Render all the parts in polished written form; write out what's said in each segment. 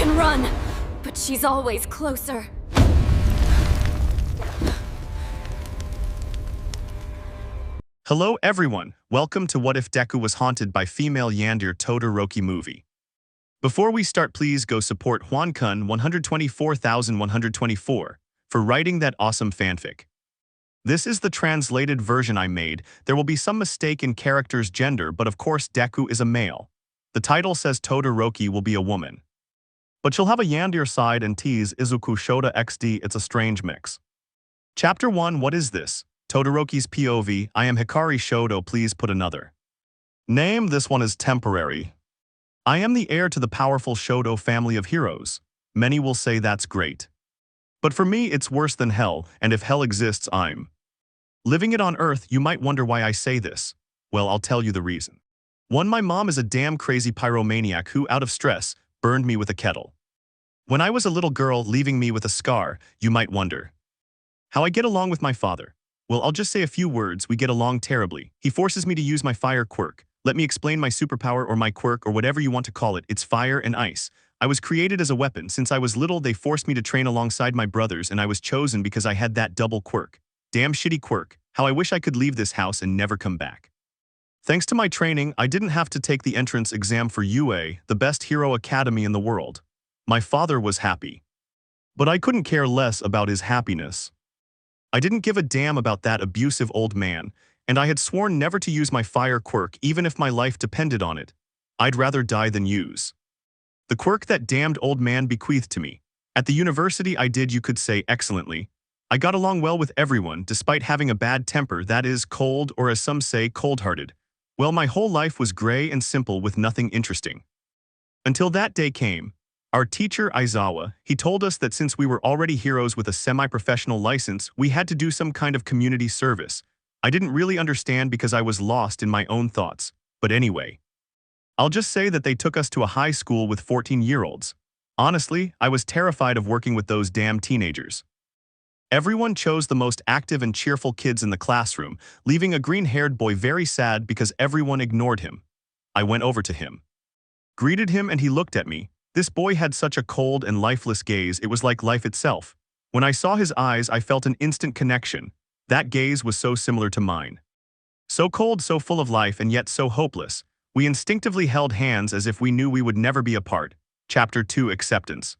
can run, but she's always closer. Hello everyone, welcome to What If Deku Was Haunted by Female Yandere Todoroki movie. Before we start, please go support Juan-kun 124,124 for writing that awesome fanfic. This is the translated version I made. There will be some mistake in character's gender, but of course Deku is a male. The title says Todoroki will be a woman. But she'll have a Yandere side and tease Izuku Shota XD. It's a strange mix. Chapter 1. What is this? Todoroki's POV. I am Hikari Shoto, please put another name. This one is temporary. I am the heir to the powerful Shoto family of heroes. Many will say that's great. But for me it's worse than hell, and if hell exists I'm living it on earth. You might wonder why I say this. Well, I'll tell you the reason. 1. My mom is a damn crazy pyromaniac who, out of stress, burned me with a kettle. When I was a little girl, leaving me with a scar. You might wonder how I get along with my father. Well, I'll just say a few words. We get along terribly. He forces me to use my fire quirk. Let me explain my superpower, or my quirk, or whatever you want to call it. It's fire and ice. I was created as a weapon. Since I was little, they forced me to train alongside my brothers, and I was chosen because I had that double quirk. Damn shitty quirk. How I wish I could leave this house and never come back. Thanks to my training, I didn't have to take the entrance exam for UA, the best hero academy in the world. My father was happy. But I couldn't care less about his happiness. I didn't give a damn about that abusive old man, and I had sworn never to use my fire quirk even if my life depended on it. I'd rather die than use the quirk that damned old man bequeathed to me. At the university I did, you could say, excellently. I got along well with everyone despite having a bad temper, that is, cold, or as some say, cold-hearted. Well, my whole life was gray and simple with nothing interesting. Until that day came. Our teacher, Aizawa, he told us that since we were already heroes with a semi-professional license, we had to do some kind of community service. I didn't really understand because I was lost in my own thoughts. But anyway, I'll just say that they took us to a high school with 14-year-olds. Honestly, I was terrified of working with those damn teenagers. Everyone chose the most active and cheerful kids in the classroom, leaving a green-haired boy very sad because everyone ignored him. I went over to him, greeted him, and he looked at me. This boy had such a cold and lifeless gaze, it was like life itself. When I saw his eyes, I felt an instant connection. That gaze was so similar to mine. So cold, so full of life, and yet so hopeless. We instinctively held hands as if we knew we would never be apart. Chapter 2. Acceptance.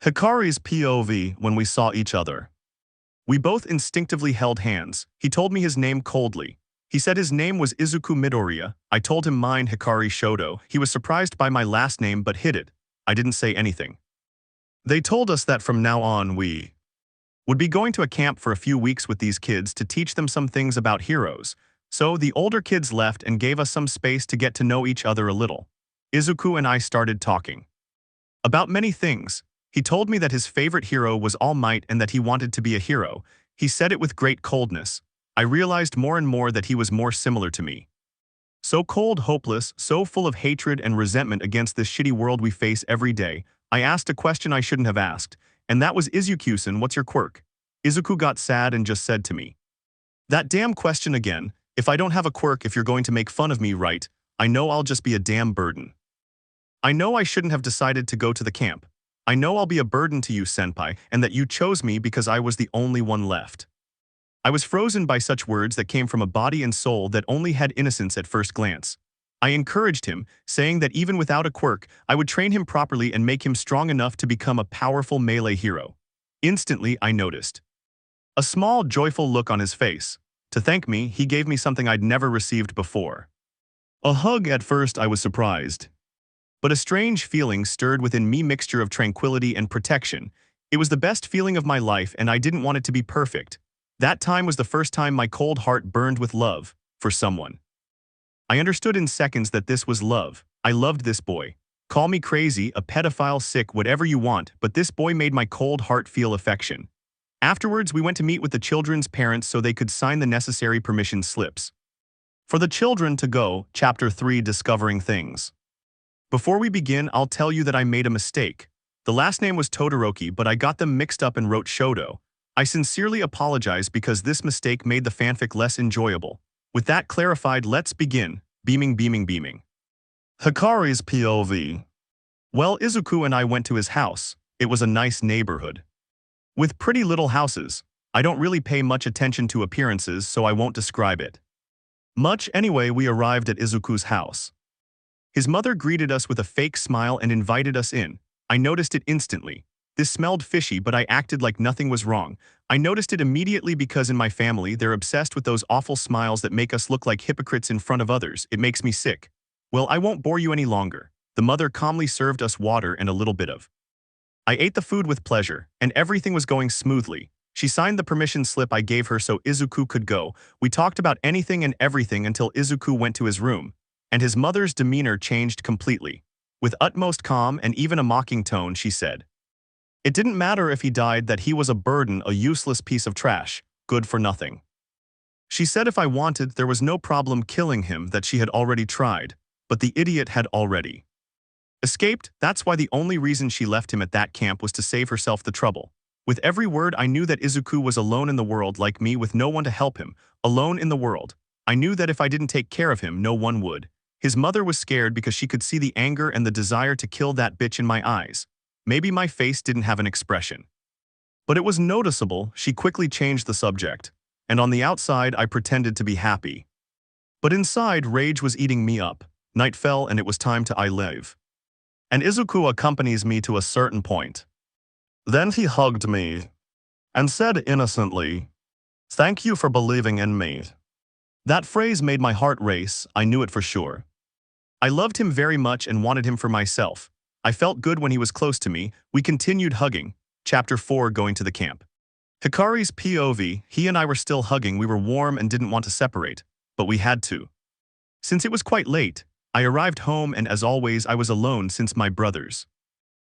Hikari's POV. When we saw each other, we both instinctively held hands. He told me his name coldly. He said his name was Izuku Midoriya. I told him mine, Hikari Shoto. He was surprised by my last name but hid it. I didn't say anything. They told us that from now on we would be going to a camp for a few weeks with these kids to teach them some things about heroes. So the older kids left and gave us some space to get to know each other a little. Izuku and I started talking about many things. He told me that his favorite hero was Almight and that he wanted to be a hero. He said it with great coldness. I realized more and more that he was more similar to me. So cold, hopeless, so full of hatred and resentment against this shitty world we face every day. I asked a question I shouldn't have asked, and that was, Izuku-san, what's your quirk? Izuku got sad and just said to me, that damn question again. If I don't have a quirk, if you're going to make fun of me, right? I know I'll just be a damn burden. I know I shouldn't have decided to go to the camp. I know I'll be a burden to you, senpai, and that you chose me because I was the only one left. I was frozen by such words that came from a body and soul that only had innocence at first glance. I encouraged him, saying that even without a quirk, I would train him properly and make him strong enough to become a powerful melee hero. Instantly, I noticed a small, joyful look on his face. To thank me, he gave me something I'd never received before. A hug. At first, I was surprised. But a strange feeling stirred within me, mixture of tranquility and protection. It was the best feeling of my life, and I didn't want it to be perfect. That time was the first time my cold heart burned with love for someone. I understood in seconds that this was love. I loved this boy. Call me crazy, a pedophile, sick, whatever you want, but this boy made my cold heart feel affection. Afterwards, we went to meet with the children's parents so they could sign the necessary permission slips for the children to go. Chapter 3. Discovering things. Before we begin, I'll tell you that I made a mistake. The last name was Todoroki, but I got them mixed up and wrote Shoto. I sincerely apologize because this mistake made the fanfic less enjoyable. With that clarified, let's begin. Beaming. Hikari's POV. Well, Izuku and I went to his house. It was a nice neighborhood. With pretty little houses. I don't really pay much attention to appearances, so I won't describe it much. Anyway, we arrived at Izuku's house. His mother greeted us with a fake smile and invited us in. I noticed it instantly. This smelled fishy, but I acted like nothing was wrong. I noticed it immediately because in my family, they're obsessed with those awful smiles that make us look like hypocrites in front of others. It makes me sick. Well, I won't bore you any longer. The mother calmly served us water and a little bit of. I ate the food with pleasure, and everything was going smoothly. She signed the permission slip I gave her so Izuku could go. We talked about anything and everything until Izuku went to his room, and his mother's demeanor changed completely. With utmost calm and even a mocking tone, she said, "It didn't matter if he died, that he was a burden, a useless piece of trash, good for nothing." She said if I wanted, there was no problem killing him, that she had already tried, but the idiot had already escaped. That's why the only reason she left him at that camp was to save herself the trouble. With every word, I knew that Izuku was alone in the world like me, with no one to help him, alone in the world. I knew that if I didn't take care of him, no one would. His mother was scared because she could see the anger and the desire to kill that bitch in my eyes. Maybe my face didn't have an expression, but it was noticeable. She quickly changed the subject, and on the outside I pretended to be happy. But inside, rage was eating me up. Night fell and it was time to leave. And Izuku accompanies me to a certain point. Then he hugged me and said innocently, "Thank you for believing in me." That phrase made my heart race. I knew it for sure. I loved him very much and wanted him for myself. I felt good when he was close to me. We continued hugging. Chapter 4, Going to the Camp. Hikari's POV, he and I were still hugging. We were warm and didn't want to separate, but we had to. Since it was quite late, I arrived home, and as always, I was alone since my brothers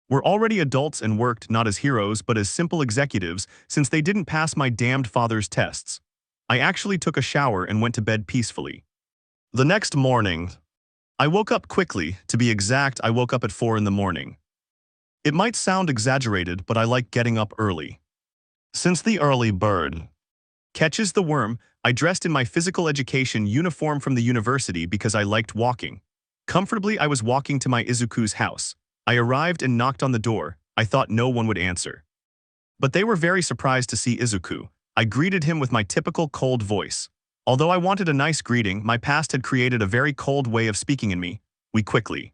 were already adults and worked not as heroes but as simple executives since they didn't pass my damned father's tests. I actually took a shower and went to bed peacefully. The next morning, I woke up quickly. To be exact, I woke up at 4 in the morning. It might sound exaggerated, but I like getting up early. Since the early bird catches the worm, I dressed in my physical education uniform from the university because I liked walking. Comfortably, I was walking to my Izuku's house. I arrived and knocked on the door. I thought no one would answer, but they were very surprised to see Izuku. I greeted him with my typical cold voice. Although I wanted a nice greeting, my past had created a very cold way of speaking in me. We quickly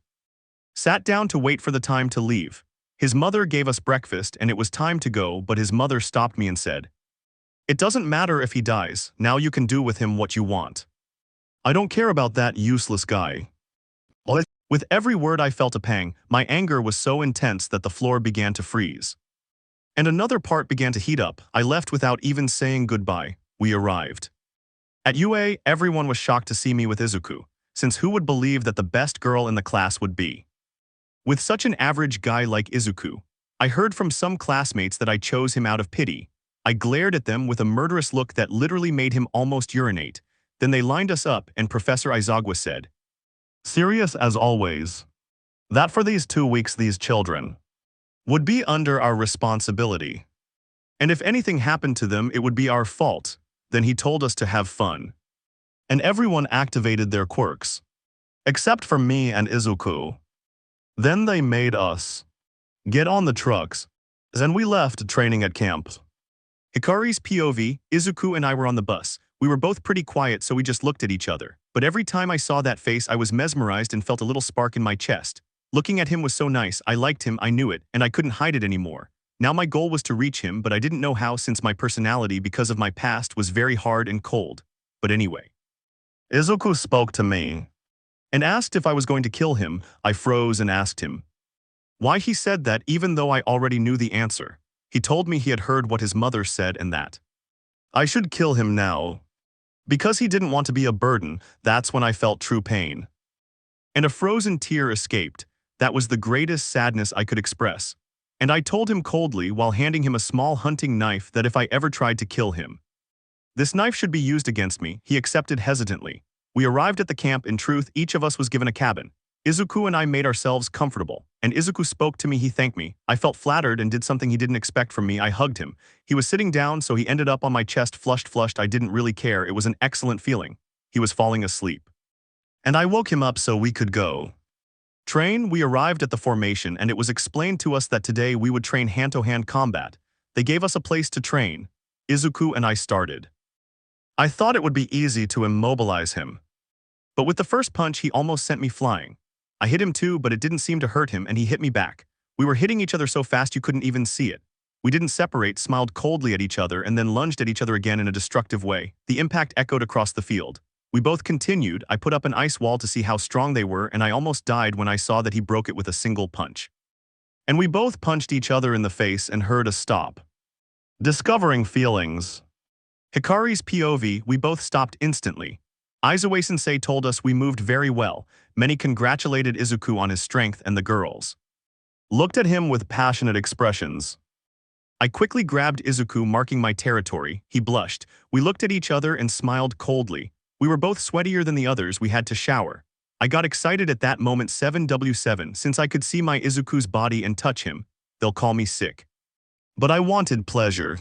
sat down to wait for the time to leave. His mother gave us breakfast and it was time to go, but his mother stopped me and said, "It doesn't matter if he dies, now you can do with him what you want. I don't care about that useless guy." With every word I felt a pang. My anger was so intense that the floor began to freeze. And another part began to heat up. I left without even saying goodbye. We arrived at UA. Everyone was shocked to see me with Izuku, since who would believe that the best girl in the class would be with such an average guy like Izuku? I heard from some classmates that I chose him out of pity. I glared at them with a murderous look that literally made him almost urinate. Then they lined us up and Professor Aizawa said, "Serious as always, that for these 2 weeks these children would be under our responsibility. And if anything happened to them, it would be our fault." Then he told us to have fun. And everyone activated their quirks, except for me and Izuku. Then they made us get on the trucks, and we left training at camp. Hikari's POV, Izuku and I were on the bus. We were both pretty quiet, so we just looked at each other. But every time I saw that face, I was mesmerized and felt a little spark in my chest. Looking at him was so nice. I liked him, I knew it, and I couldn't hide it anymore. Now my goal was to reach him, but I didn't know how since my personality, because of my past, was very hard and cold. But anyway, Izuku spoke to me and asked if I was going to kill him. I froze and asked him why he said that, even though I already knew the answer. He told me he had heard what his mother said and that I should kill him now because he didn't want to be a burden. That's when I felt true pain, and a frozen tear escaped. That was the greatest sadness I could express. And I told him coldly while handing him a small hunting knife that if I ever tried to kill him, this knife should be used against me. He accepted hesitantly. We arrived at the camp. In truth, each of us was given a cabin. Izuku and I made ourselves comfortable, and Izuku spoke to me. He thanked me. I felt flattered and did something he didn't expect from me. I hugged him. He was sitting down, so he ended up on my chest, flushed. I didn't really care. It was an excellent feeling. He was falling asleep, and I woke him up so we could go Train, we arrived at the formation and it was explained to us that today we would train hand-to-hand combat. They gave us a place to train. Izuku and I started. I thought it would be easy to immobilize him. But with the first punch he almost sent me flying. I hit him too, but it didn't seem to hurt him and he hit me back. We were hitting each other so fast you couldn't even see it. We didn't separate, smiled coldly at each other and then lunged at each other again in a destructive way. The impact echoed across the field. We both continued. I put up an ice wall to see how strong they were and I almost died when I saw that he broke it with a single punch. And we both punched each other in the face and heard a stop. Discovering feelings. Hikari's POV, we both stopped instantly. Aizawa-sensei told us we moved very well. Many congratulated Izuku on his strength and the girls looked at him with passionate expressions. I quickly grabbed Izuku, marking my territory. He blushed. We looked at each other and smiled coldly. We were both sweatier than the others. We had to shower. I got excited at that moment. 7W7, since I could see my Izuku's body and touch him. They'll call me sick. But I wanted pleasure.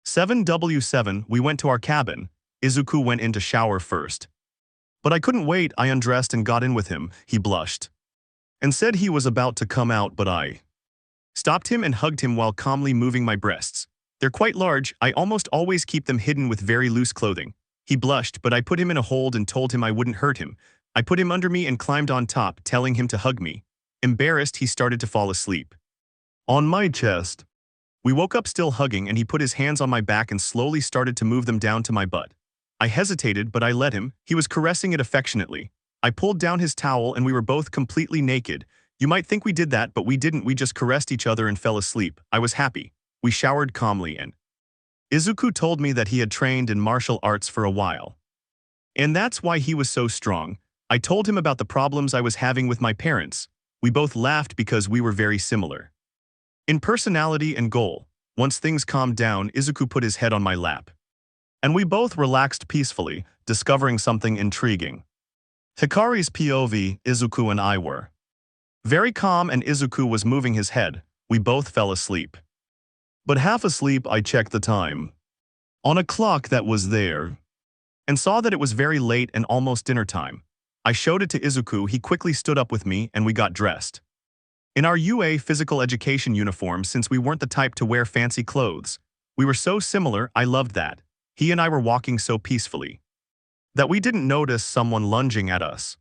7W7, we went to our cabin. Izuku went in to shower first. But I couldn't wait. I undressed and got in with him. He blushed and said he was about to come out, but I stopped him and hugged him while calmly moving my breasts. They're quite large. I almost always keep them hidden with very loose clothing. He blushed, but I put him in a hold and told him I wouldn't hurt him. I put him under me and climbed on top, telling him to hug me. Embarrassed, he started to fall asleep on my chest. We woke up still hugging and he put his hands on my back and slowly started to move them down to my butt. I hesitated, but I let him. He was caressing it affectionately. I pulled down his towel and we were both completely naked. You might think we did that, but we didn't. We just caressed each other and fell asleep. I was happy. We showered calmly and Izuku told me that he had trained in martial arts for a while. And that's why he was so strong. I told him about the problems I was having with my parents. We both laughed because we were very similar in personality and goal. Once things calmed down, Izuku put his head on my lap. And we both relaxed peacefully, discovering something intriguing. Hikari's POV, Izuku and I were very calm and Izuku was moving his head. We both fell asleep. But half asleep, I checked the time on a clock that was there and saw that it was very late and almost dinner time. I showed it to Izuku. He quickly stood up with me and we got dressed in our UA physical education uniforms since we weren't the type to wear fancy clothes. We were so similar. I loved that. He and I were walking so peacefully that we didn't notice someone lunging at us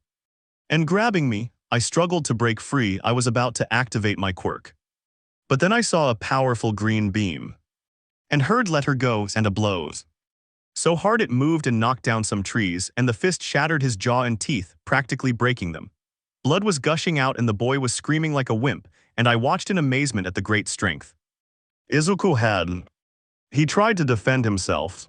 and grabbing me. I struggled to break free. I was about to activate my quirk. But then I saw a powerful green beam and heard "let her go" and a blows so hard it moved and knocked down some trees, and the fist shattered his jaw and teeth, practically breaking them. Blood was gushing out and the boy was screaming like a wimp, and I watched in amazement at the great strength Izuku had. He tried to defend himself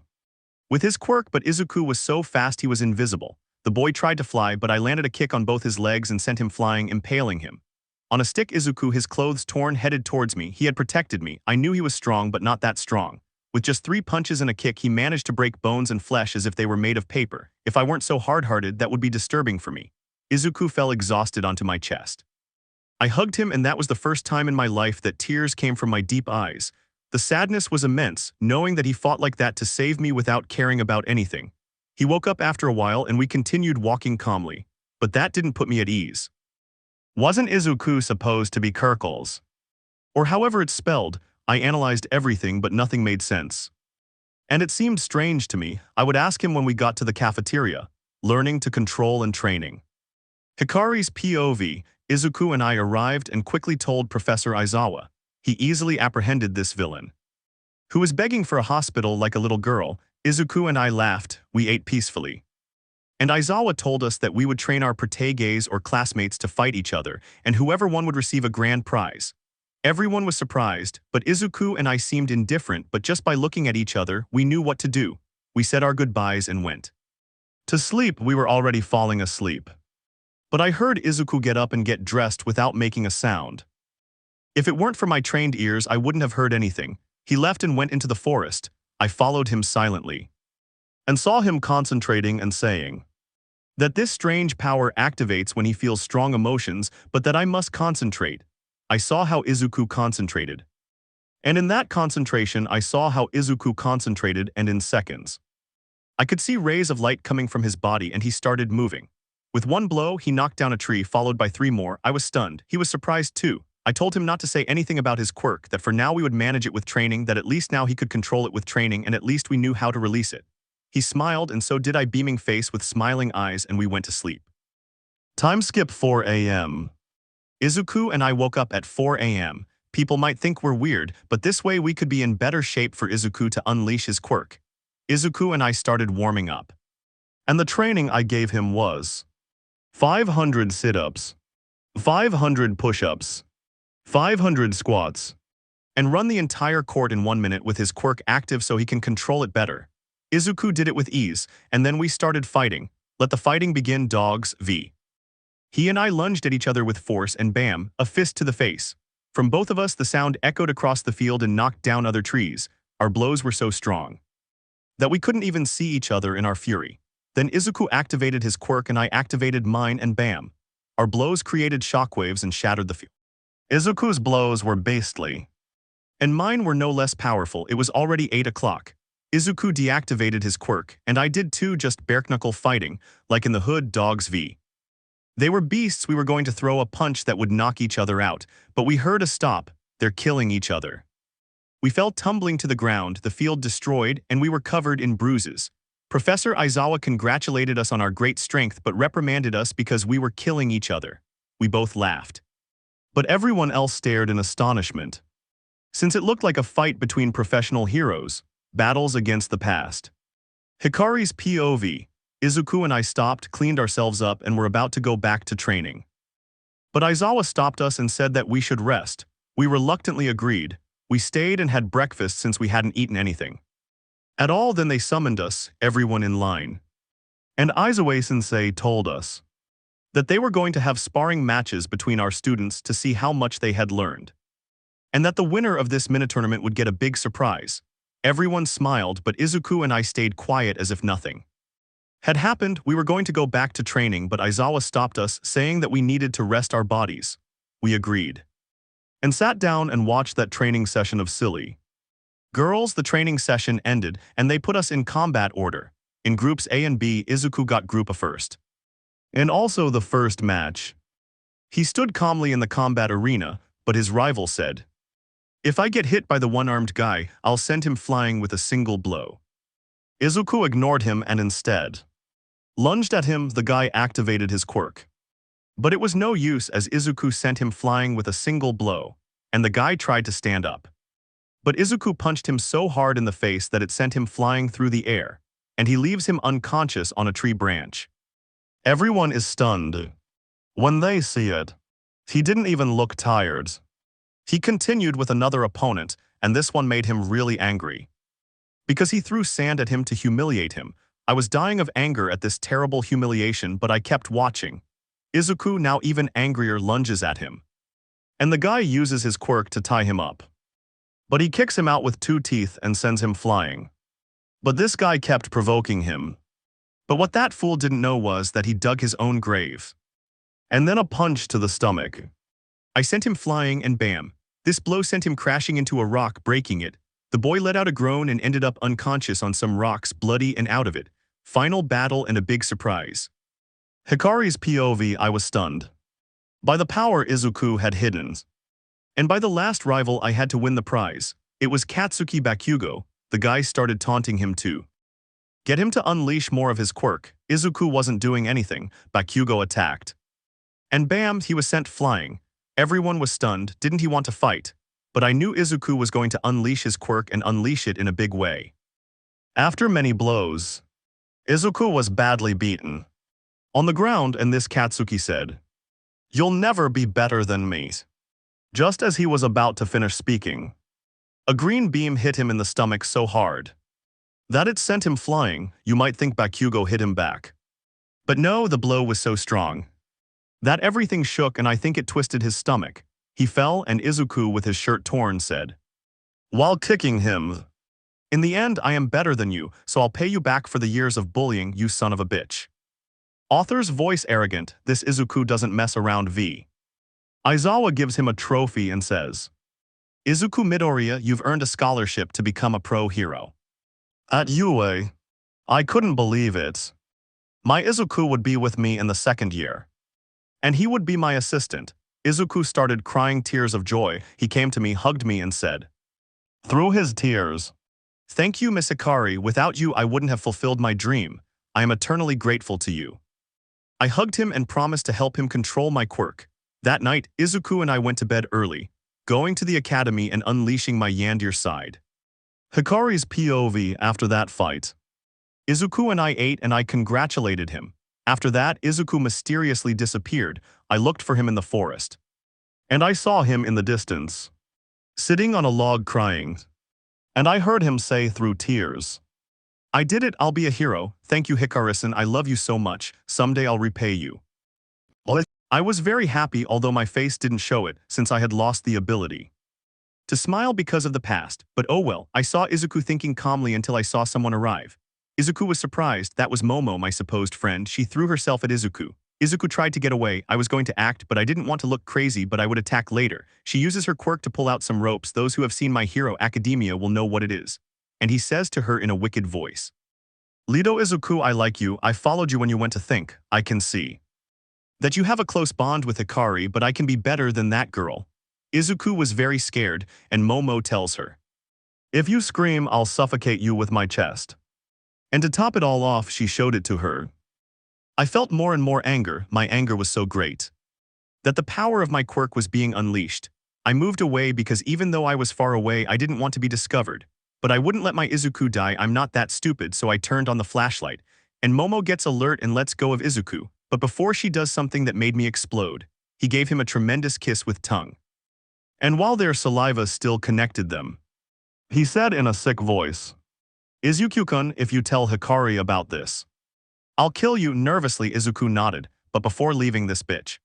with his quirk, but Izuku was so fast he was invisible. The boy tried to fly, but I landed a kick on both his legs and sent him flying, impaling him on a stick. Izuku, his clothes torn, headed towards me. He had protected me. I knew he was strong, but not that strong. With just 3 punches and a kick, he managed to break bones and flesh as if they were made of paper. If I weren't so hard-hearted, that would be disturbing for me. Izuku fell exhausted onto my chest. I hugged him, and that was the first time in my life that tears came from my deep eyes. The sadness was immense, knowing that he fought like that to save me without caring about anything. He woke up after a while and we continued walking calmly. But that didn't put me at ease. Wasn't Izuku supposed to be Quirkless? Or however it's spelled? I analyzed everything, but nothing made sense. And it seemed strange to me. I would ask him when we got to the cafeteria, learning to control and training. Hikari's POV, Izuku and I arrived and quickly told Professor Aizawa. He easily apprehended this villain, who was begging for a hospital like a little girl. Izuku and I laughed. We ate peacefully. And Aizawa told us that we would train our protages or classmates to fight each other, and whoever won would receive a grand prize. Everyone was surprised, but Izuku and I seemed indifferent, but just by looking at each other, we knew what to do. We said our goodbyes and went to sleep. We were already falling asleep. But I heard Izuku get up and get dressed without making a sound. If it weren't for my trained ears, I wouldn't have heard anything. He left and went into the forest. I followed him silently and saw him concentrating and saying that this strange power activates when he feels strong emotions, but that I must concentrate. I saw how Izuku concentrated. And in that concentration, I saw how Izuku concentrated, and in seconds, I could see rays of light coming from his body and he started moving. With one blow, he knocked down a tree, followed by 3 more. I was stunned. He was surprised too. I told him not to say anything about his quirk, that for now we would manage it with training, that at least now he could control it with training, and at least we knew how to release it. He smiled, and so did I, beaming face with smiling eyes, and we went to sleep. Time skip 4 a.m. Izuku and I woke up at 4 a.m. People might think we're weird, but this way we could be in better shape for Izuku to unleash his quirk. Izuku and I started warming up. And the training I gave him was 500 sit-ups, 500 push-ups, 500 squats, and run the entire court in 1 minute with his quirk active so he can control it better. Izuku did it with ease, and then we started fighting. Let the fighting begin, dogs, v. He and I lunged at each other with force, and bam, a fist to the face. From both of us, the sound echoed across the field and knocked down other trees. Our blows were so strong that we couldn't even see each other in our fury. Then Izuku activated his quirk and I activated mine, and bam. Our blows created shockwaves and shattered the field. Izuku's blows were beastly, and mine were no less powerful. It was already 8 o'clock. Izuku deactivated his quirk, and I did too, just bare-knuckle fighting, like in the hood, dogs v. They were beasts. We were going to throw a punch that would knock each other out, but we heard a stop. They're killing each other. We fell tumbling to the ground, the field destroyed, and we were covered in bruises. Professor Aizawa congratulated us on our great strength but reprimanded us because we were killing each other. We both laughed. But everyone else stared in astonishment, since it looked like a fight between professional heroes, battles against the past. Hikari's POV. Izuku and I stopped, cleaned ourselves up, and were about to go back to training. But Aizawa stopped us and said that we should rest. We reluctantly agreed. We stayed and had breakfast since we hadn't eaten anything at all. Then they summoned us, everyone in line. And Aizawa-sensei told us that they were going to have sparring matches between our students to see how much they had learned, and that the winner of this mini-tournament would get a big surprise. Everyone smiled, but Izuku and I stayed quiet as if nothing had happened. We were going to go back to training, but Aizawa stopped us, saying that we needed to rest our bodies. We agreed, and sat down and watched that training session of silly girls. The training session ended, and they put us in combat order. In groups A and B, Izuku got group A first, and also the first match. He stood calmly in the combat arena, but his rival said, "If I get hit by the one-armed guy, I'll send him flying with a single blow." Izuku ignored him and instead lunged at him. The guy activated his quirk, but it was no use as Izuku sent him flying with a single blow, and the guy tried to stand up. But Izuku punched him so hard in the face that it sent him flying through the air, and he leaves him unconscious on a tree branch. Everyone is stunned when they see it. He didn't even look tired. He continued with another opponent, and this one made him really angry, because he threw sand at him to humiliate him. I was dying of anger at this terrible humiliation, but I kept watching. Izuku, now even angrier, lunges at him, and the guy uses his quirk to tie him up. But he kicks him out with 2 teeth and sends him flying. But this guy kept provoking him. But what that fool didn't know was that he dug his own grave. And then a punch to the stomach. I sent him flying, and bam. This blow sent him crashing into a rock, breaking it. The boy let out a groan and ended up unconscious on some rocks, bloody and out of it. Final battle and a big surprise. Hikari's POV. I was stunned by the power Izuku had hidden, and by the last rival I had to win the prize. It was Katsuki Bakugo. The guy started taunting him to get him to unleash more of his quirk. Izuku wasn't doing anything. Bakugo attacked, and bam, he was sent flying. Everyone was stunned. Didn't he want to fight? But I knew Izuku was going to unleash his quirk and unleash it in a big way. After many blows, Izuku was badly beaten on the ground, and this Katsuki said, "You'll never be better than me." Just as he was about to finish speaking, a green beam hit him in the stomach so hard that it sent him flying. You might think Bakugo hit him back, but no, the blow was so strong that everything shook, and I think it twisted his stomach. He fell, and Izuku, with his shirt torn, said, while kicking him, "In the end, I am better than you, so I'll pay you back for the years of bullying, you son of a bitch." Author's voice arrogant. This Izuku doesn't mess around v. Aizawa gives him a trophy and says, "Izuku Midoriya, you've earned a scholarship to become a pro hero at UA." I couldn't believe it. My Izuku would be with me in the second year. And he would be my assistant. Izuku started crying tears of joy. He came to me, hugged me, and said, through his tears, "Thank you, Miss Hikari. Without you, I wouldn't have fulfilled my dream. I am eternally grateful to you." I hugged him and promised to help him control my quirk. That night, Izuku and I went to bed early, going to the academy and unleashing my Yandere side. Hikari's POV after that fight. Izuku and I ate and I congratulated him. After that, Izuku mysteriously disappeared. I looked for him in the forest. And I saw him in the distance, sitting on a log crying. And I heard him say through tears, "I did it, I'll be a hero. Thank you, Hikari-san, I love you so much. Someday I'll repay you." I was very happy, although my face didn't show it, since I had lost the ability to smile because of the past, but oh well. I saw Izuku thinking calmly until I saw someone arrive. Izuku was surprised. That was Momo, my supposed friend. She threw herself at Izuku. Izuku tried to get away. I was going to act, but I didn't want to look crazy, but I would attack later. She uses her quirk to pull out some ropes. Those who have seen My Hero Academia will know what it is. And he says to her in a wicked voice, "Lido Izuku, I like you. I followed you when you went to think. I can see that you have a close bond with Hikari, but I can be better than that girl." Izuku was very scared, and Momo tells her, "If you scream, I'll suffocate you with my chest." And to top it all off, she showed it to her. I felt more and more anger. My anger was so great that the power of my quirk was being unleashed. I moved away because even though I was far away, I didn't want to be discovered. But I wouldn't let my Izuku die. I'm not that stupid, so I turned on the flashlight. And Momo gets alert and lets go of Izuku. But before she does something that made me explode, he gave him a tremendous kiss with tongue. And while their saliva still connected them, he said in a sick voice, "Izuku-kun, if you tell Hikari about this, I'll kill you." Nervously, Izuku nodded, but before leaving this bitch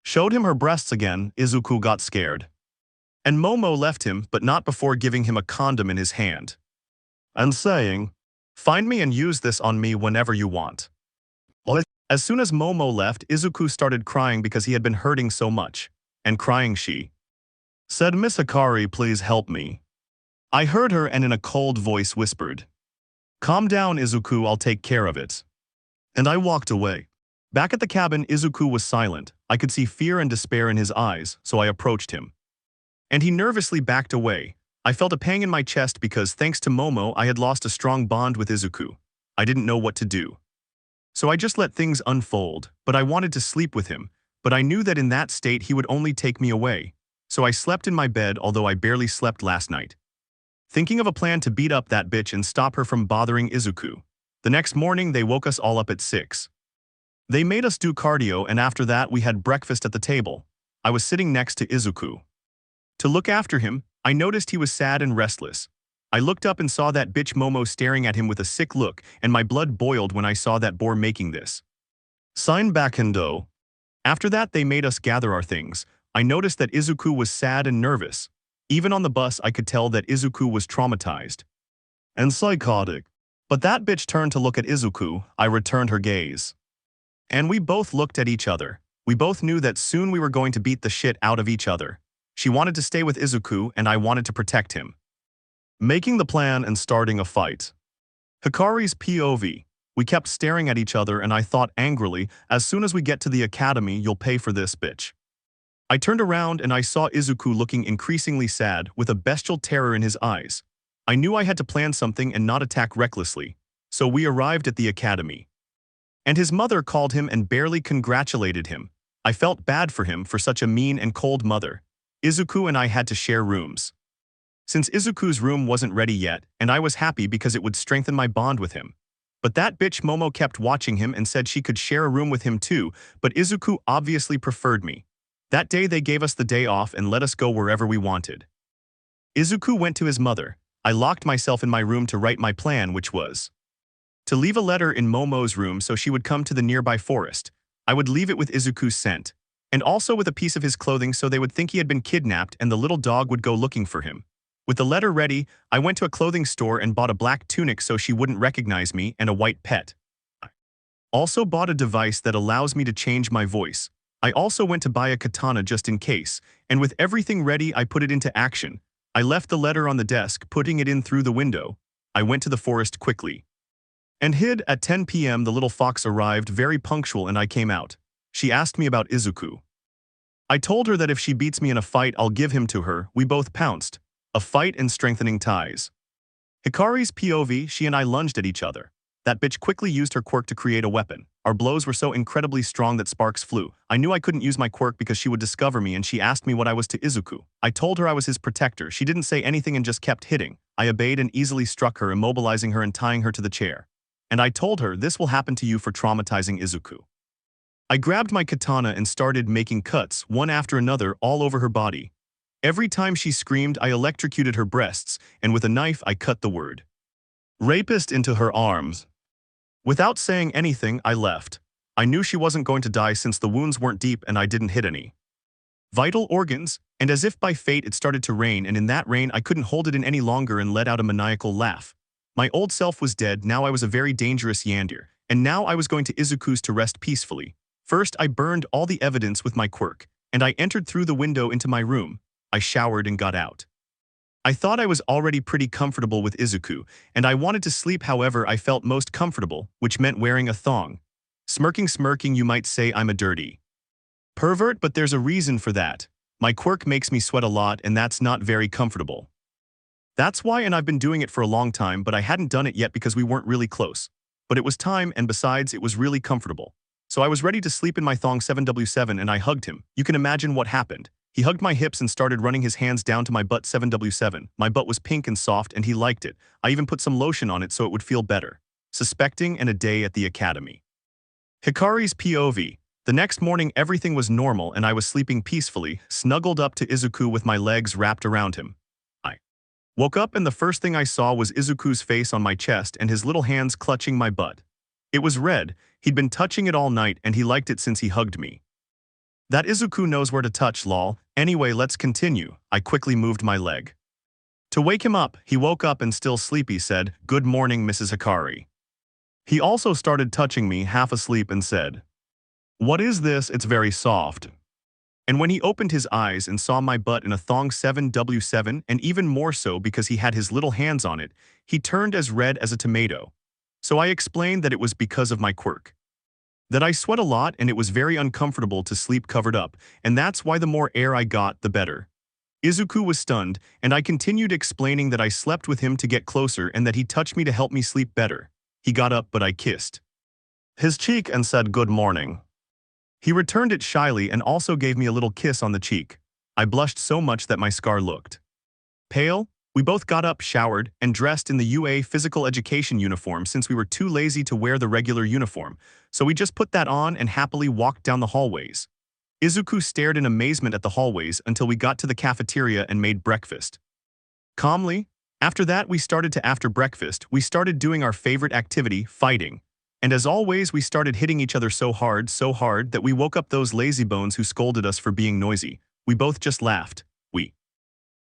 showed him her breasts again. Izuku got scared. And Momo left him, but not before giving him a condom in his hand and saying, "Find me and use this on me whenever you want." As soon as Momo left, Izuku started crying because he had been hurting so much. And crying, she said, "Miss Hikari, please help me." I heard her and in a cold voice whispered, "Calm down, Izuku, I'll take care of it." And I walked away. Back at the cabin, Izuku was silent. I could see fear and despair in his eyes, so I approached him. And he nervously backed away. I felt a pang in my chest because, thanks to Momo, I had lost a strong bond with Izuku. I didn't know what to do. So I just let things unfold, but I wanted to sleep with him. But I knew that in that state he would only take me away. So I slept in my bed, although I barely slept last night, thinking of a plan to beat up that bitch and stop her from bothering Izuku. The next morning, they woke us all up at 6. They made us do cardio, and after that we had breakfast at the table. I was sitting next to Izuku. To look after him, I noticed he was sad and restless. I looked up and saw that bitch Momo staring at him with a sick look, and my blood boiled when I saw that boar making this sign back Hendo. After that, they made us gather our things. I noticed that Izuku was sad and nervous. Even on the bus, I could tell that Izuku was traumatized and psychotic. But that bitch turned to look at Izuku. I returned her gaze. And we both looked at each other. We both knew that soon we were going to beat the shit out of each other. She wanted to stay with Izuku, and I wanted to protect him. Making the plan and starting a fight. Hikari's POV. We kept staring at each other, and I thought angrily, "As soon as we get to the academy, you'll pay for this, bitch." I turned around and I saw Izuku looking increasingly sad, with a bestial terror in his eyes. I knew I had to plan something and not attack recklessly, so we arrived at the academy. And his mother called him and barely congratulated him. I felt bad for him for such a mean and cold mother. Izuku and I had to share rooms. Since Izuku's room wasn't ready yet, and I was happy because it would strengthen my bond with him. But that bitch Momo kept watching him and said she could share a room with him too, but Izuku obviously preferred me. That day they gave us the day off and let us go wherever we wanted. Izuku went to his mother. I locked myself in my room to write my plan, which was to leave a letter in Momo's room so she would come to the nearby forest. I would leave it with Izuku's scent, and also with a piece of his clothing so they would think he had been kidnapped and the little dog would go looking for him. With the letter ready, I went to a clothing store and bought a black tunic so she wouldn't recognize me and a white pet. I also bought a device that allows me to change my voice. I also went to buy a katana just in case, and with everything ready, I put it into action. I left the letter on the desk, putting it in through the window. I went to the forest quickly. And hid at 10 p.m. the little fox arrived very punctual and I came out. She asked me about Izuku. I told her that if she beats me in a fight I'll give him to her. We both pounced. A fight and strengthening ties. Hikari's POV, she and I lunged at each other. That bitch quickly used her quirk to create a weapon. Our blows were so incredibly strong that sparks flew. I knew I couldn't use my quirk because she would discover me and she asked me what I was to Izuku. I told her I was his protector. She didn't say anything and just kept hitting. I obeyed and easily struck her, immobilizing her and tying her to the chair. And I told her, this will happen to you for traumatizing Izuku. I grabbed my katana and started making cuts, one after another, all over her body. Every time she screamed, I electrocuted her breasts, and with a knife I cut the word rapist into her arms. Without saying anything, I left. I knew she wasn't going to die since the wounds weren't deep and I didn't hit any vital organs, and as if by fate it started to rain, and in that rain I couldn't hold it in any longer and let out a maniacal laugh. My old self was dead, now I was a very dangerous Yandere, and now I was going to Izuku's to rest peacefully. First I burned all the evidence with my quirk, and I entered through the window into my room. I showered and got out. I thought I was already pretty comfortable with Izuku, and I wanted to sleep. However, I felt most comfortable, which meant wearing a thong. Smirking, you might say I'm a dirty pervert, but there's a reason for that. My quirk makes me sweat a lot and that's not very comfortable. That's why, and I've been doing it for a long time, but I hadn't done it yet because we weren't really close. But it was time, and besides, it was really comfortable. So I was ready to sleep in my thong 7W7 and I hugged him. You can imagine what happened. He hugged my hips and started running his hands down to my butt 7W7. My butt was pink and soft and he liked it. I even put some lotion on it so it would feel better. Suspecting and a day at the academy. Hikari's POV. The next morning everything was normal and I was sleeping peacefully, snuggled up to Izuku with my legs wrapped around him. I woke up and the first thing I saw was Izuku's face on my chest and his little hands clutching my butt. It was red. He'd been touching it all night and he liked it since he hugged me. That Izuku knows where to touch, lol. Anyway, let's continue. I quickly moved my leg. To wake him up, he woke up and still sleepy said, "Good morning, Mrs. Hikari." He also started touching me half asleep and said, "What is this? It's very soft." And when he opened his eyes and saw my butt in a thong 7W7, and even more so because he had his little hands on it, he turned as red as a tomato. So I explained that it was because of my quirk. That I sweat a lot and it was very uncomfortable to sleep covered up, and that's why the more air I got, the better. Izuku was stunned, and I continued explaining that I slept with him to get closer and that he touched me to help me sleep better. He got up, but I kissed his cheek and said good morning. He returned it shyly and also gave me a little kiss on the cheek. I blushed so much that my scar looked pale. We both got up, showered, and dressed in the UA physical education uniform since we were too lazy to wear the regular uniform, so we just put that on and happily walked down the hallways. Izuku stared in amazement at the hallways until we got to the cafeteria and made breakfast. Calmly, after that after breakfast, we started doing our favorite activity, fighting. And as always, we started hitting each other so hard that we woke up those lazybones who scolded us for being noisy. We both just laughed. We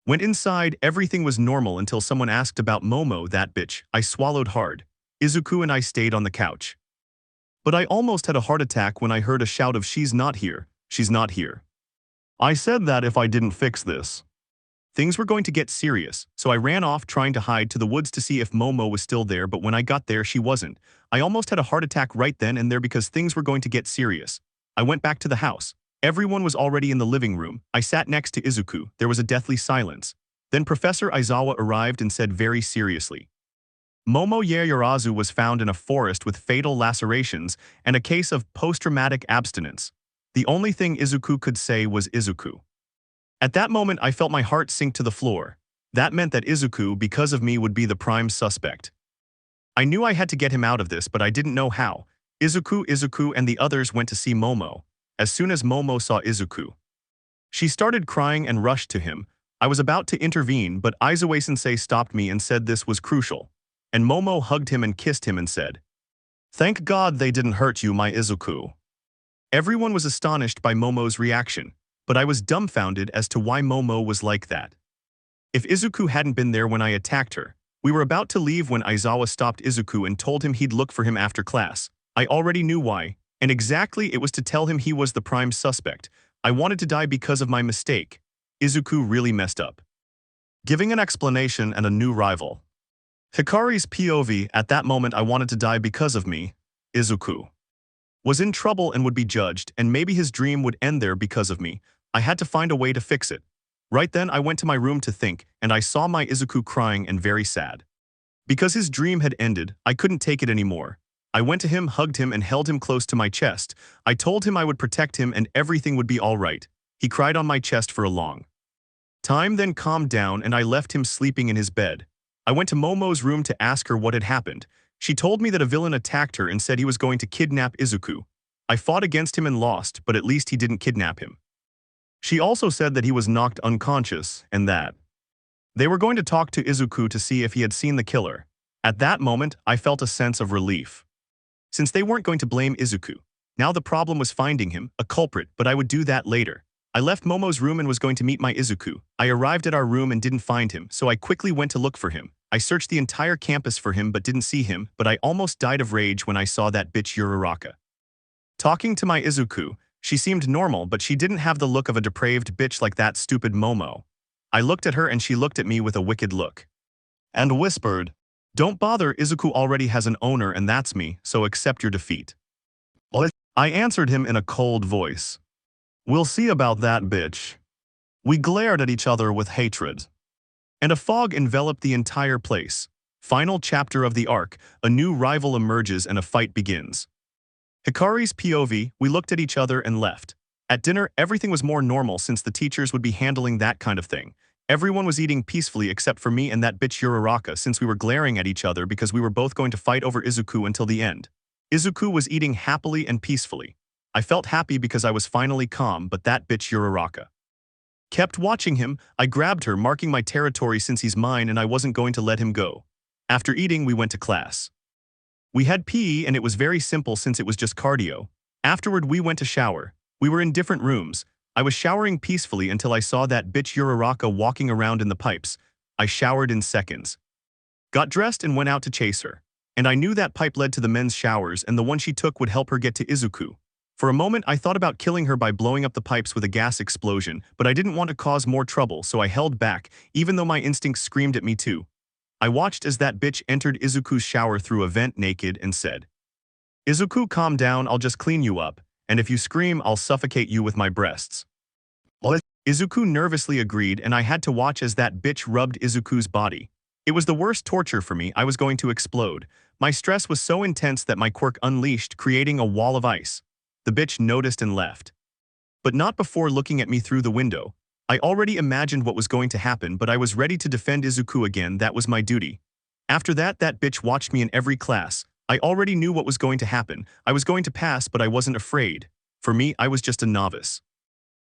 went inside, everything was normal until someone asked about Momo, that bitch. I swallowed hard. Izuku and I stayed on the couch. But I almost had a heart attack when I heard a shout of "She's not here, she's not here." I said that if I didn't fix this, things were going to get serious, so I ran off trying to hide to the woods to see if Momo was still there, but when I got there she wasn't. I almost had a heart attack right then and there because things were going to get serious. I went back to the house. Everyone was already in the living room. I sat next to Izuku. There was a deathly silence. Then Professor Aizawa arrived and said very seriously, "Momo Yaoyorozu was found in a forest with fatal lacerations and a case of post-traumatic abstinence." The only thing Izuku could say was Izuku. At that moment, I felt my heart sink to the floor. That meant that Izuku, because of me, would be the prime suspect. I knew I had to get him out of this, but I didn't know how. Izuku, and the others went to see Momo. As soon as Momo saw Izuku, she started crying and rushed to him. I was about to intervene, but Aizawa-sensei stopped me and said this was crucial. And Momo hugged him and kissed him and said, "Thank God they didn't hurt you, my Izuku." Everyone was astonished by Momo's reaction, but I was dumbfounded as to why Momo was like that. If Izuku hadn't been there when I attacked her, we were about to leave when Aizawa stopped Izuku and told him he'd look for him after class. I already knew why, and exactly it was to tell him he was the prime suspect. I wanted to die because of my mistake. Izuku really messed up. Giving an explanation and a new rival. Hikari's POV, at that moment I wanted to die because of me. Izuku was in trouble and would be judged, and maybe his dream would end there because of me. I had to find a way to fix it. Right then I went to my room to think, and I saw my Izuku crying and very sad. Because his dream had ended, I couldn't take it anymore. I went to him, hugged him, and held him close to my chest. I told him I would protect him and everything would be all right. He cried on my chest for a long time, then calmed down, and I left him sleeping in his bed. I went to Momo's room to ask her what had happened. She told me that a villain attacked her and said he was going to kidnap Izuku. I fought against him and lost, but at least he didn't kidnap him. She also said that he was knocked unconscious and that they were going to talk to Izuku to see if he had seen the killer. At that moment, I felt a sense of relief. Since they weren't going to blame Izuku, now the problem was finding him, a culprit, but I would do that later. I left Momo's room and was going to meet my Izuku. I arrived at our room and didn't find him, so I quickly went to look for him. I searched the entire campus for him but didn't see him, but I almost died of rage when I saw that bitch Uraraka talking to my Izuku. She seemed normal, but she didn't have the look of a depraved bitch like that stupid Momo. I looked at her and she looked at me with a wicked look and whispered, "Don't bother, Izuku already has an owner and that's me, so accept your defeat." What? I answered him in a cold voice. "We'll see about that, bitch." We glared at each other with hatred, and a fog enveloped the entire place. Final chapter of the arc, a new rival emerges and a fight begins. Hikari's POV, we looked at each other and left. At dinner, everything was more normal since the teachers would be handling that kind of thing. Everyone was eating peacefully except for me and that bitch Uraraka since we were glaring at each other because we were both going to fight over Izuku until the end. Izuku was eating happily and peacefully. I felt happy because I was finally calm, but that bitch Uraraka kept watching him. I grabbed her, marking my territory since he's mine and I wasn't going to let him go. After eating, we went to class. We had PE and it was very simple since it was just cardio. Afterward, we went to shower. We were in different rooms. I was showering peacefully until I saw that bitch Uraraka walking around in the pipes. I showered in seconds, got dressed and went out to chase her. And I knew that pipe led to the men's showers and the one she took would help her get to Izuku. For a moment, I thought about killing her by blowing up the pipes with a gas explosion, but I didn't want to cause more trouble, so I held back, even though my instincts screamed at me too. I watched as that bitch entered Izuku's shower through a vent naked and said, "Izuku, calm down, I'll just clean you up, and if you scream, I'll suffocate you with my breasts." What? Izuku nervously agreed, and I had to watch as that bitch rubbed Izuku's body. It was the worst torture for me. I was going to explode. My stress was so intense that my quirk unleashed, creating a wall of ice. The bitch noticed and left. But not before looking at me through the window. I already imagined what was going to happen, but I was ready to defend Izuku again. That was my duty. After that bitch watched me in every class. I already knew what was going to happen. I was going to pass, but I wasn't afraid. For me, I was just a novice.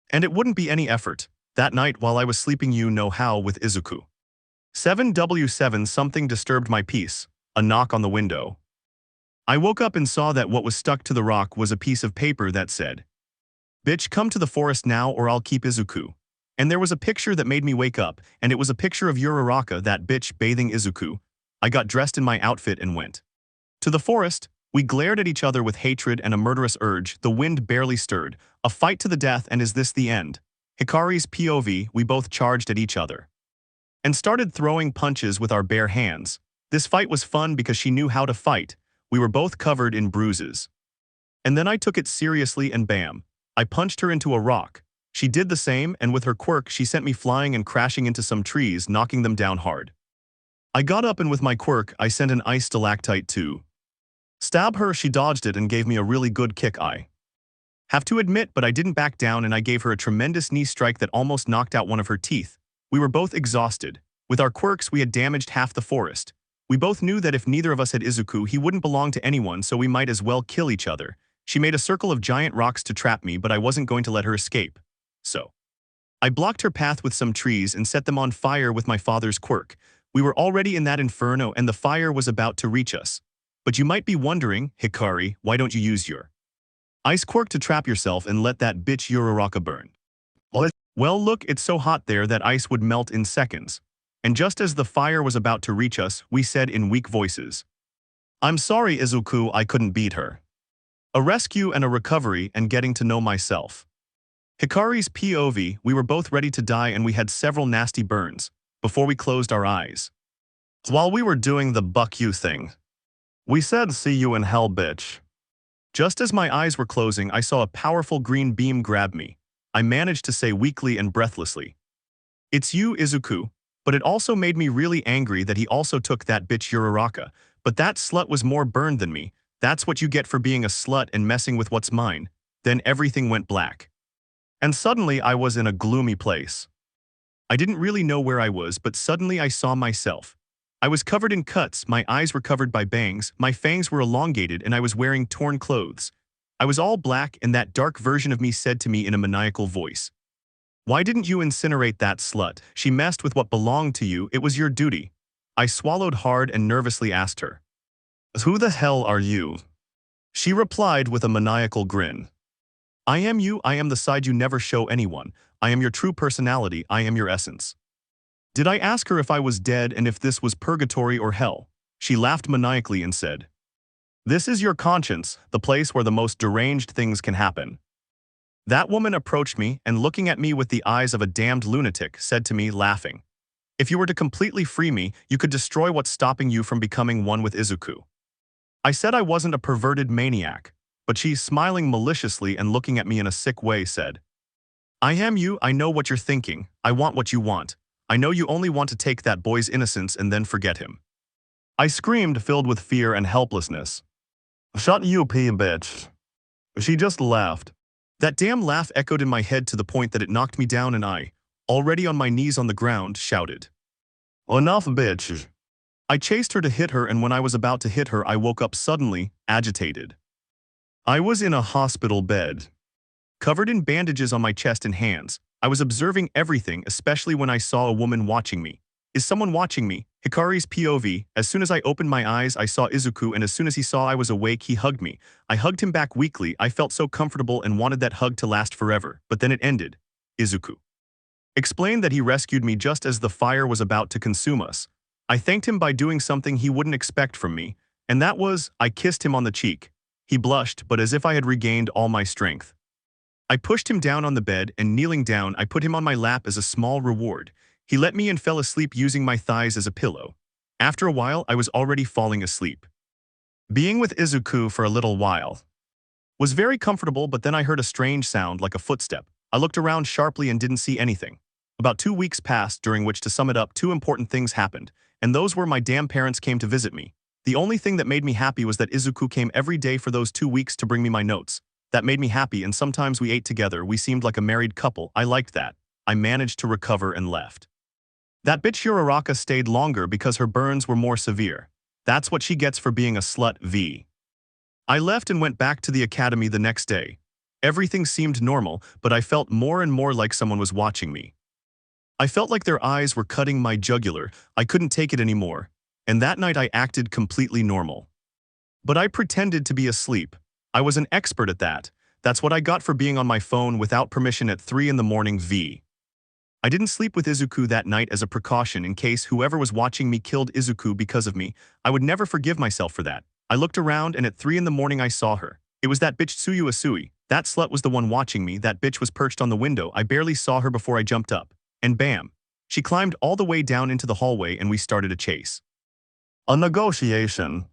And it wouldn't be any effort. That night, while I was sleeping, you know how, with Izuku. 7W7, something disturbed my peace. A knock on the window. I woke up and saw that what was stuck to the rock was a piece of paper that said, "Bitch, come to the forest now or I'll keep Izuku." And there was a picture that made me wake up, and it was a picture of Uraraka, that bitch, bathing Izuku. I got dressed in my outfit and went to the forest. We glared at each other with hatred and a murderous urge. The wind barely stirred. A fight to the death, and is this the end? Hikari's POV, we both charged at each other and started throwing punches with our bare hands. This fight was fun because she knew how to fight. We were both covered in bruises. And then I took it seriously and bam, I punched her into a rock. She did the same, and with her quirk she sent me flying and crashing into some trees, knocking them down hard. I got up and with my quirk I sent an ice stalactite to stab her. She dodged it and gave me a really good kick. I have to admit, but I didn't back down and I gave her a tremendous knee strike that almost knocked out one of her teeth. We were both exhausted. With our quirks we had damaged half the forest. We both knew that if neither of us had Izuku, he wouldn't belong to anyone, so we might as well kill each other. She made a circle of giant rocks to trap me, but I wasn't going to let her escape. So I blocked her path with some trees and set them on fire with my father's quirk. We were already in that inferno and the fire was about to reach us. But you might be wondering, Hikari, why don't you use your ice quirk to trap yourself and let that bitch Uraraka burn? What? Well, look, it's so hot there that ice would melt in seconds. And just as the fire was about to reach us, we said in weak voices, "I'm sorry, Izuku, I couldn't beat her." A rescue and a recovery and getting to know myself. Hikari's POV, we were both ready to die and we had several nasty burns before we closed our eyes. While we were doing the buck you thing, we said see you in hell, bitch. Just as my eyes were closing, I saw a powerful green beam grab me. I managed to say weakly and breathlessly, "It's you, Izuku," but it also made me really angry that he also took that bitch Uraraka. But that slut was more burned than me. That's what you get for being a slut and messing with what's mine. Then everything went black. And suddenly I was in a gloomy place. I didn't really know where I was, but suddenly I saw myself. I was covered in cuts, my eyes were covered by bangs, my fangs were elongated, and I was wearing torn clothes. I was all black, and that dark version of me said to me in a maniacal voice, "Why didn't you incinerate that slut? She messed with what belonged to you, it was your duty." I swallowed hard and nervously asked her, "Who the hell are you?" She replied with a maniacal grin, "I am you, I am the side you never show anyone. I am your true personality, I am your essence." Did I ask her if I was dead and if this was purgatory or hell? She laughed maniacally and said, "This is your conscience, the place where the most deranged things can happen." That woman approached me and, looking at me with the eyes of a damned lunatic, said to me, laughing, "If you were to completely free me, you could destroy what's stopping you from becoming one with Izuku." I said I wasn't a perverted maniac, but she, smiling maliciously and looking at me in a sick way, said, "I am you, I know what you're thinking, I want what you want. I know you only want to take that boy's innocence and then forget him." I screamed, filled with fear and helplessness. "Shut you, bitch." She just laughed. That damn laugh echoed in my head to the point that it knocked me down, and I, already on my knees on the ground, shouted, "Enough, bitch." I chased her to hit her, and when I was about to hit her, I woke up suddenly, agitated. I was in a hospital bed, covered in bandages on my chest and hands. I was observing everything, especially when I saw a woman watching me. Is someone watching me? Hikari's POV. As soon as I opened my eyes, I saw Izuku, and as soon as he saw I was awake, he hugged me. I hugged him back weakly. I felt so comfortable and wanted that hug to last forever, but then it ended. Izuku explained that he rescued me just as the fire was about to consume us. I thanked him by doing something he wouldn't expect from me, and that was, I kissed him on the cheek. He blushed, but as if I had regained all my strength. I pushed him down on the bed, and kneeling down, I put him on my lap as a small reward. He let me and fell asleep using my thighs as a pillow. After a while, I was already falling asleep. Being with Izuku for a little while was very comfortable, but then I heard a strange sound like a footstep. I looked around sharply and didn't see anything. About 2 weeks passed, during which, to sum it up, 2 important things happened, and those were my damn parents came to visit me. The only thing that made me happy was that Izuku came every day for those 2 weeks to bring me my notes. That made me happy, and sometimes we ate together. We seemed like a married couple. I liked that. I managed to recover and left. That bitch Uraraka stayed longer because her burns were more severe. That's what she gets for being a slut v. I left and went back to the academy the next day. Everything seemed normal, but I felt more and more like someone was watching me. I felt like their eyes were cutting my jugular. I couldn't take it anymore. And that night I acted completely normal. But I pretended to be asleep. I was an expert at that. That's what I got for being on my phone without permission at 3 in the morning v. I didn't sleep with Izuku that night as a precaution in case whoever was watching me killed Izuku because of me. I would never forgive myself for that. I looked around, and at 3 in the morning I saw her. It was that bitch Tsuyu Asui. That slut was the one watching me. That bitch was perched on the window. I barely saw her before I jumped up. And bam! She climbed all the way down into the hallway, and we started a chase. A negotiation.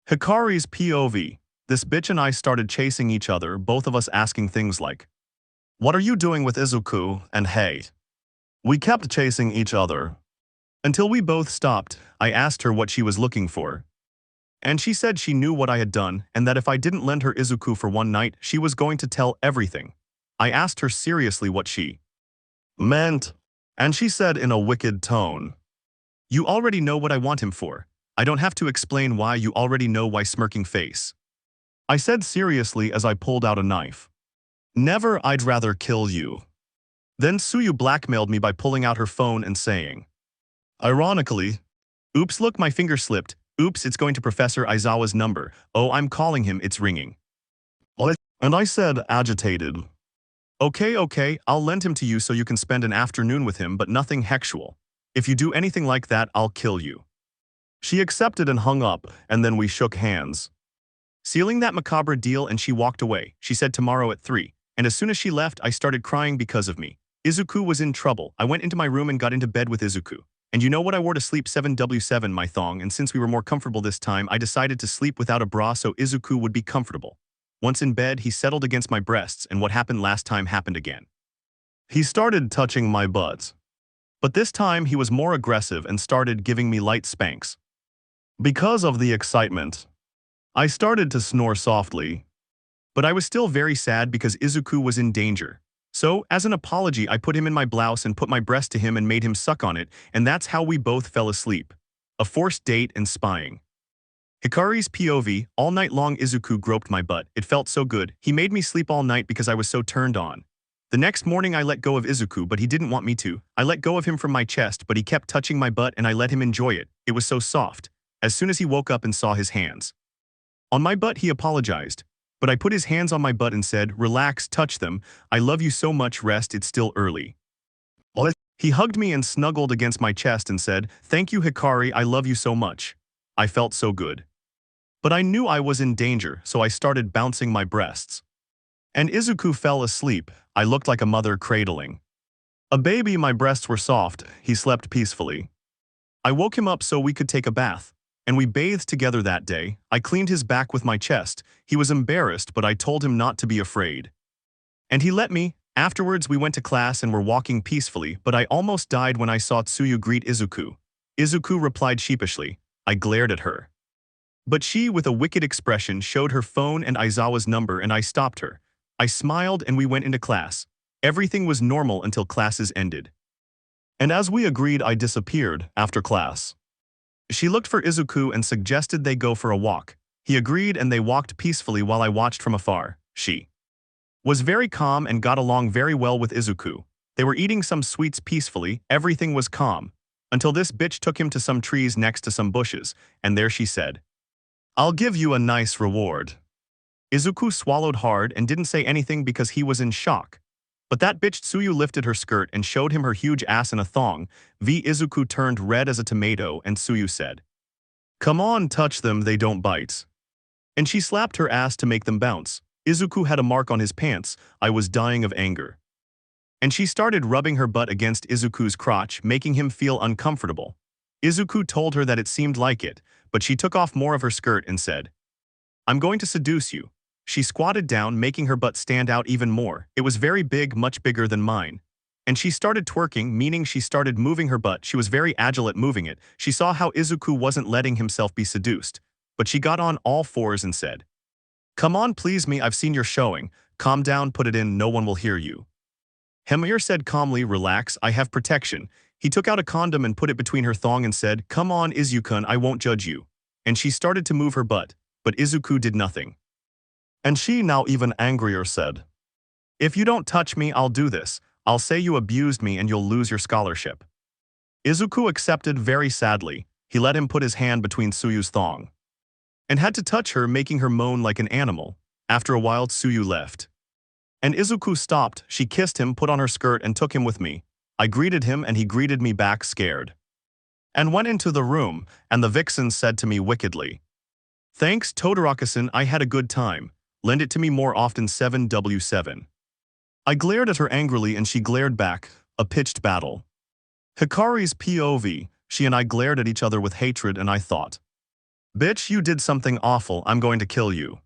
Hikari's POV. This bitch and I started chasing each other, both of us asking things like, "What are you doing with Izuku?" and "Hey." We kept chasing each other until we both stopped. I asked her what she was looking for, and she said she knew what I had done and that if I didn't lend her Izuku for one night, she was going to tell everything. I asked her seriously what she meant, and she said in a wicked tone, "You already know what I want him for. I don't have to explain why. You already know why." Smirking face. I said seriously as I pulled out a knife. "Never, I'd rather kill you." Then Tsuyu blackmailed me by pulling out her phone and saying, ironically, "Oops, look, my finger slipped. Oops, it's going to Professor Aizawa's number. Oh, I'm calling him, it's ringing." What? And I said, agitated, Okay, I'll lend him to you so you can spend an afternoon with him, but nothing sexual. If you do anything like that, I'll kill you." She accepted and hung up, and then we shook hands, sealing that macabre deal, and she walked away. She said tomorrow at 3, and as soon as she left, I started crying because of me. Izuku was in trouble. I went into my room and got into bed with Izuku, And you know what I wore to sleep 7W7 my thong, and since we were more comfortable this time, I decided to sleep without a bra so Izuku would be comfortable. Once in bed, he settled against my breasts, and what happened last time happened again. He started touching my butt. But this time, he was more aggressive and started giving me light spanks. Because of the excitement, I started to snore softly. But I was still very sad because Izuku was in danger. So, as an apology, I put him in my blouse and put my breast to him and made him suck on it, and that's how we both fell asleep. A forced date and spying. Hikari's POV, all night long Izuku groped my butt. It felt so good. He made me sleep all night because I was so turned on. The next morning I let go of Izuku, but he didn't want me to. I let go of him from my chest, but he kept touching my butt and I let him enjoy it. It was so soft. As soon as he woke up and saw his hands on my butt, he apologized. But I put his hands on my butt and said, "Relax, touch them. I love you so much, rest, it's still early." He hugged me and snuggled against my chest and said, "Thank you, Hikari, I love you so much." I felt so good. But I knew I was in danger, so I started bouncing my breasts. And Izuku fell asleep. I looked like a mother cradling a baby. My breasts were soft. He slept peacefully. I woke him up so we could take a bath. And we bathed together that day. I cleaned his back with my chest. He was embarrassed, but I told him not to be afraid. And he let me. Afterwards, we went to class and were walking peacefully, but I almost died when I saw Tsuyu greet Izuku. Izuku replied sheepishly. I glared at her. But she, with a wicked expression, showed her phone and Aizawa's number, and I stopped her. I smiled and we went into class. Everything was normal until classes ended. And as we agreed, I disappeared after class. She looked for Izuku and suggested they go for a walk. He agreed and they walked peacefully while I watched from afar. She was very calm and got along very well with Izuku. They were eating some sweets peacefully, everything was calm. Until this bitch took him to some trees next to some bushes, and there she said, "I'll give you a nice reward." Izuku swallowed hard and didn't say anything because he was in shock. But that bitch Tsuyu lifted her skirt and showed him her huge ass in a thong. Izuku turned red as a tomato and Tsuyu said, "Come on, touch them, they don't bite." And she slapped her ass to make them bounce. Izuku had a mark on his pants. I was dying of anger. And she started rubbing her butt against Izuku's crotch, making him feel uncomfortable. Izuku told her that it seemed like it, but she took off more of her skirt and said, "I'm going to seduce you." She squatted down, making her butt stand out even more. It was very big, much bigger than mine. And she started twerking, meaning she started moving her butt. She was very agile at moving it. She saw how Izuku wasn't letting himself be seduced. But she got on all fours and said, "Come on, please me, I've seen your showing. Calm down, put it in, no one will hear you." Hemir said calmly, "Relax, I have protection." He took out a condom and put it between her thong and said, "Come on, Izuku, I won't judge you." And she started to move her butt, but Izuku did nothing. And she, now even angrier, said, "If you don't touch me, I'll do this. I'll say you abused me and you'll lose your scholarship." Izuku accepted very sadly. He let him put his hand between Tsuyu's thong and had to touch her, making her moan like an animal. After a while, Tsuyu left. And Izuku stopped. She kissed him, put on her skirt, and took him with me. I greeted him and he greeted me back scared. And went into the room, and the vixen said to me wickedly, "Thanks, Todoroki-san, I had a good time. Lend it to me more often 7W7. I glared at her angrily and she glared back. A pitched battle. Hikari's POV, she and I glared at each other with hatred and I thought, "Bitch, you did something awful, I'm going to kill you."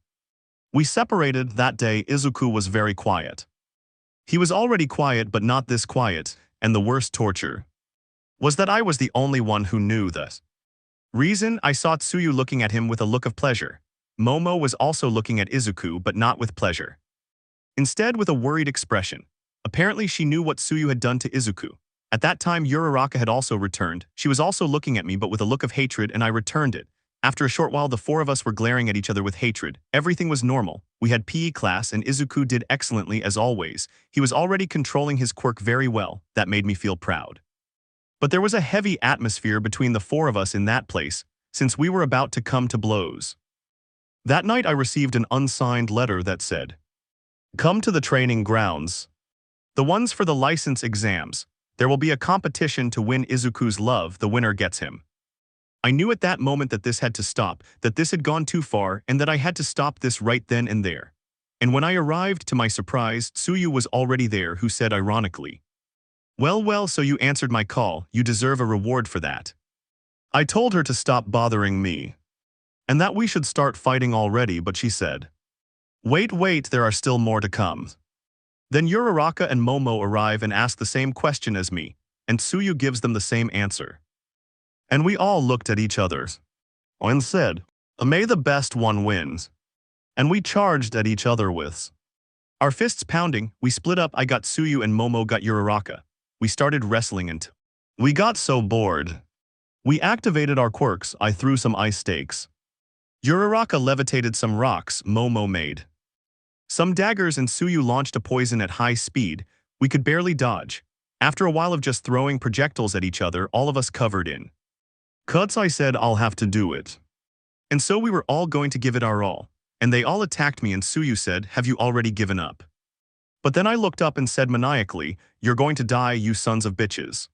We separated. That day. Izuku was very quiet. He was already quiet, but not this quiet, and the worst torture was that I was the only one who knew that reason. I saw Tsuyu looking at him with a look of pleasure. Momo was also looking at Izuku, but not with pleasure. Instead, with a worried expression. Apparently, she knew what Tsuyu had done to Izuku. At that time, Uraraka had also returned. She was also looking at me, but with a look of hatred, and I returned it. After a short while, the four of us were glaring at each other with hatred. Everything was normal. We had PE class, and Izuku did excellently as always. He was already controlling his quirk very well. That made me feel proud. But there was a heavy atmosphere between the four of us in that place, since we were about to come to blows. That night I received an unsigned letter that said, "Come to the training grounds. The ones for the license exams. There will be a competition to win Izuku's love. The winner gets him." I knew at that moment that this had to stop, that this had gone too far, and that I had to stop this right then and there. And when I arrived, to my surprise, Tsuyu was already there, who said ironically, Well, so you answered my call. You deserve a reward for that. I told her to stop bothering me, and that we should start fighting already, but she said, wait, there are still more to come. Then Uraraka and Momo arrive and ask the same question as me, and Tsuyu gives them the same answer. And we all looked at each other and said, may the best one wins. And we charged at each other with our fists pounding. We split up. I got Tsuyu and Momo got Uraraka. We started wrestling and we got so bored. We activated our quirks. I threw some ice stakes. Uraraka levitated some rocks. Momo made some daggers and Tsuyu launched a poison at high speed. We could barely dodge. After a while of just throwing projectiles at each other, all of us covered in cuts. I said I'll have to do it. And so we were all going to give it our all. And they all attacked me and Tsuyu said, have you already given up? But then I looked up and said maniacally, you're going to die, you sons of bitches.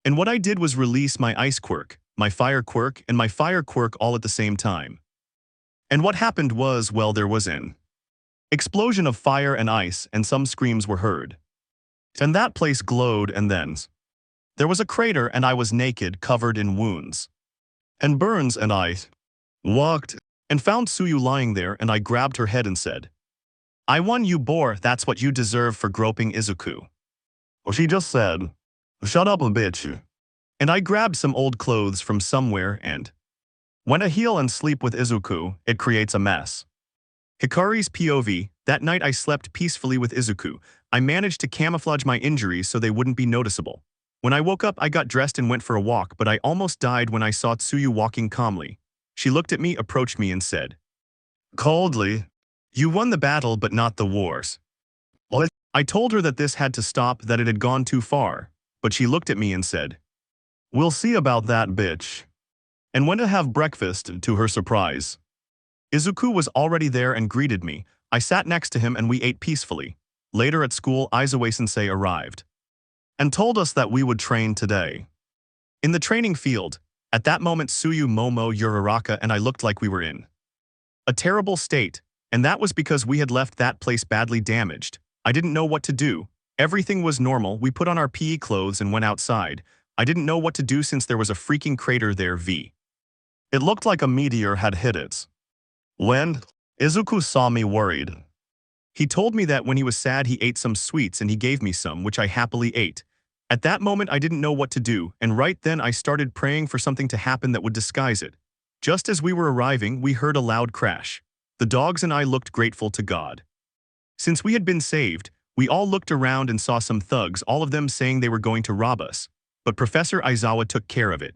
And what I did was release my ice quirk, my fire quirk, and my fire quirk all at the same time. And what happened was, well, there was an explosion of fire and ice and some screams were heard. And that place glowed and then there was a crater and I was naked, covered in wounds and burns, and I walked and found Tsuyu lying there and I grabbed her head and said, I won, you bore, that's what you deserve for groping Izuku. Well, she just said, shut up a bitch. And I grabbed some old clothes from somewhere and when I heal and sleep with Izuku, it creates a mess. Hikari's POV, that night I slept peacefully with Izuku. I managed to camouflage my injuries so they wouldn't be noticeable. When I woke up, I got dressed and went for a walk, but I almost died when I saw Tsuyu walking calmly. She looked at me, approached me and said, coldly, you won the battle but not the wars. What? I told her that this had to stop, that it had gone too far, but she looked at me and said, we'll see about that, bitch. And went to have breakfast, to her surprise. Izuku was already there and greeted me. I sat next to him and we ate peacefully. Later at school, Izuwe-sensei arrived and told us that we would train today. In the training field, at that moment Tsuyu, Momo, Uraraka, and I looked like we were in a terrible state, and that was because we had left that place badly damaged. I didn't know what to do. Everything was normal. We put on our PE clothes and went outside. I didn't know what to do since there was a freaking crater there. It looked like a meteor had hit it. When Izuku saw me worried, he told me that when he was sad he ate some sweets and he gave me some, which I happily ate. At that moment I didn't know what to do, and right then I started praying for something to happen that would disguise it. Just as we were arriving, we heard a loud crash. The dogs and I looked grateful to God. Since we had been saved, we all looked around and saw some thugs, all of them saying they were going to rob us. But Professor Aizawa took care of it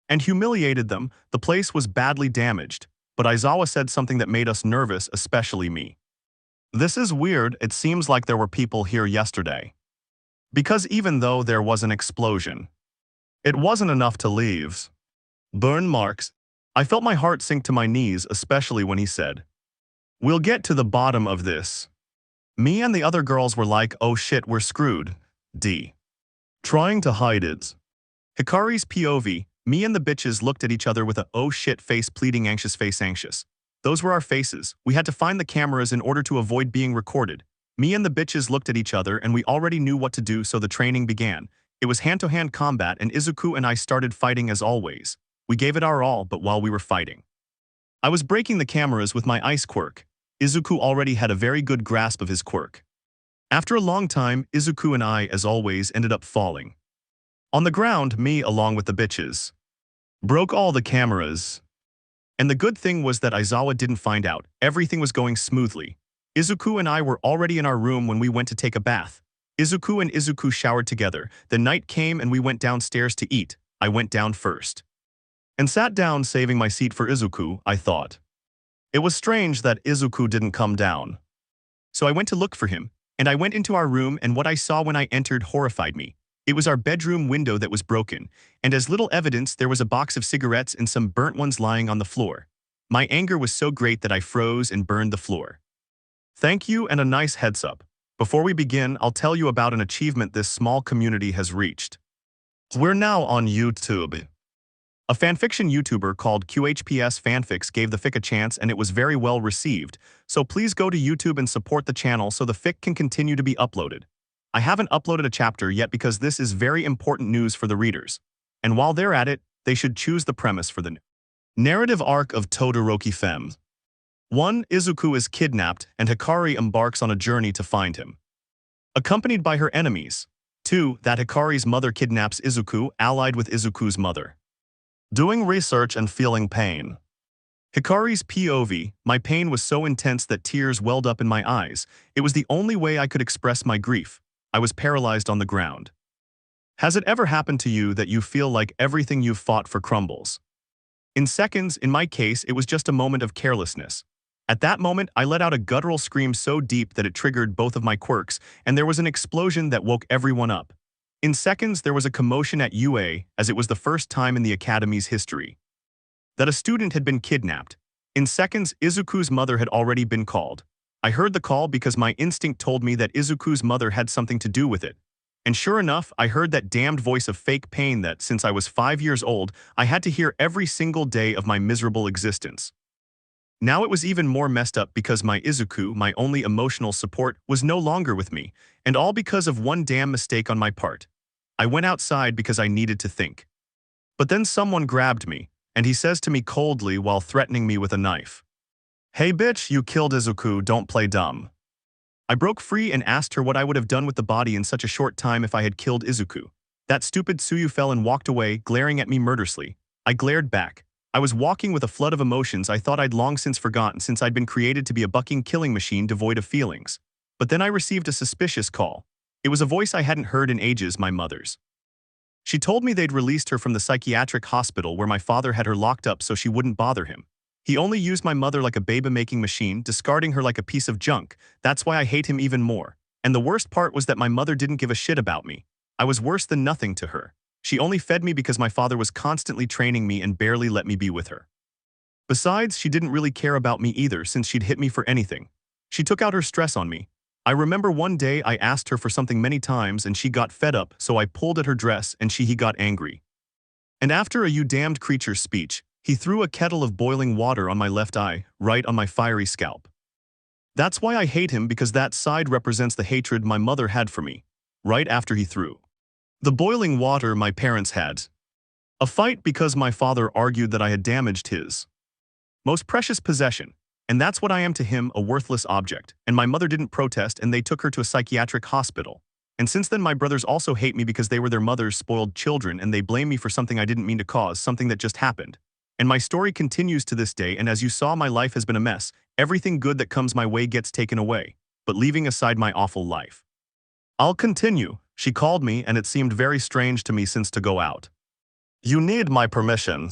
and humiliated them. The place was badly damaged, but Aizawa said something that made us nervous, especially me. This is weird, it seems like there were people here yesterday. Because even though there was an explosion, it wasn't enough to leave burn marks. I felt my heart sink to my knees, especially when he said, we'll get to the bottom of this. Me and the other girls were like, oh shit, we're screwed. Trying to hide it. Hikari's POV, me and the bitches looked at each other with a oh shit face, pleading anxious face anxious. Those were our faces. We had to find the cameras in order to avoid being recorded. Me and the bitches looked at each other and we already knew what to do, so the training began. It was hand-to-hand combat and Izuku and I started fighting as always. We gave it our all, but while we were fighting, I was breaking the cameras with my ice quirk. Izuku already had a very good grasp of his quirk. After a long time, Izuku and I, as always, ended up falling on the ground. Me, along with the bitches, broke all the cameras. And the good thing was that Aizawa didn't find out. Everything was going smoothly. Izuku and I were already in our room when we went to take a bath. Izuku and Izuku showered together. The night came and we went downstairs to eat. I went down first and sat down, saving my seat for Izuku, I thought. It was strange that Izuku didn't come down. So I went to look for him, and I went into our room, and what I saw when I entered horrified me. It was our bedroom window that was broken, and as little evidence there was a box of cigarettes and some burnt ones lying on the floor. My anger was so great that I froze and burned the floor. Thank you, and a nice heads up. Before we begin, I'll tell you about an achievement this small community has reached. We're now on YouTube. A fanfiction YouTuber called QHPS Fanfics gave the fic a chance and it was very well received, so please go to YouTube and support the channel so the fic can continue to be uploaded. I haven't uploaded a chapter yet because this is very important news for the readers. And while they're at it, they should choose the premise for the narrative arc of Todoroki Femme. 1. Izuku is kidnapped and Hikari embarks on a journey to find him, accompanied by her enemies. 2. That Hikari's mother kidnaps Izuku, allied with Izuku's mother. Doing research and feeling pain. Hikari's POV, my pain was so intense that tears welled up in my eyes. It was the only way I could express my grief. I was paralyzed on the ground. Has it ever happened to you that you feel like everything you've fought for crumbles? In seconds, in my case, it was just a moment of carelessness. At that moment, I let out a guttural scream so deep that it triggered both of my quirks, and there was an explosion that woke everyone up. In seconds, there was a commotion at UA, as it was the first time in the Academy's history that a student had been kidnapped. In seconds, Izuku's mother had already been called. I heard the call because my instinct told me that Izuku's mother had something to do with it. And sure enough, I heard that damned voice of fake pain that, since I was 5 years old, I had to hear every single day of my miserable existence. Now it was even more messed up because my Izuku, my only emotional support, was no longer with me, and all because of one damn mistake on my part. I went outside because I needed to think. But then someone grabbed me, and he says to me coldly while threatening me with a knife, "Hey bitch, you killed Izuku, don't play dumb." I broke free and asked her what I would have done with the body in such a short time if I had killed Izuku. That stupid Tsuyu fell and walked away, glaring at me murderously. I glared back. I was walking with a flood of emotions I thought I'd long since forgotten since I'd been created to be a bucking killing machine devoid of feelings. But then I received a suspicious call. It was a voice I hadn't heard in ages, my mother's. She told me they'd released her from the psychiatric hospital where my father had her locked up so she wouldn't bother him. He only used my mother like a baby-making machine, discarding her like a piece of junk. That's why I hate him even more. And the worst part was that my mother didn't give a shit about me. I was worse than nothing to her. She only fed me because my father was constantly training me and barely let me be with her. Besides, she didn't really care about me either since she'd hit me for anything. She took out her stress on me. I remember one day I asked her for something many times and she got fed up, so I pulled at her dress and he got angry. And after a "you damned creature" speech, he threw a kettle of boiling water on my left eye, right on my fiery scalp. That's why I hate him, because that side represents the hatred my mother had for me. Right after he threw the boiling water, my parents had a fight because my father argued that I had damaged his most precious possession. And that's what I am to him, a worthless object. And my mother didn't protest and they took her to a psychiatric hospital. And since then my brothers also hate me because they were their mother's spoiled children and they blame me for something I didn't mean to cause, something that just happened. And my story continues to this day, and as you saw, my life has been a mess. Everything good that comes my way gets taken away, but leaving aside my awful life. I'll continue. She called me and it seemed very strange to me since to go out. You need my permission.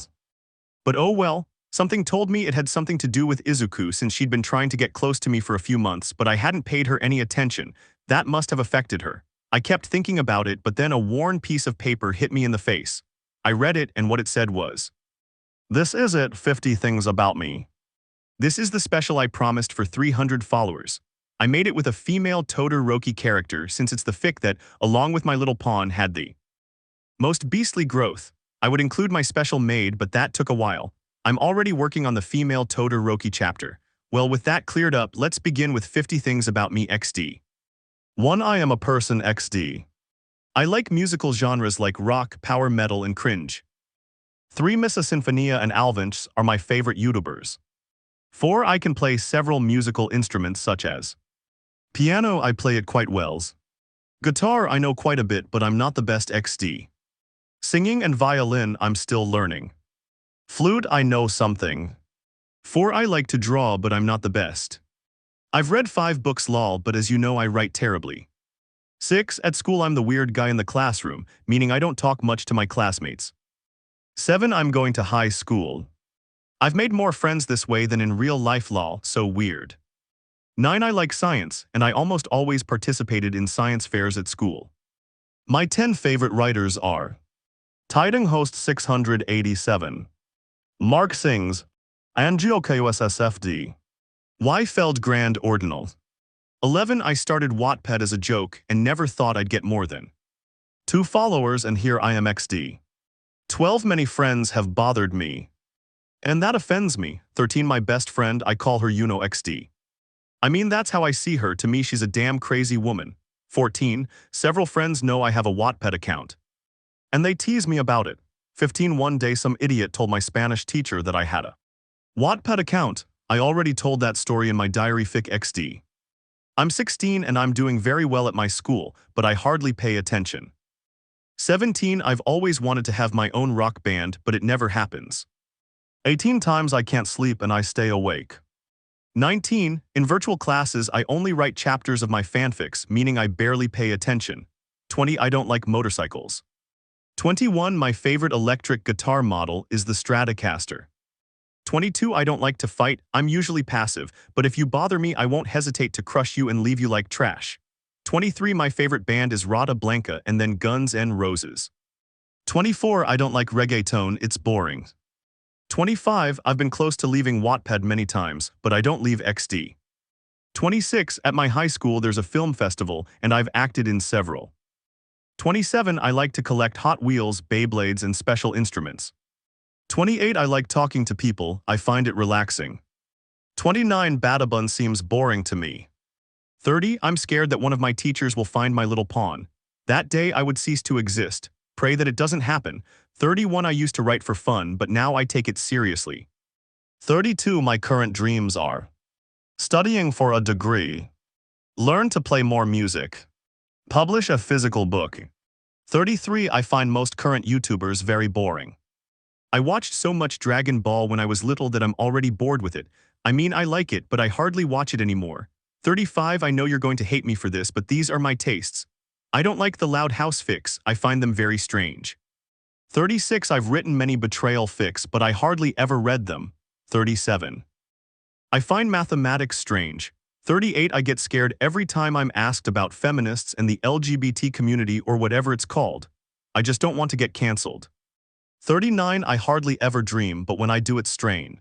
But oh well, something told me it had something to do with Izuku since she'd been trying to get close to me for a few months, but I hadn't paid her any attention. That must have affected her. I kept thinking about it, but then a worn piece of paper hit me in the face. I read it and what it said was, "This is it, 50 things about me." This is the special I promised for 300 followers. I made it with a female Todoroki character since it's the fic that, along with my little pawn, had the most beastly growth. I would include my special maid, but that took a while. I'm already working on the female Todoroki chapter. Well, with that cleared up, let's begin with 50 things about me XD. 1. I am a person XD. I like musical genres like rock, power metal, and cringe. 3. Missa Sinfonia and Alvinch are my favorite YouTubers. 4. I can play several musical instruments such as piano. I play it quite well. Guitar I know quite a bit, but I'm not the best XD. Singing and violin I'm still learning. Flute I know something. 4. I like to draw, but I'm not the best. I've read 5 books lol, but as you know I write terribly. 6. At school I'm the weird guy in the classroom, meaning I don't talk much to my classmates. 7. I'm going to high school. I've made more friends this way than in real life lol, so weird. 9. I like science, and I almost always participated in science fairs at school. My 10 favorite writers are Tiding Host 687, Mark Sings, Angiokussfd, Y Feld Grand Ordinal. 11. I started Wattpad as a joke and never thought I'd get more than 2 followers, and here I am XD. 12. Many friends have bothered me, and that offends me. 13. My best friend, I call her XD. I mean, that's how I see her. To me she's a damn crazy woman. 14. Several friends know I have a Wattpad account, and they tease me about it. 15. One day some idiot told my Spanish teacher that I had a Wattpad account. I already told that story in my diary fic XD. I'm 16 and I'm doing very well at my school, but I hardly pay attention. 17. I've always wanted to have my own rock band, but it never happens. 18 times I can't sleep and I stay awake. 19. In virtual classes, I only write chapters of my fanfics, meaning I barely pay attention. 20. I don't like motorcycles. 21. My favorite electric guitar model is the Stratocaster. 22. I don't like to fight. I'm usually passive, but if you bother me, I won't hesitate to crush you and leave you like trash. 23. My favorite band is Rata Blanca and then Guns N' Roses. 24. I don't like reggaeton, it's boring. 25. I've been close to leaving Wattpad many times, but I don't leave XD. 26. At my high school there's a film festival, and I've acted in several. 27. I like to collect Hot Wheels, Beyblades, and special instruments. 28. I like talking to people, I find it relaxing. 29. Badabun seems boring to me. 30. I'm scared that one of my teachers will find my little pawn. That day I would cease to exist. Pray that it doesn't happen. 31. I used to write for fun, but now I take it seriously. 32. My current dreams are studying for a degree, learn to play more music, publish a physical book. 33. I find most current YouTubers very boring. I watched so much Dragon Ball when I was little that I'm already bored with it. I mean, I like it, but I hardly watch it anymore. 35. I know you're going to hate me for this, but these are my tastes. I don't like the loud house fics, I find them very strange. 36. I've written many betrayal fics, but I hardly ever read them. 37. I find mathematics strange. 38. I get scared every time I'm asked about feminists and the LGBT community or whatever it's called. I just don't want to get cancelled. 39. I hardly ever dream, but when I do it's strain.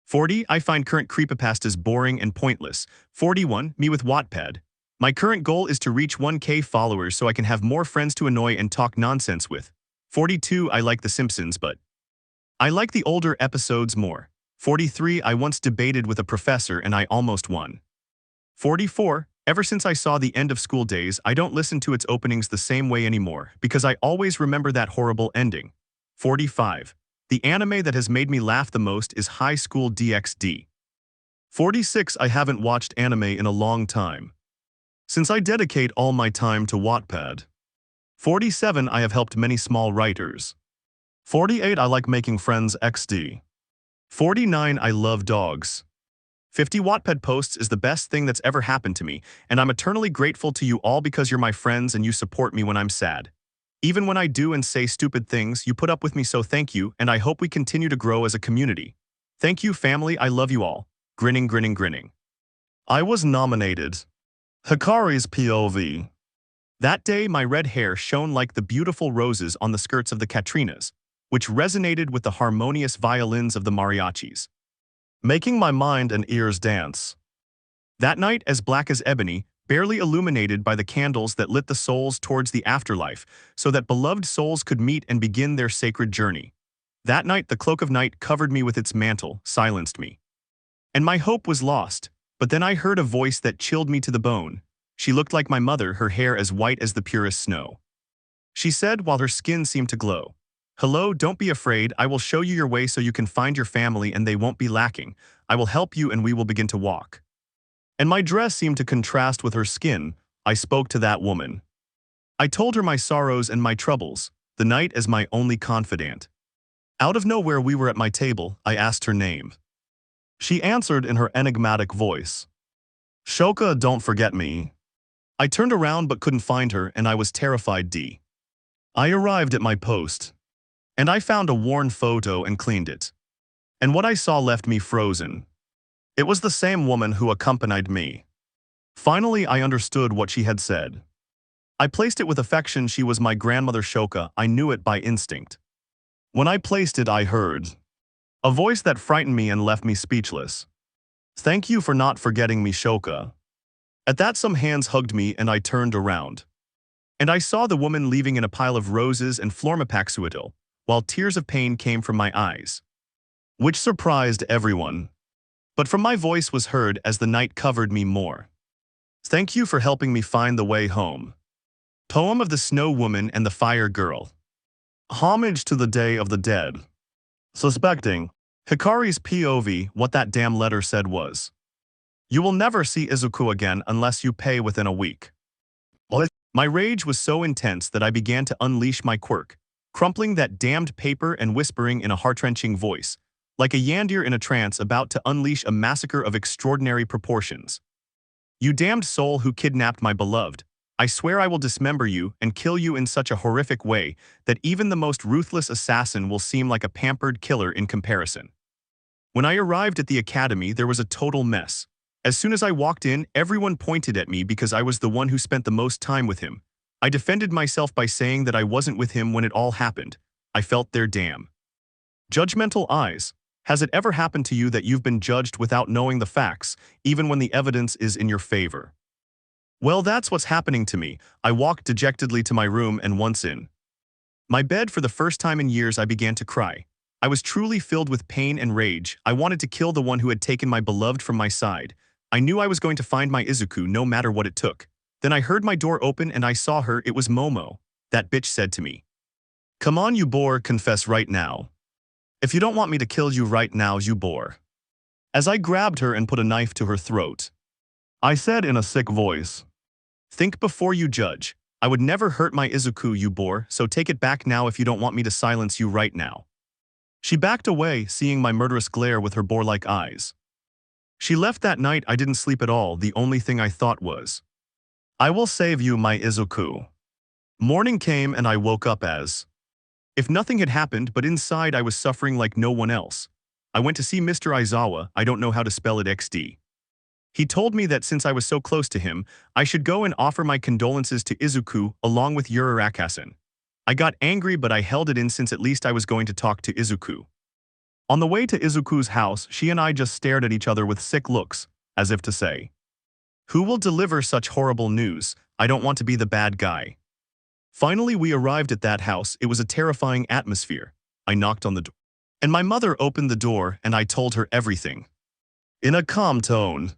40. I find current creepypastas boring and pointless. 41. Me with Wattpad. My current goal is to reach 1K followers so I can have more friends to annoy and talk nonsense with. 42. I like The Simpsons, but I like the older episodes more. 43. I once debated with a professor and I almost won. 44. Ever since I saw The End of School Days, I don't listen to its openings the same way anymore because I always remember that horrible ending. 45. The anime that has made me laugh the most is High School DxD. 46. I haven't watched anime in a long time, since I dedicate all my time to Wattpad. 47. I have helped many small writers. 48. I like making friends XD. 49. I love dogs. 50. Wattpad posts is the best thing that's ever happened to me, and I'm eternally grateful to you all because you're my friends and you support me when I'm sad. Even when I do and say stupid things, you put up with me, so thank you, and I hope we continue to grow as a community. Thank you, family, I love you all. Grinning, grinning, grinning. I was nominated. Hikari's POV. That day, my red hair shone like the beautiful roses on the skirts of the Katrinas, which resonated with the harmonious violins of the mariachis, making my mind and ears dance. That night, as black as ebony, barely illuminated by the candles that lit the souls towards the afterlife, so that beloved souls could meet and begin their sacred journey. That night, the cloak of night covered me with its mantle, silenced me. And my hope was lost, but then I heard a voice that chilled me to the bone. She looked like my mother, her hair as white as the purest snow. She said while her skin seemed to glow, "Hello, don't be afraid, I will show you your way so you can find your family and they won't be lacking. I will help you and we will begin to walk." And my dress seemed to contrast with her skin. I spoke to that woman. I told her my sorrows and my troubles, the night as my only confidant. Out of nowhere we were at my table, I asked her name. She answered in her enigmatic voice, "Shoka, don't forget me." I turned around but couldn't find her and I was terrified. I arrived at my post, and I found a worn photo and cleaned it. And what I saw left me frozen. It was the same woman who accompanied me. Finally, I understood what she had said. I placed it with affection. She was my grandmother Shoka. I knew it by instinct. When I placed it, I heard a voice that frightened me and left me speechless. "Thank you for not forgetting me, Shoka." At that, some hands hugged me and I turned around. And I saw the woman leaving in a pile of roses and flormepaxuatil, while tears of pain came from my eyes, which surprised everyone. But from my voice was heard as the night covered me more. Thank you for helping me find the way home. Poem of the Snow Woman and the Fire Girl. Homage to the Day of the Dead. Suspecting Hikari's POV, what that damn letter said was, "You will never see Izuku again unless you pay within a week." My rage was so intense that I began to unleash my quirk, crumpling that damned paper and whispering in a heart-wrenching voice, like a Yandere in a trance about to unleash a massacre of extraordinary proportions. "You damned soul who kidnapped my beloved, I swear I will dismember you and kill you in such a horrific way that even the most ruthless assassin will seem like a pampered killer in comparison." When I arrived at the academy, there was a total mess. As soon as I walked in, everyone pointed at me because I was the one who spent the most time with him. I defended myself by saying that I wasn't with him when it all happened. I felt their damn judgmental eyes. Has it ever happened to you that you've been judged without knowing the facts, even when the evidence is in your favor? Well, that's what's happening to me. I walked dejectedly to my room, and once in my bed for the first time in years, I began to cry. I was truly filled with pain and rage. I wanted to kill the one who had taken my beloved from my side. I knew I was going to find my Izuku no matter what it took. Then I heard my door open and I saw her. It was Momo. That bitch said to me, "Come on, you bore, confess right now. If you don't want me to kill you right now, you bore." As I grabbed her and put a knife to her throat, I said in a sick voice, "Think before you judge. I would never hurt my Izuku, you bore, so take it back now if you don't want me to silence you right now." She backed away, seeing my murderous glare with her boar-like eyes. She left that night. I didn't sleep at all. The only thing I thought was, "I will save you, my Izuku." Morning came and I woke up as if nothing had happened, but inside I was suffering like no one else. I went to see Mr. Aizawa, I don't know how to spell it, XD. He told me that since I was so close to him, I should go and offer my condolences to Izuku along with Uraraka-san. I got angry, but I held it in since at least I was going to talk to Izuku. On the way to Izuku's house, she and I just stared at each other with sick looks, as if to say, "Who will deliver such horrible news? I don't want to be the bad guy." Finally, we arrived at that house. It was a terrifying atmosphere. I knocked on the door, and my mother opened the door, and I told her everything in a calm tone.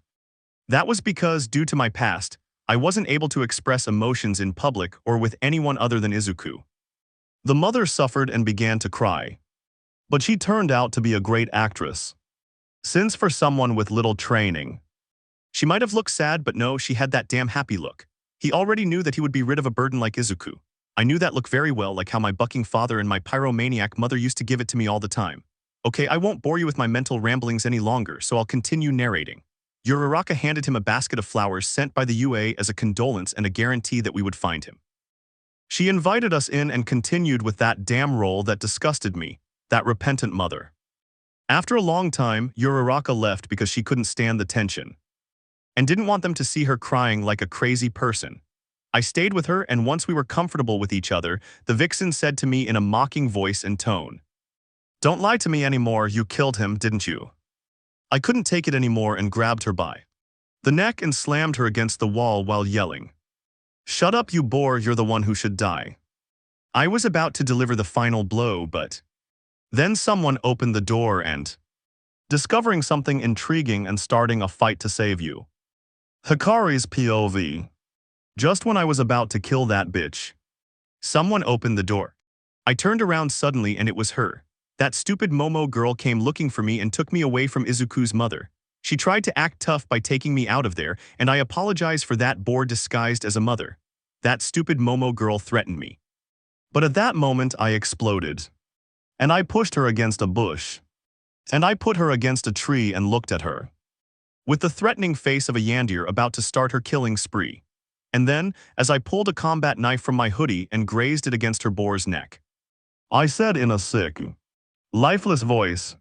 That was because, due to my past, I wasn't able to express emotions in public or with anyone other than Izuku. The mother suffered and began to cry. But she turned out to be a great actress. Since for someone with little training, she might have looked sad, but no, she had that damn happy look. He already knew that he would be rid of a burden like Izuku. I knew that look very well, like how my bucking father and my pyromaniac mother used to give it to me all the time. Okay, I won't bore you with my mental ramblings any longer, so I'll continue narrating. Uraraka handed him a basket of flowers sent by the UA as a condolence and a guarantee that we would find him. She invited us in and continued with that damn role that disgusted me, that repentant mother. After a long time, Uraraka left because she couldn't stand the tension and didn't want them to see her crying like a crazy person. I stayed with her, and once we were comfortable with each other, the vixen said to me in a mocking voice and tone, "Don't lie to me anymore, you killed him, didn't you?" I couldn't take it anymore and grabbed her by the neck and slammed her against the wall while yelling, "Shut up, you bore, you're the one who should die." I was about to deliver the final blow, but then someone opened the door and, discovering something intriguing and starting a fight to save you. Hikari's POV. Just when I was about to kill that bitch, someone opened the door. I turned around suddenly and it was her. That stupid Momo girl came looking for me and took me away from Izuku's mother. She tried to act tough by taking me out of there, and I apologize for that boar disguised as a mother. That stupid Momo girl threatened me. But at that moment I exploded. And I pushed her against a bush. And I put her against a tree and looked at her, with the threatening face of a Yandere about to start her killing spree. And then, as I pulled a combat knife from my hoodie and grazed it against her boar's neck, I said in a sick, lifeless voice,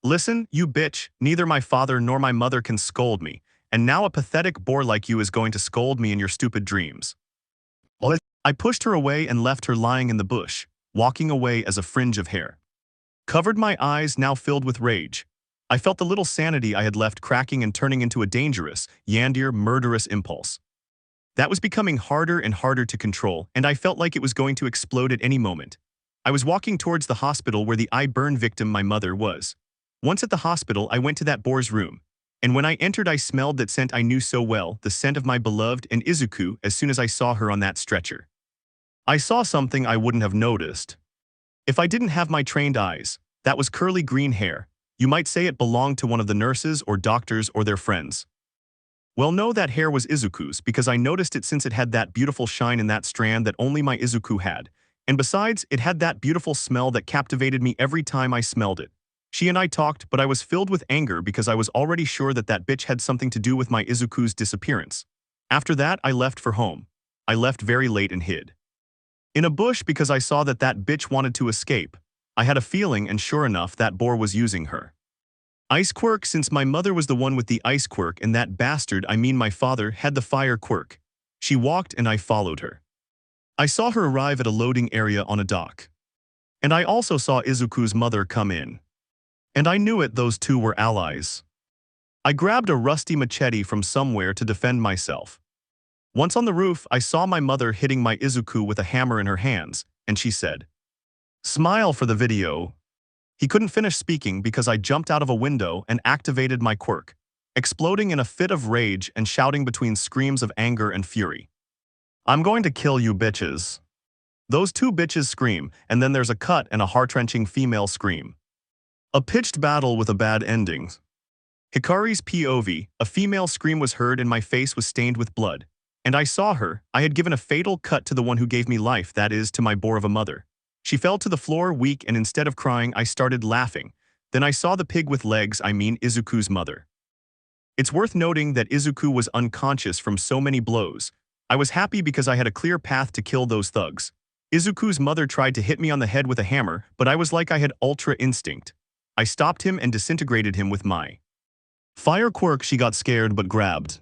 "Listen, you bitch, neither my father nor my mother can scold me, and now a pathetic boar like you is going to scold me in your stupid dreams." I pushed her away and left her lying in the bush, walking away as a fringe of hair covered my eyes, now filled with rage. I felt the little sanity I had left cracking and turning into a dangerous, Yandere, murderous impulse. That was becoming harder and harder to control, and I felt like it was going to explode at any moment. I was walking towards the hospital where the eye burn victim, my mother, was. Once at the hospital, I went to that boar's room, And when I entered I smelled that scent I knew so well, the scent of my beloved and Izuku as soon as I saw her on that stretcher. I saw something I wouldn't have noticed if I didn't have my trained eyes. That was curly green hair. You might say it belonged to one of the nurses or doctors or their friends. Well, no, that hair was Izuku's because I noticed it since it had that beautiful shine in that strand that only my Izuku had. And besides, it had that beautiful smell that captivated me every time I smelled it. She and I talked, but I was filled with anger because I was already sure that that bitch had something to do with my Izuku's disappearance. After that, I left for home. I left very late and hid in a bush because I saw that that bitch wanted to escape. I had a feeling, and sure enough, that boar was using her. Ice quirk, since my mother was the one with the ice quirk and that bastard, I mean my father, had the fire quirk. She walked and I followed her. I saw her arrive at a loading area on a dock. And I also saw Izuku's mother come in. And I knew it, those two were allies. I grabbed a rusty machete from somewhere to defend myself. Once on the roof, I saw my mother hitting my Izuku with a hammer in her hands, and she said, "Smile for the video." He couldn't finish speaking because I jumped out of a window and activated my quirk, exploding in a fit of rage and shouting between screams of anger and fury, "I'm going to kill you bitches." Those two bitches scream, and then there's a cut and a heart-wrenching female scream. A pitched battle with a bad ending. Hikari's POV, a female scream was heard and my face was stained with blood. And I saw her. I had given a fatal cut to the one who gave me life, that is, to my boar of a mother. She fell to the floor weak, and instead of crying, I started laughing. Then I saw the pig with legs, I mean Izuku's mother. It's worth noting that Izuku was unconscious from so many blows. I was happy because I had a clear path to kill those thugs. Izuku's mother tried to hit me on the head with a hammer, but I was like I had ultra instinct. I stopped him and disintegrated him with my fire quirk. She got scared but grabbed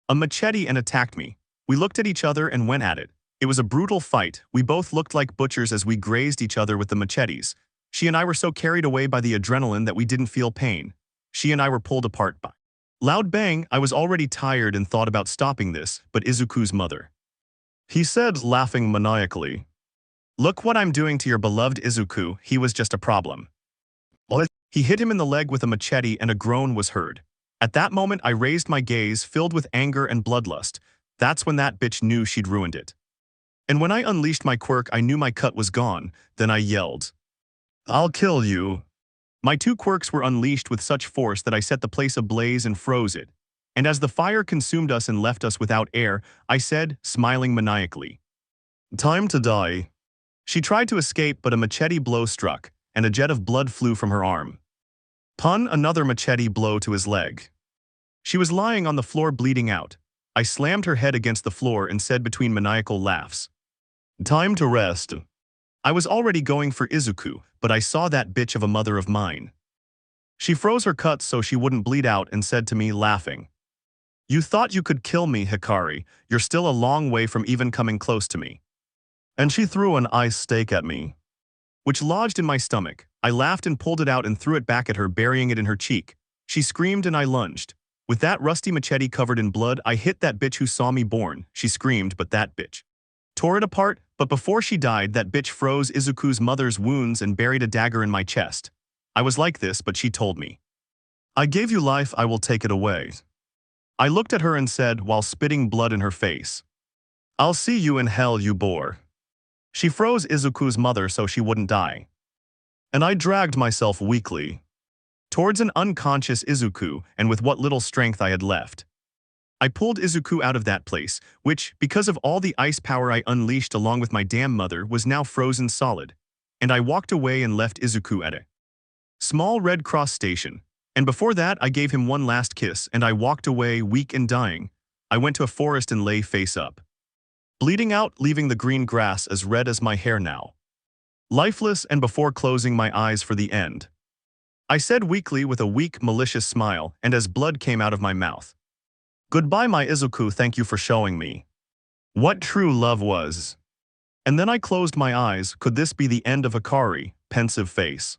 a machete and attacked me. We looked at each other and went at it. It was a brutal fight. We both looked like butchers as we grazed each other with the machetes. She and I were so carried away by the adrenaline that we didn't feel pain. She and I were pulled apart by loud bang. I was already tired and thought about stopping this, but Izuku's mother, he said, laughing maniacally, "Look what I'm doing to your beloved Izuku. He was just a problem." He hit him in the leg with a machete and a groan was heard. At that moment, I raised my gaze, filled with anger and bloodlust. That's when that bitch knew she'd ruined it. And when I unleashed my quirk, I knew my cut was gone. Then I yelled, "I'll kill you." My two quirks were unleashed with such force that I set the place ablaze and froze it. And as the fire consumed us and left us without air, I said, smiling maniacally, "Time to die." She tried to escape, but a machete blow struck, and a jet of blood flew from her arm. Another machete blow to his leg. She was lying on the floor bleeding out. I slammed her head against the floor and said between maniacal laughs, "Time to rest." I was already going for Izuku, but I saw that bitch of a mother of mine. She froze her cuts so she wouldn't bleed out and said to me, laughing, "You thought you could kill me, Hikari. You're still a long way from even coming close to me." And she threw an ice steak at me, which lodged in my stomach. I laughed and pulled it out and threw it back at her, burying it in her cheek. She screamed and I lunged. With that rusty machete covered in blood, I hit that bitch who saw me born. She screamed, but that bitch tore it apart. But before she died, that bitch froze Izuku's mother's wounds and buried a dagger in my chest. I was like this, but she told me, "I gave you life, I will take it away." I looked at her and said, while spitting blood in her face, "I'll see you in hell, you boar." She froze Izuku's mother so she wouldn't die. And I dragged myself weakly towards an unconscious Izuku, and with what little strength I had left, I pulled Izuku out of that place, which, because of all the ice power I unleashed along with my damn mother, was now frozen solid. And I walked away and left Izuku at a small Red Cross station. And before that, I gave him one last kiss, and I walked away, weak and dying. I went to a forest and lay face up, bleeding out, leaving the green grass as red as my hair now. Lifeless, and before closing my eyes for the end, I said weakly with a weak, malicious smile, and as blood came out of my mouth, "Goodbye, my Izuku, thank you for showing me what true love was." And then I closed my eyes. Could this be the end of Hikari? Pensive face.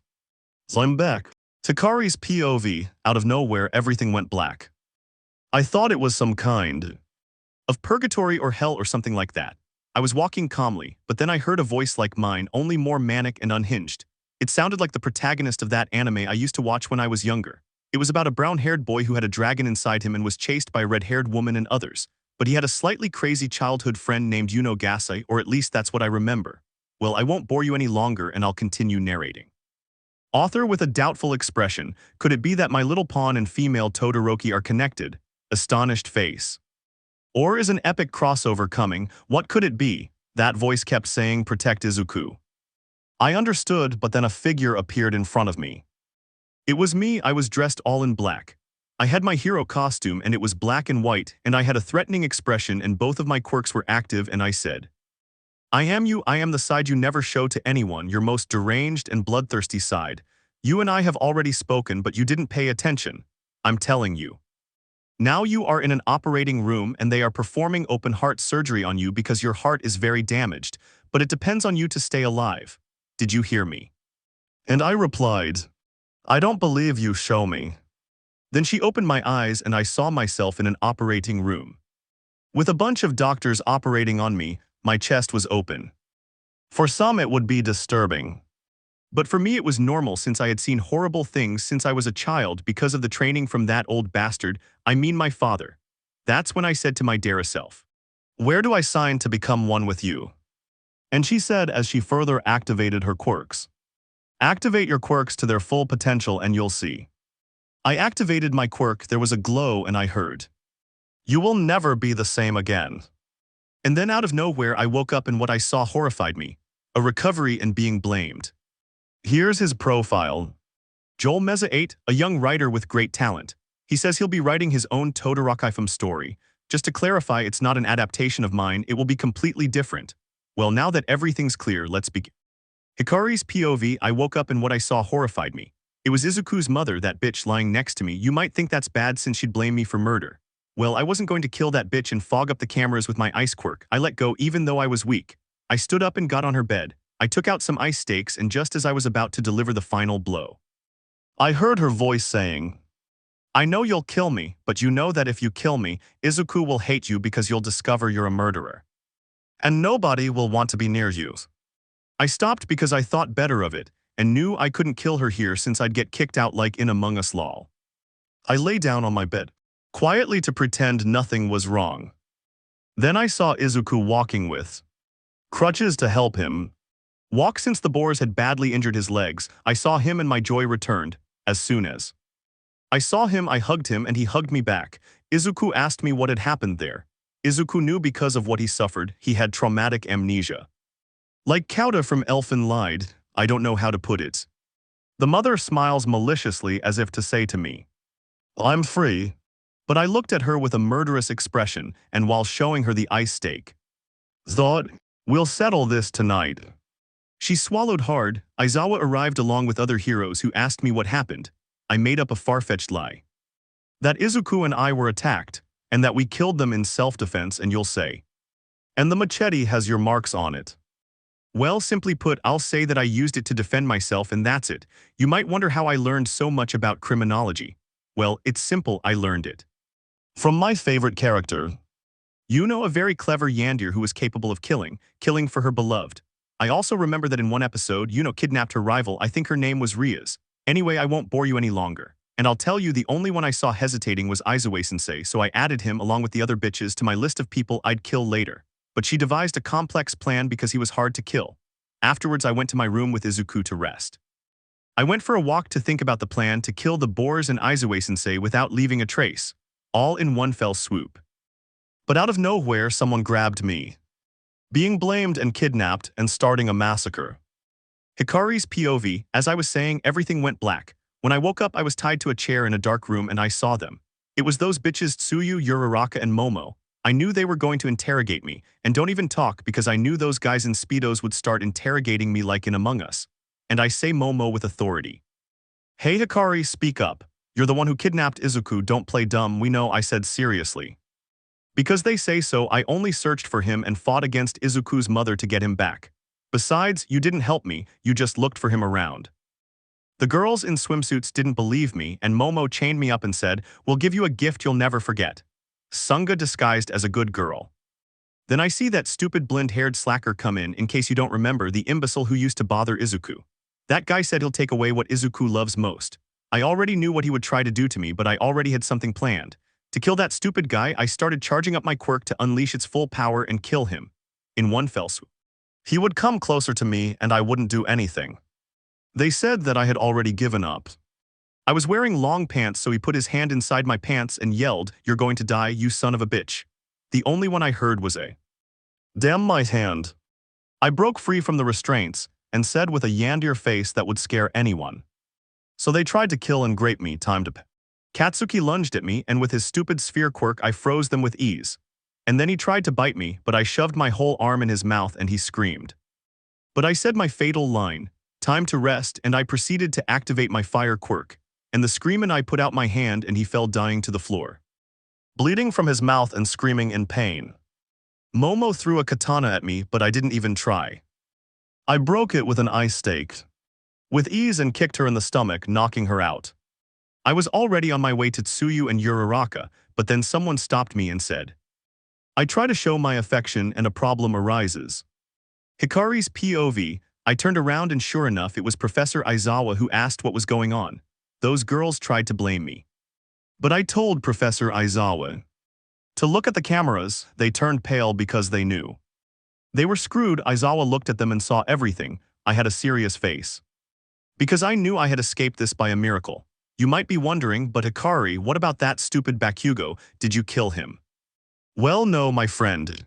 So I'm back. Hikari's POV, out of nowhere everything went black. I thought it was some kind of purgatory or hell or something like that. I was walking calmly, but then I heard a voice like mine, only more manic and unhinged. It sounded like the protagonist of that anime I used to watch when I was younger. It was about a brown-haired boy who had a dragon inside him and was chased by a red-haired woman and others. But he had a slightly crazy childhood friend named Gasai, or at least that's what I remember. Well, I won't bore you any longer and I'll continue narrating. Author with a doubtful expression, could it be that my little pawn and female Todoroki are connected? Astonished face. Or is an epic crossover coming? What could it be? That voice kept saying, protect Izuku. I understood, but then a figure appeared in front of me. It was me. I was dressed all in black. I had my hero costume and it was black and white, and I had a threatening expression and both of my quirks were active, and I said, I am you. I am the side you never show to anyone, your most deranged and bloodthirsty side. You and I have already spoken, but you didn't pay attention. I'm telling you. Now you are in an operating room and they are performing open heart surgery on you because your heart is very damaged, but it depends on you to stay alive. Did you hear me? And I replied, I don't believe you, show me. Then she opened my eyes and I saw myself in an operating room. With a bunch of doctors operating on me, my chest was open. For some it would be disturbing. But for me it was normal since I had seen horrible things since I was a child because of the training from that old bastard, I mean my father. That's when I said to my dear self, where do I sign to become one with you? And she said as she further activated her quirks. Activate your quirks to their full potential and you'll see. I activated my quirk, there was a glow and I heard, you will never be the same again. And then out of nowhere I woke up and what I saw horrified me. A recovery and being blamed. Here's his profile. Joel Meza 8, a young writer with great talent. He says he'll be writing his own Todoroki film story. Just to clarify, it's not an adaptation of mine, it will be completely different. Well, now that everything's clear, let's begin. Hikari's POV, I woke up and what I saw horrified me. It was Izuku's mother, that bitch lying next to me. You might think that's bad since she'd blame me for murder. Well, I wasn't going to kill that bitch and fog up the cameras with my ice quirk. I let go even though I was weak. I stood up and got on her bed. I took out some ice stakes and just as I was about to deliver the final blow, I heard her voice saying, I know you'll kill me, but you know that if you kill me, Izuku will hate you because you'll discover you're a murderer. And nobody will want to be near you. I stopped because I thought better of it and knew I couldn't kill her here since I'd get kicked out like in Among Us lol. I lay down on my bed, quietly to pretend nothing was wrong. Then I saw Izuku walking with crutches to help him walk since the boars had badly injured his legs. I saw him and my joy returned. As soon as I saw him, I hugged him and he hugged me back. Izuku asked me what had happened there. Izuku knew because of what he suffered, he had traumatic amnesia. Like Kauta from Elfen Lied, I don't know how to put it. The mother smiles maliciously as if to say to me, I'm free. But I looked at her with a murderous expression and while showing her the ice stake, thought, we'll settle this tonight. She swallowed hard. Aizawa arrived along with other heroes who asked me what happened. I made up a far-fetched lie. That Izuku and I were attacked, and that we killed them in self-defense, and you'll say, and the machete has your marks on it. Well, simply put, I'll say that I used it to defend myself and that's it. You might wonder how I learned so much about criminology. Well, it's simple, I learned it from my favorite character. You know, a very clever Yandere who was capable of killing for her beloved. I also remember that in one episode, kidnapped her rival. I think her name was Ria's. Anyway, I won't bore you any longer. And I'll tell you, the only one I saw hesitating was Aizawa-sensei, so I added him along with the other bitches to my list of people I'd kill later. But she devised a complex plan because he was hard to kill. Afterwards, I went to my room with Izuku to rest. I went for a walk to think about the plan to kill the boars and Aizawa-sensei without leaving a trace, all in one fell swoop. But out of nowhere, someone grabbed me, being blamed and kidnapped and starting a massacre. Hikari's POV, as I was saying, everything went black. When I woke up, I was tied to a chair in a dark room and I saw them. It was those bitches Tsuyu, Uraraka, and Momo. I knew they were going to interrogate me, and don't even talk because I knew those guys in Speedos would start interrogating me like in Among Us. And I say Momo with authority. Hey Hikari, speak up. You're the one who kidnapped Izuku, don't play dumb, we know, I said seriously. Because they say so, I only searched for him and fought against Izuku's mother to get him back. Besides, you didn't help me, you just looked for him around. The girls in swimsuits didn't believe me, and Momo chained me up and said, we'll give you a gift you'll never forget. Sunga disguised as a good girl. Then I see that stupid blonde-haired slacker come in case you don't remember, the imbecile who used to bother Izuku. That guy said he'll take away what Izuku loves most. I already knew what he would try to do to me, but I already had something planned. To kill that stupid guy, I started charging up my quirk to unleash its full power and kill him. In one fell swoop. He would come closer to me and I wouldn't do anything. They said that I had already given up. I was wearing long pants, so he put his hand inside my pants and yelled, "You're going to die, you son of a bitch." The only one I heard was a "Damn my hand." I broke free from the restraints and said with a Yandere face that would scare anyone. So they tried to kill and grape me, time to pay. Katsuki lunged at me, and with his stupid sphere quirk I froze them with ease. And then he tried to bite me, but I shoved my whole arm in his mouth and he screamed. But I said my fatal line, "Time to rest," and I proceeded to activate my fire quirk. And the scream, and I put out my hand and he fell dying to the floor, bleeding from his mouth and screaming in pain. Momo threw a katana at me, but I didn't even try. I broke it with an ice stake with ease and kicked her in the stomach, knocking her out. I was already on my way to Tsuyu and Uraraka, but then someone stopped me and said, "I try to show my affection and a problem arises." Hikari's POV, I turned around and sure enough it was Professor Aizawa who asked what was going on. Those girls tried to blame me. But I told Professor Aizawa to look at the cameras. They turned pale because they knew they were screwed. Aizawa looked at them and saw everything. I had a serious face. Because I knew I had escaped this by a miracle. You might be wondering, but Hikari, what about that stupid Bakugo? Did you kill him? Well, no, my friend.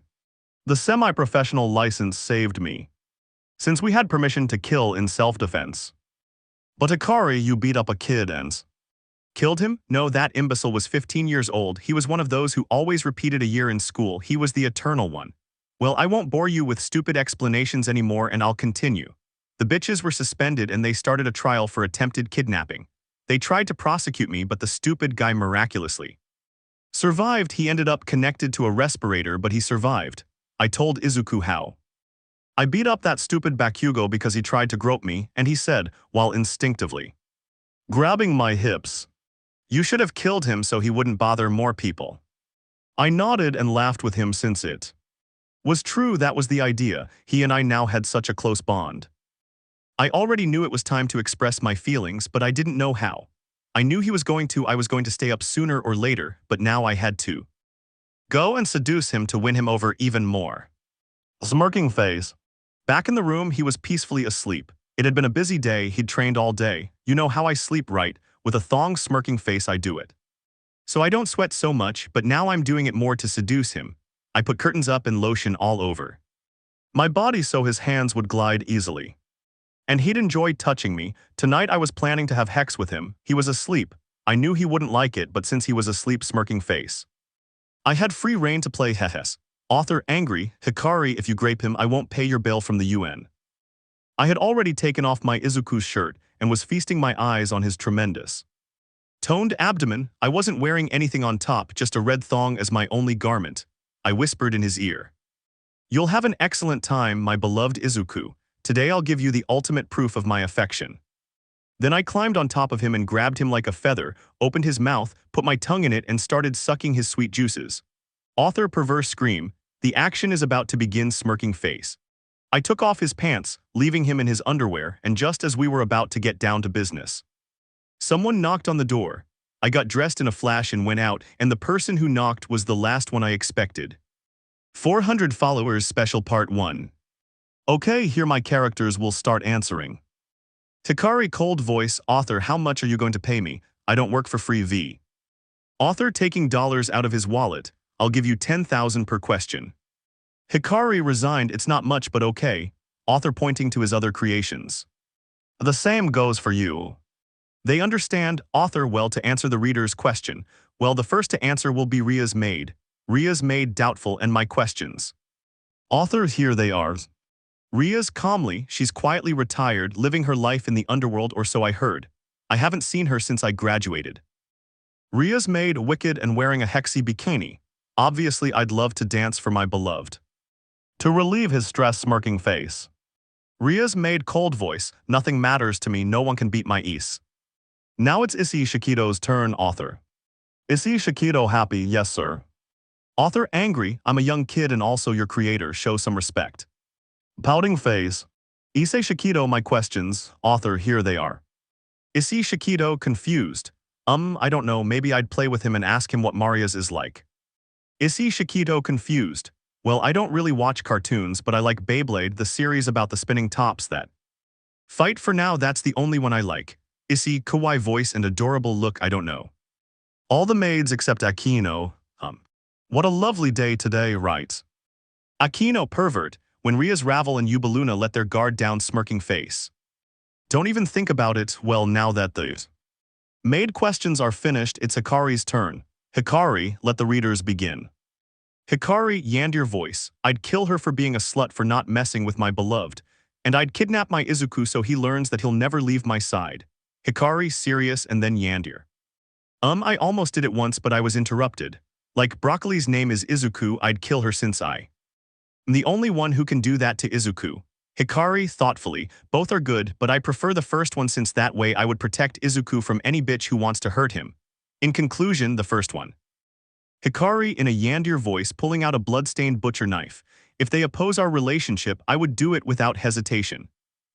The semi-professional license saved me, since we had permission to kill in self-defense. But Hikari, you beat up a kid and killed him? No, that imbecile was 15 years old. He was one of those who always repeated a year in school. He was the eternal one. Well, I won't bore you with stupid explanations anymore, and I'll continue. The bitches were suspended and they started a trial for attempted kidnapping. They tried to prosecute me, but the stupid guy miraculously survived. He ended up connected to a respirator, but he survived. I told Izuku how. I beat up that stupid Bakugo because he tried to grope me, and he said, while instinctively grabbing my hips, "You should have killed him so he wouldn't bother more people." I nodded and laughed with him since it was true. That was the idea. He and I now had such a close bond. I already knew it was time to express my feelings, but I didn't know how. I knew I was going to stay up sooner or later, but now I had to go and seduce him to win him over even more. Smirking face. Back in the room, he was peacefully asleep. It had been a busy day. He'd trained all day. You know how I sleep, right? With a thong, smirking face, I do it. So I don't sweat so much, but now I'm doing it more to seduce him. I put curtains up and lotion all over my body so his hands would glide easily. And he'd enjoy touching me. Tonight I was planning to have hex with him. He was asleep. I knew he wouldn't like it, but since he was asleep, smirking face, I had free reign to play hehes. Author angry, Hikari, if you grape him, I won't pay your bail from the UN. I had already taken off my Izuku's shirt and was feasting my eyes on his tremendous toned abdomen. I wasn't wearing anything on top, just a red thong as my only garment. I whispered in his ear, "You'll have an excellent time, my beloved Izuku. Today I'll give you the ultimate proof of my affection." Then I climbed on top of him and grabbed him like a feather, opened his mouth, put my tongue in it, and started sucking his sweet juices. Author perverse scream. The action is about to begin, smirking face. I took off his pants, leaving him in his underwear, and just as we were about to get down to business, someone knocked on the door. I got dressed in a flash and went out, and the person who knocked was the last one I expected. 400 followers special part 1. Okay, here my characters will start answering. Hikari cold voice. Author, how much are you going to pay me? I don't work for free. V. Author taking dollars out of his wallet. I'll give you 10,000 per question. Hikari resigned. It's not much, but okay. Author pointing to his other creations. The same goes for you. They understand. Author, well, to answer the reader's question, well, the first to answer will be Ria's maid. Ria's maid doubtful, and my questions. Author, here they are. Ria's calmly, she's quietly retired, living her life in the underworld, or so I heard. I haven't seen her since I graduated. Ria's maid wicked and wearing a hexy bikini. Obviously I'd love to dance for my beloved. To relieve his stress, smirking face. Ria's maid cold voice. Nothing matters to me, no one can beat my Is. Now it's Issei Shikido's turn. Author. Issei Shikido happy, yes sir. Author angry, I'm a young kid and also your creator, show some respect. Pouting face. Issei Shikido, my questions. Author, here they are. Issei Shikido confused. I don't know, maybe I'd play with him and ask him what Maria's is like. Issei Shikido confused. Well, I don't really watch cartoons, but I like Beyblade, the series about the spinning tops that fight. For now, that's the only one I like. Issei, kawaii voice and adorable look, I don't know. All the maids except Akino, What a lovely day today, right? Akino pervert, when Ria's Ravel and Yubaluna let their guard down smirking face. Don't even think about it. Well, now that the maid questions are finished, it's Hikari's turn. Hikari, let the readers begin. Hikari, Yandere voice. I'd kill her for being a slut for not messing with my beloved. And I'd kidnap my Izuku so he learns that he'll never leave my side. Hikari, serious, and then Yandere. I almost did it once, but I was interrupted. Like Broccoli's name is Izuku, I'd kill her since I'm the only one who can do that to Izuku. Hikari, thoughtfully, both are good, but I prefer the first one since that way I would protect Izuku from any bitch who wants to hurt him. In conclusion, the first one. Hikari, in a Yandere voice, pulling out a bloodstained butcher knife. If they oppose our relationship, I would do it without hesitation.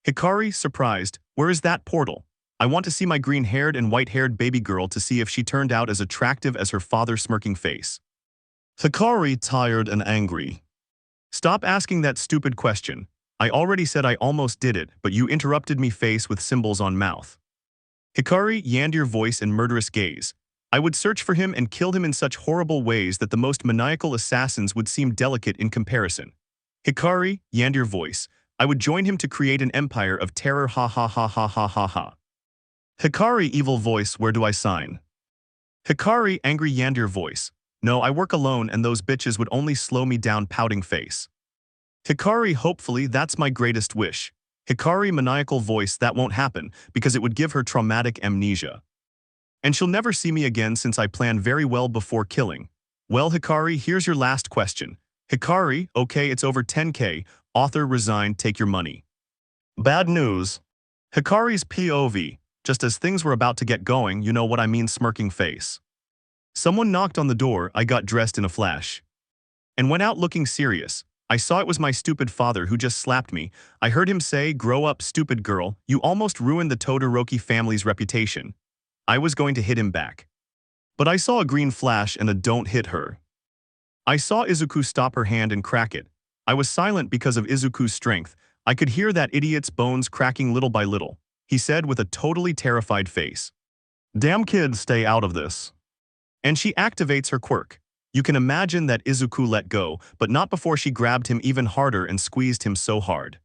Hikari, surprised, where is that portal? I want to see my green-haired and white-haired baby girl to see if she turned out as attractive as her father's smirking face. Hikari, tired and angry. Stop asking that stupid question. I already said I almost did it, but you interrupted me face with symbols on mouth. Hikari, Yandere voice and murderous gaze. I would search for him and kill him in such horrible ways that the most maniacal assassins would seem delicate in comparison. Hikari, Yandere voice. I would join him to create an empire of terror, ha ha ha ha ha ha ha. Hikari, evil voice, where do I sign? Hikari, angry Yandere voice. No, I work alone and those bitches would only slow me down, pouting face. Hikari, hopefully, that's my greatest wish. Hikari, maniacal voice, that won't happen because it would give her traumatic amnesia. And she'll never see me again since I planned very well before killing. Well, Hikari, here's your last question. Hikari, okay, it's over 10K. Author resigned, take your money. Bad news. Hikari's POV. Just as things were about to get going, you know what I mean, smirking face. Someone knocked on the door, I got dressed in a flash. And went out looking serious. I saw it was my stupid father who just slapped me. I heard him say, grow up, stupid girl, you almost ruined the Todoroki family's reputation. I was going to hit him back. But I saw a green flash and a don't hit her. I saw Izuku stop her hand and crack it. I was silent because of Izuku's strength. I could hear that idiot's bones cracking little by little. He said with a totally terrified face. Damn kid, stay out of this. And she activates her quirk. You can imagine that Izuku let go, but not before she grabbed him even harder and squeezed him so hard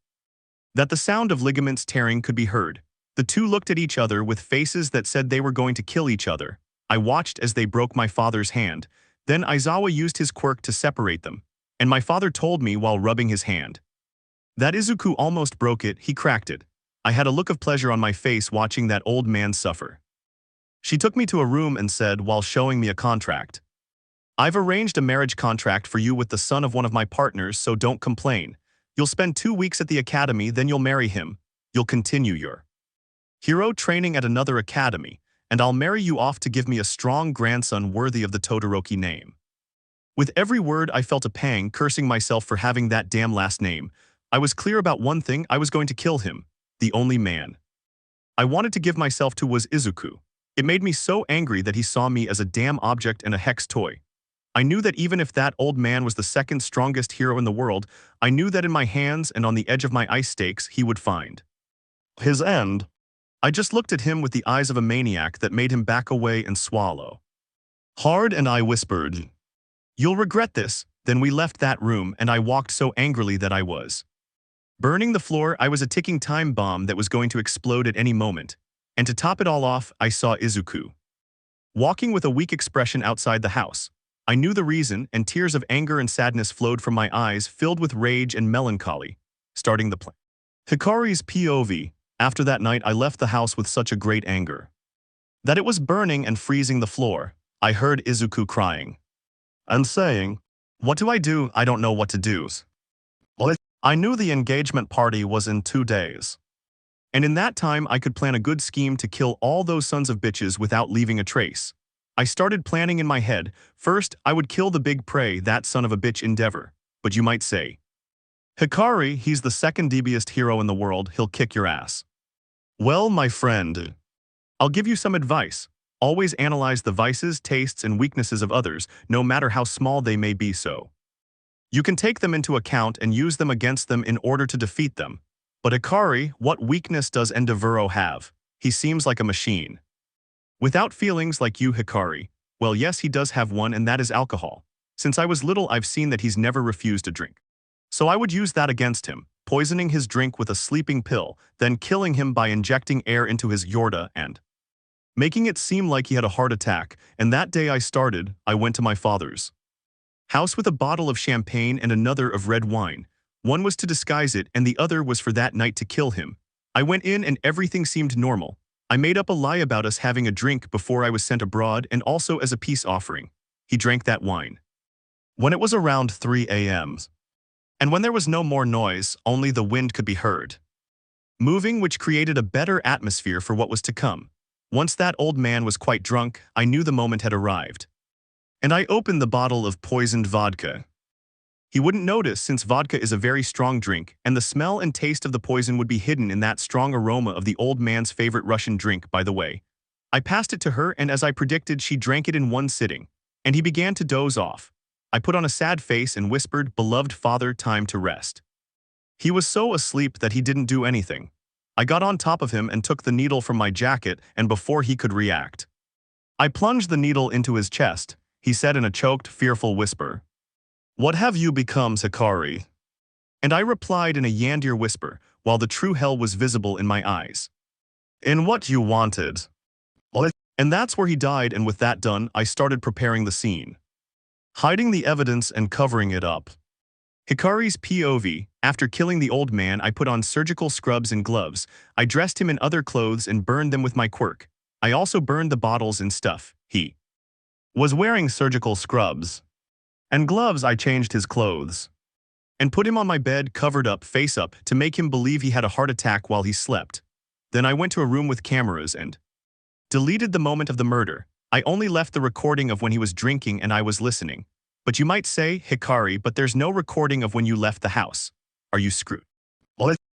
that the sound of ligaments tearing could be heard. The two looked at each other with faces that said they were going to kill each other. I watched as they broke my father's hand. Then Aizawa used his quirk to separate them, and my father told me while rubbing his hand that Izuku almost broke it, he cracked it. I had a look of pleasure on my face watching that old man suffer. She took me to a room and said, while showing me a contract, I've arranged a marriage contract for you with the son of one of my partners, so don't complain. You'll spend 2 weeks at the academy, then you'll marry him. You'll continue your hero training at another academy, and I'll marry you off to give me a strong grandson worthy of the Todoroki name. With every word I felt a pang, cursing myself for having that damn last name. I was clear about one thing, I was going to kill him. The only man I wanted to give myself to was Izuku. It made me so angry that he saw me as a damn object and a hex toy. I knew that even if that old man was the second strongest hero in the world, I knew that in my hands and on the edge of my ice stakes he would find his end. I just looked at him with the eyes of a maniac that made him back away and swallow hard, and I whispered, "You'll regret this." Then we left that room and I walked so angrily that I was burning the floor. I was a ticking time bomb that was going to explode at any moment. And to top it all off, I saw Izuku walking with a weak expression outside the house. I knew the reason, and tears of anger and sadness flowed from my eyes, filled with rage and melancholy, starting the plan. Hikari's POV. After that night, I left the house with such a great anger that it was burning and freezing the floor. I heard Izuku crying and saying, "What do? I don't know what to do." I knew the engagement party was in 2 days. And in that time, I could plan a good scheme to kill all those sons of bitches without leaving a trace. I started planning in my head. First, I would kill the big prey, that son of a bitch Endeavor. But you might say, Hikari, he's the second deebiest hero in the world, he'll kick your ass. Well, my friend, I'll give you some advice. Always analyze the vices, tastes, and weaknesses of others, no matter how small they may be so. You can take them into account and use them against them in order to defeat them. But Hikari, what weakness does Endeavoro have? He seems like a machine. Without feelings like you, Hikari. Well, yes, he does have one, and that is alcohol. Since I was little, I've seen that he's never refused a drink. So I would use that against him, poisoning his drink with a sleeping pill, then killing him by injecting air into his yorda and making it seem like he had a heart attack. And that day I went to my father's house with a bottle of champagne and another of red wine. One was to disguise it, and the other was for that night to kill him. I went in and everything seemed normal. I made up a lie about us having a drink before I was sent abroad and also as a peace offering. He drank that wine. When it was around 3 a.m. and when there was no more noise, only the wind could be heard moving, which created a better atmosphere for what was to come. Once that old man was quite drunk, I knew the moment had arrived. And I opened the bottle of poisoned vodka. He wouldn't notice since vodka is a very strong drink, and the smell and taste of the poison would be hidden in that strong aroma of the old man's favorite Russian drink, by the way. I passed it to her, and as I predicted, she drank it in one sitting, and he began to doze off. I put on a sad face and whispered, "Beloved father, time to rest." He was so asleep that he didn't do anything. I got on top of him and took the needle from my jacket, and before he could react, I plunged the needle into his chest. He said in a choked, fearful whisper, "What have you become, Hikari?" And I replied in a Yandere whisper, while the true hell was visible in my eyes. "In what you wanted." And that's where he died, and with that done, I started preparing the scene, hiding the evidence and covering it up. Hikari's POV, after killing the old man, I put on surgical scrubs and gloves. I dressed him in other clothes and burned them with my quirk. I also burned the bottles and stuff. He was wearing surgical scrubs and gloves. I changed his clothes and put him on my bed, covered up, face up, to make him believe he had a heart attack while he slept. Then I went to a room with cameras and deleted the moment of the murder. I only left the recording of when he was drinking and I was listening. But you might say, "Hikari, but there's no recording of when you left the house. Are you screwed?"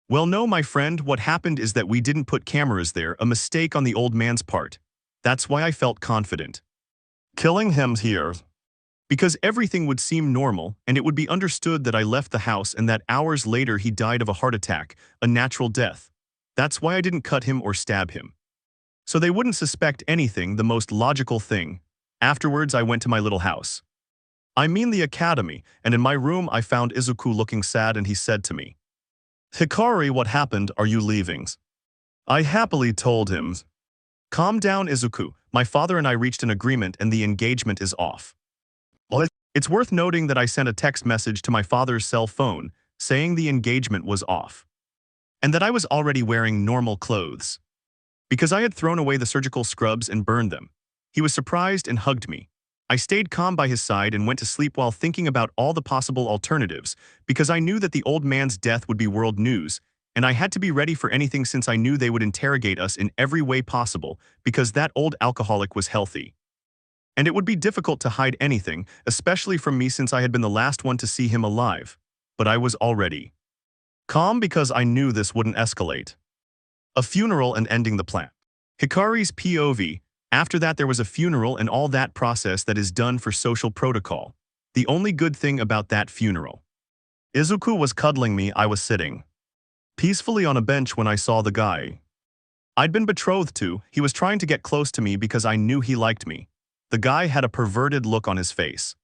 Well, no, my friend, what happened is that we didn't put cameras there, a mistake on the old man's part. That's why I felt confident killing him here. Because everything would seem normal, and it would be understood that I left the house and that hours later he died of a heart attack, a natural death. That's why I didn't cut him or stab him. So they wouldn't suspect anything, the most logical thing. Afterwards, I went to my little house. I mean the academy, and in my room I found Izuku looking sad, and he said to me, "Hikari, what happened? Are you leaving?" I happily told him, "Calm down, Izuku. My father and I reached an agreement and the engagement is off." It's worth noting that I sent a text message to my father's cell phone saying the engagement was off and that I was already wearing normal clothes because I had thrown away the surgical scrubs and burned them. He was surprised and hugged me. I stayed calm by his side and went to sleep while thinking about all the possible alternatives because I knew that the old man's death would be world news, and I had to be ready for anything since I knew they would interrogate us in every way possible because that old alcoholic was healthy. And it would be difficult to hide anything, especially from me since I had been the last one to see him alive. But I was already calm because I knew this wouldn't escalate. A funeral and ending the plan. Hikari's POV. After that there was a funeral and all that process that is done for social protocol. The only good thing about that funeral. Izuku was cuddling me. I was sitting peacefully on a bench when I saw the guy I'd been betrothed to. He was trying to get close to me because I knew he liked me. The guy had a perverted look on his face.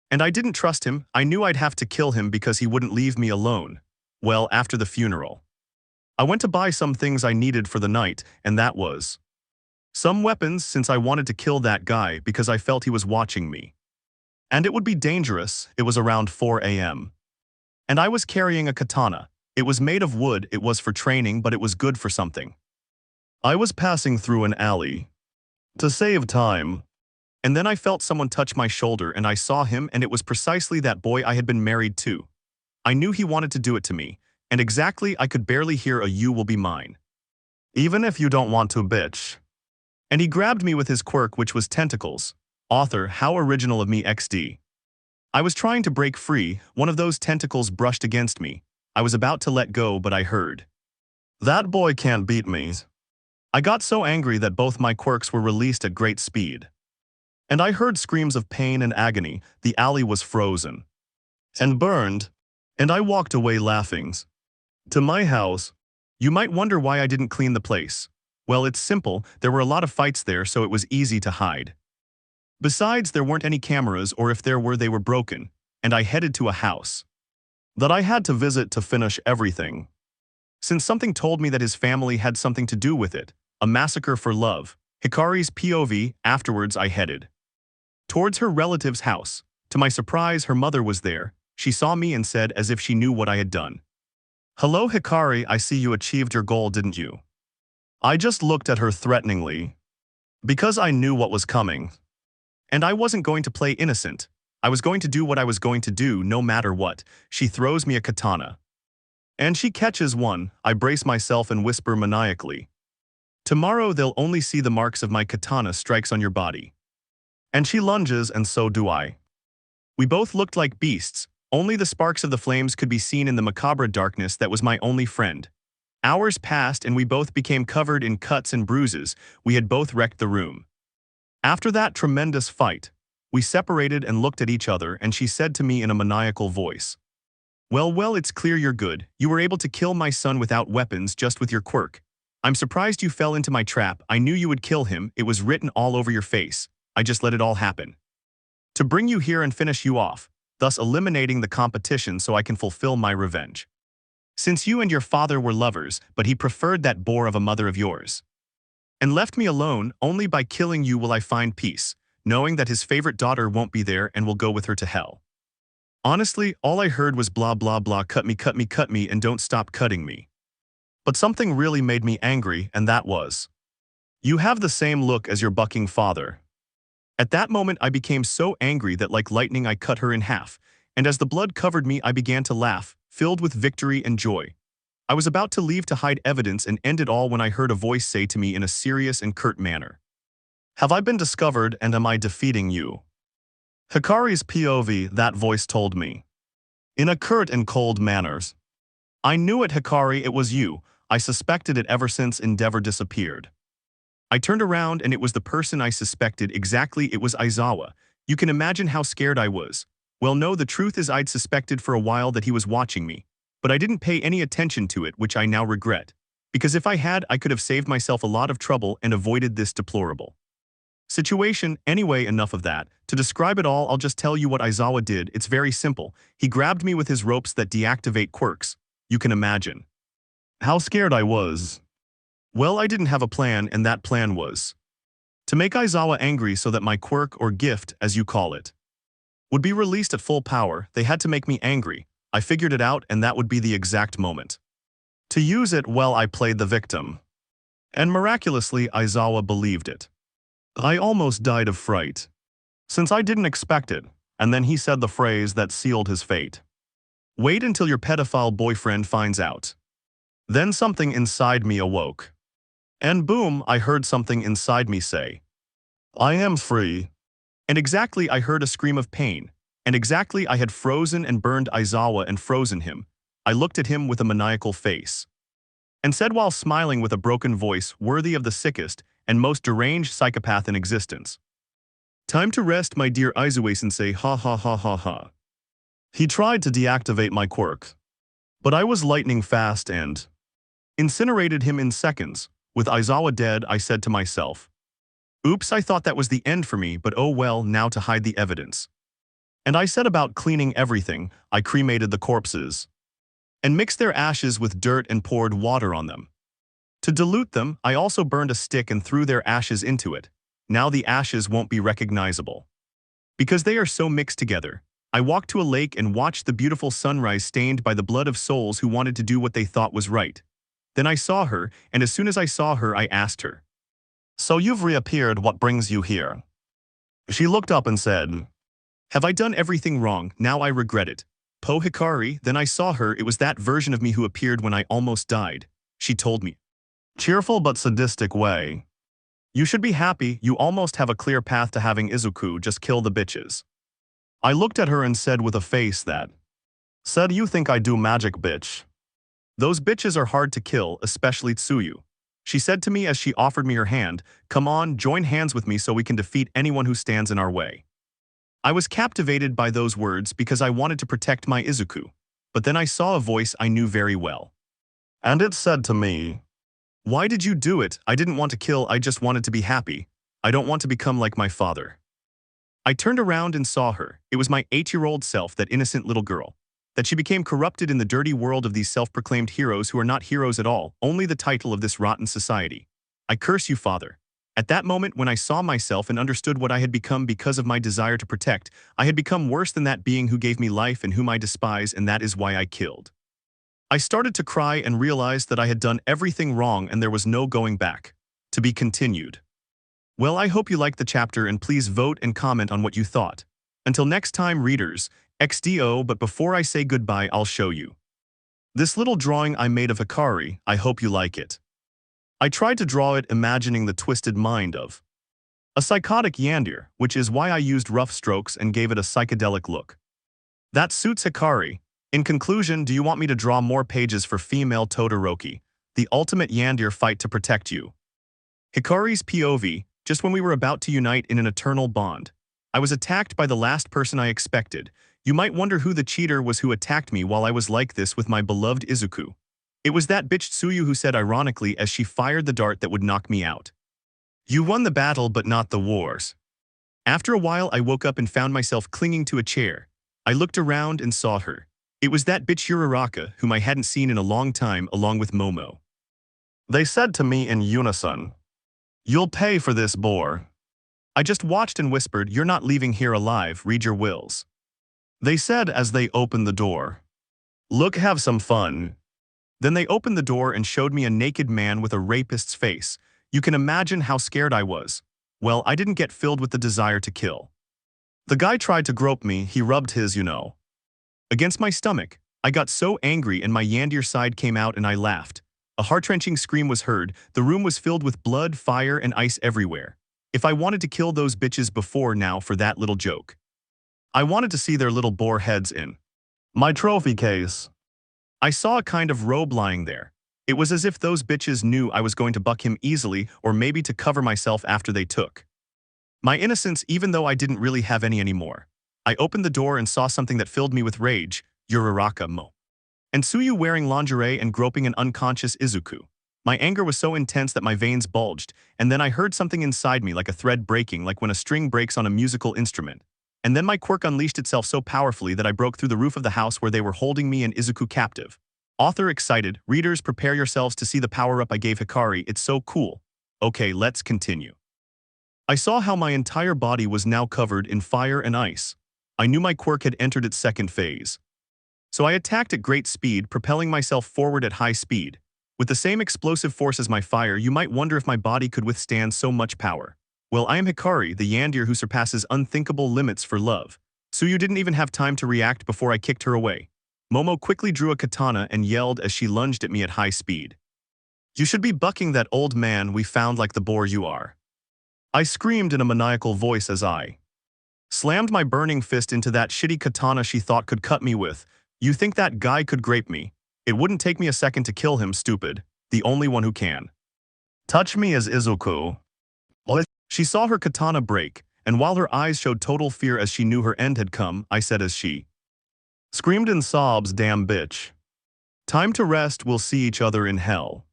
And I didn't trust him. I knew I'd have to kill him because he wouldn't leave me alone. Well, after the funeral, I went to buy some things I needed for the night, and that was some weapons since I wanted to kill that guy because I felt he was watching me. And it would be dangerous. It was around 4 a.m. And I was carrying a katana. It was made of wood. It was for training, but it was good for something. I was passing through an alley to save time. And then I felt someone touch my shoulder and I saw him, and it was precisely that boy I had been married to. I knew he wanted to do it to me. And exactly, I could barely hear a "you will be mine. Even if you don't want to, bitch." And he grabbed me with his quirk, which was tentacles. Author, how original of me XD. I was trying to break free. One of those tentacles brushed against me. I was about to let go, but I heard, "That boy can't beat me." I got so angry that both my quirks were released at great speed. And I heard screams of pain and agony. The alley was frozen and burned, and I walked away laughing. To my house. You might wonder why I didn't clean the place. Well, it's simple. There were a lot of fights there, so it was easy to hide. Besides, there weren't any cameras, or if there were, they were broken, and I headed to a house that I had to visit to finish everything. Since something told me that his family had something to do with it, a massacre for love, Hikari's POV, afterwards I headed towards her relative's house. To my surprise, her mother was there. She saw me and said as if she knew what I had done. "Hello Hikari, I see you achieved your goal, didn't you?" I just looked at her threateningly, because I knew what was coming. And I wasn't going to play innocent. I was going to do what I was going to do no matter what. She throws me a katana. And she catches one. I brace myself and whisper maniacally, "Tomorrow they'll only see the marks of my katana strikes on your body." And she lunges, and so do I. We both looked like beasts. Only the sparks of the flames could be seen in the macabre darkness that was my only friend. Hours passed and we both became covered in cuts and bruises. We had both wrecked the room. After that tremendous fight, we separated and looked at each other, and she said to me in a maniacal voice, well, it's clear you're good. You were able to kill my son without weapons, just with your quirk. I'm surprised you fell into my trap. I knew you would kill him. It was written all over your face. I just let it all happen to bring you here and finish you off, thus eliminating the competition so I can fulfill my revenge. Since you and your father were lovers, but he preferred that bore of a mother of yours, and left me alone, only by killing you will I find peace, knowing that his favorite daughter won't be there and will go with her to hell. Honestly, all I heard was blah blah blah, cut me, and don't stop cutting me. But something really made me angry, and that was, you have the same look as your bucking father. At that moment I became so angry that like lightning I cut her in half, and as the blood covered me I began to laugh, filled with victory and joy. I was about to leave to hide evidence and end it all when I heard a voice say to me in a serious and curt manner, "Have I been discovered, and am I defeating you?" Hikari's POV, that voice told me, in a curt and cold manner. I knew it, Hikari, it was you. I suspected it ever since Endeavor disappeared. I turned around and it was the person I suspected exactly. It was Aizawa. You can imagine how scared I was. Well, no, the truth is I'd suspected for a while that he was watching me, but I didn't pay any attention to it, which I now regret. Because if I had, I could have saved myself a lot of trouble and avoided this deplorable situation. Anyway, enough of that. To describe it all, I'll just tell you what Aizawa did. It's very simple. He grabbed me with his ropes that deactivate quirks. You can imagine how scared I was. Well, I didn't have a plan, and that plan was to make Aizawa angry so that my quirk, or gift, as you call it, would be released at full power. They had to make me angry. I figured it out, and that would be the exact moment to use it. Well, I played the victim. And miraculously, Aizawa believed it. I almost died of fright, since I didn't expect it, and then he said the phrase that sealed his fate. Wait until your pedophile boyfriend finds out. Then something inside me awoke. And boom, I heard something inside me say, I am free. And exactly I heard a scream of pain. And exactly I had frozen and burned Aizawa and frozen him. I looked at him with a maniacal face and said while smiling with a broken voice worthy of the sickest and most deranged psychopath in existence, "Time to rest, my dear Aizawa-sensei, ha ha ha ha ha." He tried to deactivate my quirk, but I was lightning fast and incinerated him in seconds. With Aizawa dead, I said to myself, oops, I thought that was the end for me, but oh well, now to hide the evidence. And I set about cleaning everything. I cremated the corpses and mixed their ashes with dirt and poured water on them. To dilute them, I also burned a stick and threw their ashes into it. Now the ashes won't be recognizable because they are so mixed together. I walked to a lake and watched the beautiful sunrise stained by the blood of souls who wanted to do what they thought was right. Then I saw her, and as soon as I saw her, I asked her, "So you've reappeared, what brings you here?" She looked up and said, "Have I done everything wrong? Now I regret it." Po Hikari, then I saw her, it was that version of me who appeared when I almost died. She told me, cheerful but sadistic way, "You should be happy, you almost have a clear path to having Izuku, just kill the bitches." I looked at her and said with a face that said, "You think I do magic, bitch? Those bitches are hard to kill, especially Tsuyu." She said to me as she offered me her hand, "Come on, join hands with me so we can defeat anyone who stands in our way." I was captivated by those words because I wanted to protect my Izuku. But then I saw a voice I knew very well. And it said to me, "Why did you do it? I didn't want to kill, I just wanted to be happy. I don't want to become like my father." I turned around and saw her. It was my 8-year-old self, that innocent little girl. That she became corrupted in the dirty world of these self-proclaimed heroes who are not heroes at all, only the title of this rotten society. I curse you, father. At that moment when I saw myself and understood what I had become because of my desire to protect, I had become worse than that being who gave me life and whom I despise, and that is why I killed. I started to cry and realized that I had done everything wrong and there was no going back. To be continued. Well, I hope you liked the chapter and please vote and comment on what you thought. Until next time, readers, XDO, but before I say goodbye, I'll show you this little drawing I made of Hikari. I hope you like it. I tried to draw it imagining the twisted mind of a psychotic Yandere, which is why I used rough strokes and gave it a psychedelic look. That suits Hikari. In conclusion, do you want me to draw more pages for female Todoroki, the ultimate Yandere fight to protect you? Hikari's POV, just when we were about to unite in an eternal bond. I was attacked by the last person I expected. You might wonder who the cheater was who attacked me while I was like this with my beloved Izuku. It was that bitch Tsuyu who said ironically as she fired the dart that would knock me out. You won the battle but not the wars. After a while I woke up and found myself clinging to a chair. I looked around and saw her. It was that bitch Uraraka whom I hadn't seen in a long time along with Momo. They said to me in unison, "You'll pay for this, boar." I just watched and whispered, "You're not leaving here alive, read your wills." They said as they opened the door, "Look, have some fun." Then they opened the door and showed me a naked man with a rapist's face. You can imagine how scared I was. Well, I didn't get filled with the desire to kill. The guy tried to grope me, he rubbed his, against my stomach. I got so angry and my Yandere side came out and I laughed. A heart-wrenching scream was heard. The room was filled with blood, fire, and ice everywhere. If I wanted to kill those bitches before now for that little joke. I wanted to see their little boar heads in my trophy case. I saw a kind of robe lying there. It was as if those bitches knew I was going to buck him easily or maybe to cover myself after they took my innocence, even though I didn't really have any anymore. I opened the door and saw something that filled me with rage, Uraraka Mo. And Tsuyu wearing lingerie and groping an unconscious Izuku. My anger was so intense that my veins bulged, and then I heard something inside me like a thread breaking, like when a string breaks on a musical instrument. And then my quirk unleashed itself so powerfully that I broke through the roof of the house where they were holding me and Izuku captive. Author excited, readers prepare yourselves to see the power-up I gave Hikari, it's so cool. Okay, let's continue. I saw how my entire body was now covered in fire and ice. I knew my quirk had entered its second phase. So I attacked at great speed, propelling myself forward at high speed. With the same explosive force as my fire, you might wonder if my body could withstand so much power. Well, I am Hikari, the Yandere who surpasses unthinkable limits for love. Tsuyu didn't even have time to react before I kicked her away. Momo quickly drew a katana and yelled as she lunged at me at high speed. "You should be bucking that old man we found like the boar you are." I screamed in a maniacal voice as I slammed my burning fist into that shitty katana she thought could cut me with. You think that guy could grape me? It wouldn't take me a second to kill him, stupid. The only one who can touch me is Izuku. She saw her katana break, and while her eyes showed total fear as she knew her end had come, I said as she screamed in sobs, "Damn bitch. Time to rest, we'll see each other in hell."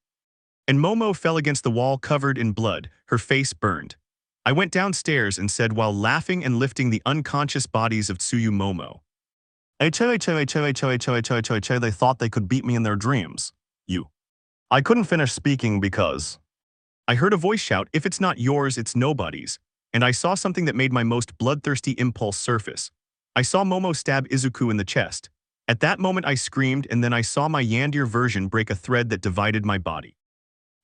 And Momo fell against the wall covered in blood, her face burned. I went downstairs and said while laughing and lifting the unconscious bodies of Tsuyu Momo. They thought they could beat me in their dreams. You. I couldn't finish speaking because I heard a voice shout, "If it's not yours, it's nobody's." And I saw something that made my most bloodthirsty impulse surface. I saw Momo stab Izuku in the chest. At that moment I screamed, and then I saw my Yandere version break a thread that divided my body.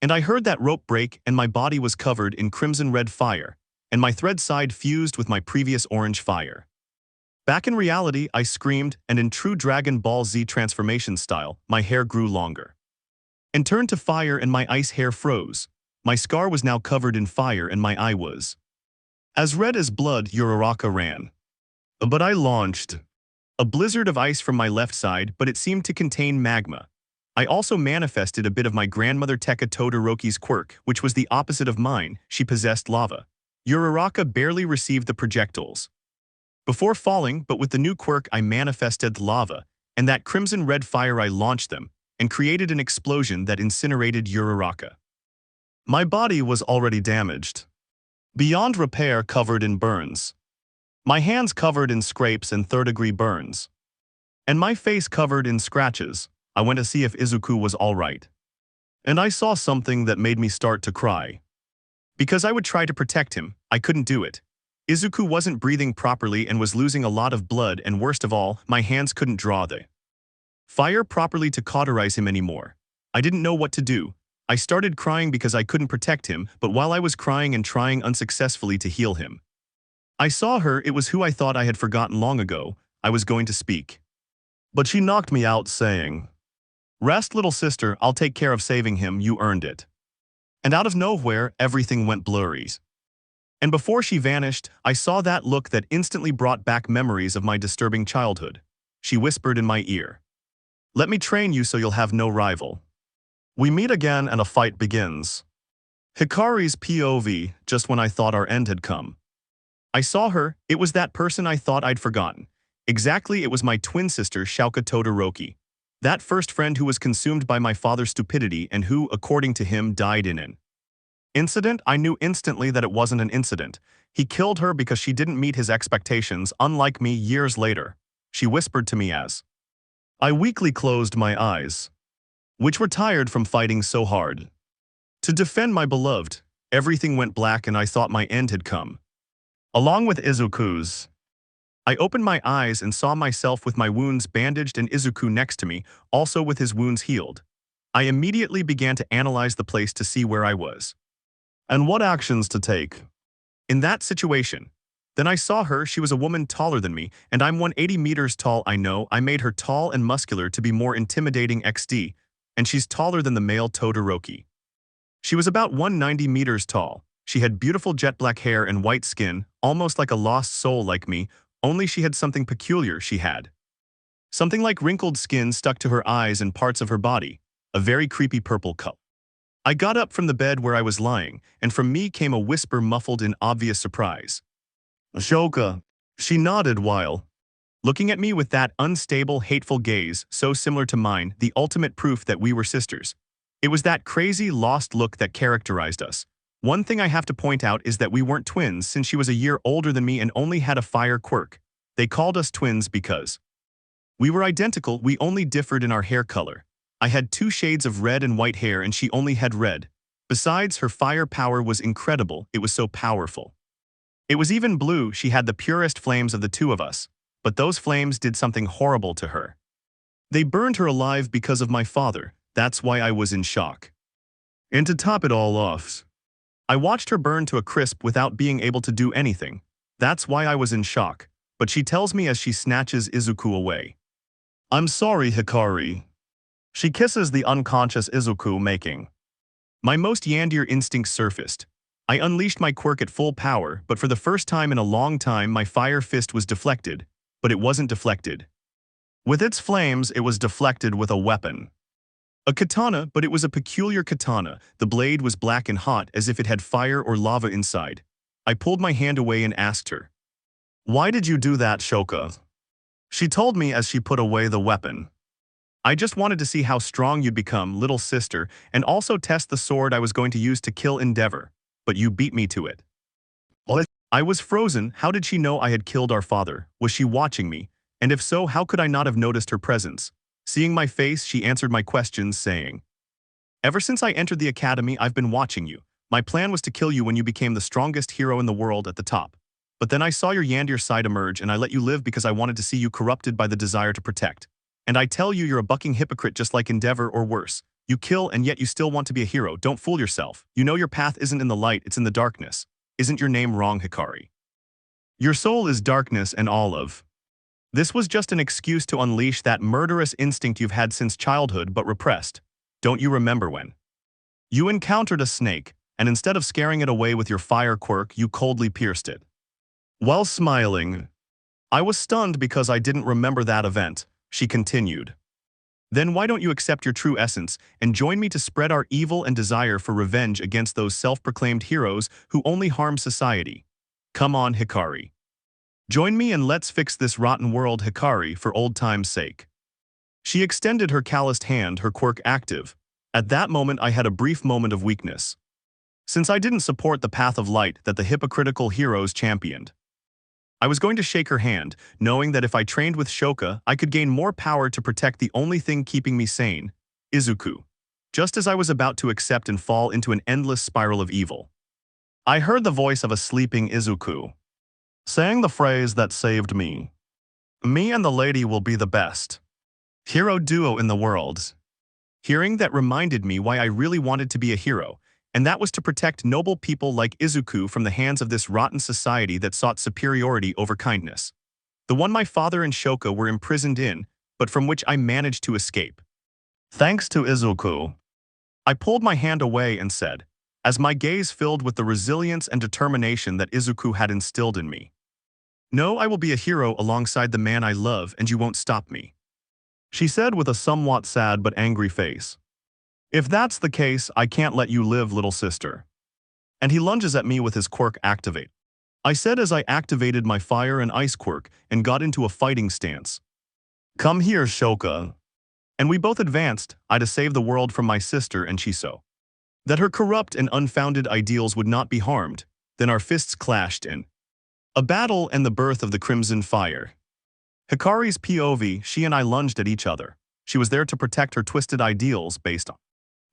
And I heard that rope break, and my body was covered in crimson-red fire, and my thread side fused with my previous orange fire. Back in reality, I screamed, and in true Dragon Ball Z transformation style, my hair grew longer and turned to fire and my ice hair froze. My scar was now covered in fire and my eye was as red as blood. Uraraka ran. But I launched a blizzard of ice from my left side, but it seemed to contain magma. I also manifested a bit of my grandmother Teka Todoroki's quirk, which was the opposite of mine. She possessed lava. Uraraka barely received the projectiles before falling, but with the new quirk I manifested lava, and that crimson-red fire I launched them, and created an explosion that incinerated Uraraka. My body was already damaged, beyond repair, covered in burns. My hands covered in scrapes and third-degree burns, and my face covered in scratches. I went to see if Izuku was all right, and I saw something that made me start to cry. Because I would try to protect him, I couldn't do it. Izuku wasn't breathing properly and was losing a lot of blood, and worst of all, my hands couldn't draw the fire properly to cauterize him anymore. I didn't know what to do. I started crying because I couldn't protect him, but while I was crying and trying unsuccessfully to heal him, I saw her. It was who I thought I had forgotten long ago. I was going to speak, but she knocked me out, saying, "Rest, little sister, I'll take care of saving him, you earned it." And out of nowhere, everything went blurry. And before she vanished, I saw that look that instantly brought back memories of my disturbing childhood. She whispered in my ear, "Let me train you so you'll have no rival." We meet again and a fight begins. Hikari's POV, just when I thought our end had come. I saw her. It was that person I thought I'd forgotten. Exactly, it was my twin sister, Shouka Todoroki. That first friend who was consumed by my father's stupidity and who, according to him, died in an incident. I knew instantly that it wasn't an incident. He killed her because she didn't meet his expectations, unlike me years later. She whispered to me as I weakly closed my eyes, which were tired from fighting so hard to defend my beloved. Everything went black and I thought my end had come. Along with Izuku's. I opened my eyes and saw myself with my wounds bandaged and Izuku next to me, also with his wounds healed. I immediately began to analyze the place to see where I was and what actions to take in that situation. Then I saw her. She was a woman taller than me, and I'm 180 meters tall. I know I made her tall and muscular to be more intimidating XD, and she's taller than the male Todoroki. She was about 190 meters tall. She had beautiful jet black hair and white skin, almost like a lost soul like me, only she had something peculiar. She had something like wrinkled skin stuck to her eyes and parts of her body, a very creepy purple color. I got up from the bed where I was lying, and from me came a whisper muffled in obvious surprise. "Ashoka." She nodded while looking at me with that unstable, hateful gaze, so similar to mine, the ultimate proof that we were sisters. It was that crazy, lost look that characterized us. One thing I have to point out is that we weren't twins, since she was a year older than me and only had a fire quirk. They called us twins because we were identical, we only differed in our hair color. I had 2 shades of red and white hair and she only had red. Besides, her fire power was incredible. It was so powerful. It was even blue. She had the purest flames of the two of us. But those flames did something horrible to her. They burned her alive because of my father. That's why I was in shock. And to top it all off, I watched her burn to a crisp without being able to do anything. That's why I was in shock. But she tells me as she snatches Izuku away, "I'm sorry, Hikari." She kisses the unconscious Izuku, making my most Yandere instincts surfaced. I unleashed my quirk at full power, but for the first time in a long time my fire fist was deflected. But it wasn't deflected with its flames, it was deflected with a weapon. A katana, but it was a peculiar katana. The blade was black and hot, as if it had fire or lava inside. I pulled my hand away and asked her, "Why did you do that, Shouka?" She told me as she put away the weapon. "I just wanted to see how strong you'd become, little sister, and also test the sword I was going to use to kill Endeavor. But you beat me to it." What? I was frozen. How did she know I had killed our father? Was she watching me? And if so, how could I not have noticed her presence? Seeing my face, she answered my questions, saying, "Ever since I entered the academy, I've been watching you. My plan was to kill you when you became the strongest hero in the world at the top. But then I saw your Yandere side emerge and I let you live because I wanted to see you corrupted by the desire to protect. And I tell you, you're a bucking hypocrite just like Endeavor or worse. You kill and yet you still want to be a hero. Don't fool yourself. You know your path isn't in the light, it's in the darkness. Isn't your name wrong, Hikari? Your soul is darkness and olive." This was just an excuse to unleash that murderous instinct you've had since childhood but repressed. Don't you remember when you encountered a snake, and instead of scaring it away with your fire quirk, you coldly pierced it? While smiling, I was stunned because I didn't remember that event. She continued, Then why don't you accept your true essence and join me to spread our evil and desire for revenge against those self-proclaimed heroes who only harm society? Come on, Hikari. Join me and let's fix this rotten world, Hikari, for old time's sake. She extended her calloused hand, her quirk active. At that moment I had a brief moment of weakness. Since I didn't support the path of light that the hypocritical heroes championed. I was going to shake her hand, knowing that if I trained with Shoka, I could gain more power to protect the only thing keeping me sane, Izuku. Just as I was about to accept and fall into an endless spiral of evil, I heard the voice of a sleeping Izuku, saying the phrase that saved me. Me and the lady will be the best hero duo in the world. Hearing that reminded me why I really wanted to be a hero, and that was to protect noble people like Izuku from the hands of this rotten society that sought superiority over kindness. The one my father and Shoka were imprisoned in, but from which I managed to escape. Thanks to Izuku. I pulled my hand away and said, as my gaze filled with the resilience and determination that Izuku had instilled in me. No, I will be a hero alongside the man I love, and you won't stop me. She said with a somewhat sad but angry face. If that's the case, I can't let you live, little sister. And he lunges at me with his quirk activate. I said as I activated my fire and ice quirk and got into a fighting stance. Come here, Shoka. And we both advanced, I to save the world from my sister and Chiso. That her corrupt and unfounded ideals would not be harmed, then our fists clashed in a battle and the birth of the Crimson Fire. Hikari's POV, she and I lunged at each other. She was there to protect her twisted ideals based on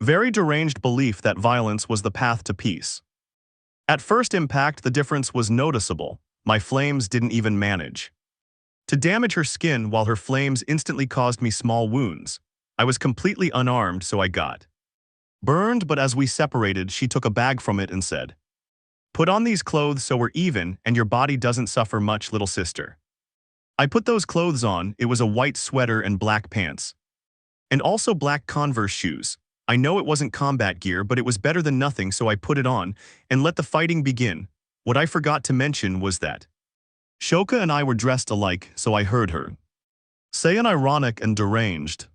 very deranged belief that violence was the path to peace. At first impact, the difference was noticeable. My flames didn't even manage to damage her skin, while her flames instantly caused me small wounds. I was completely unarmed, so I got burned, but as we separated, she took a bag from it and said, "Put on these clothes so we're even and your body doesn't suffer much, little sister." I put those clothes on. It was a white sweater and black pants. And also black Converse shoes. I know it wasn't combat gear, but it was better than nothing, so I put it on and let the fighting begin. What I forgot to mention was that Shoka and I were dressed alike, so I heard her say an ironic and deranged,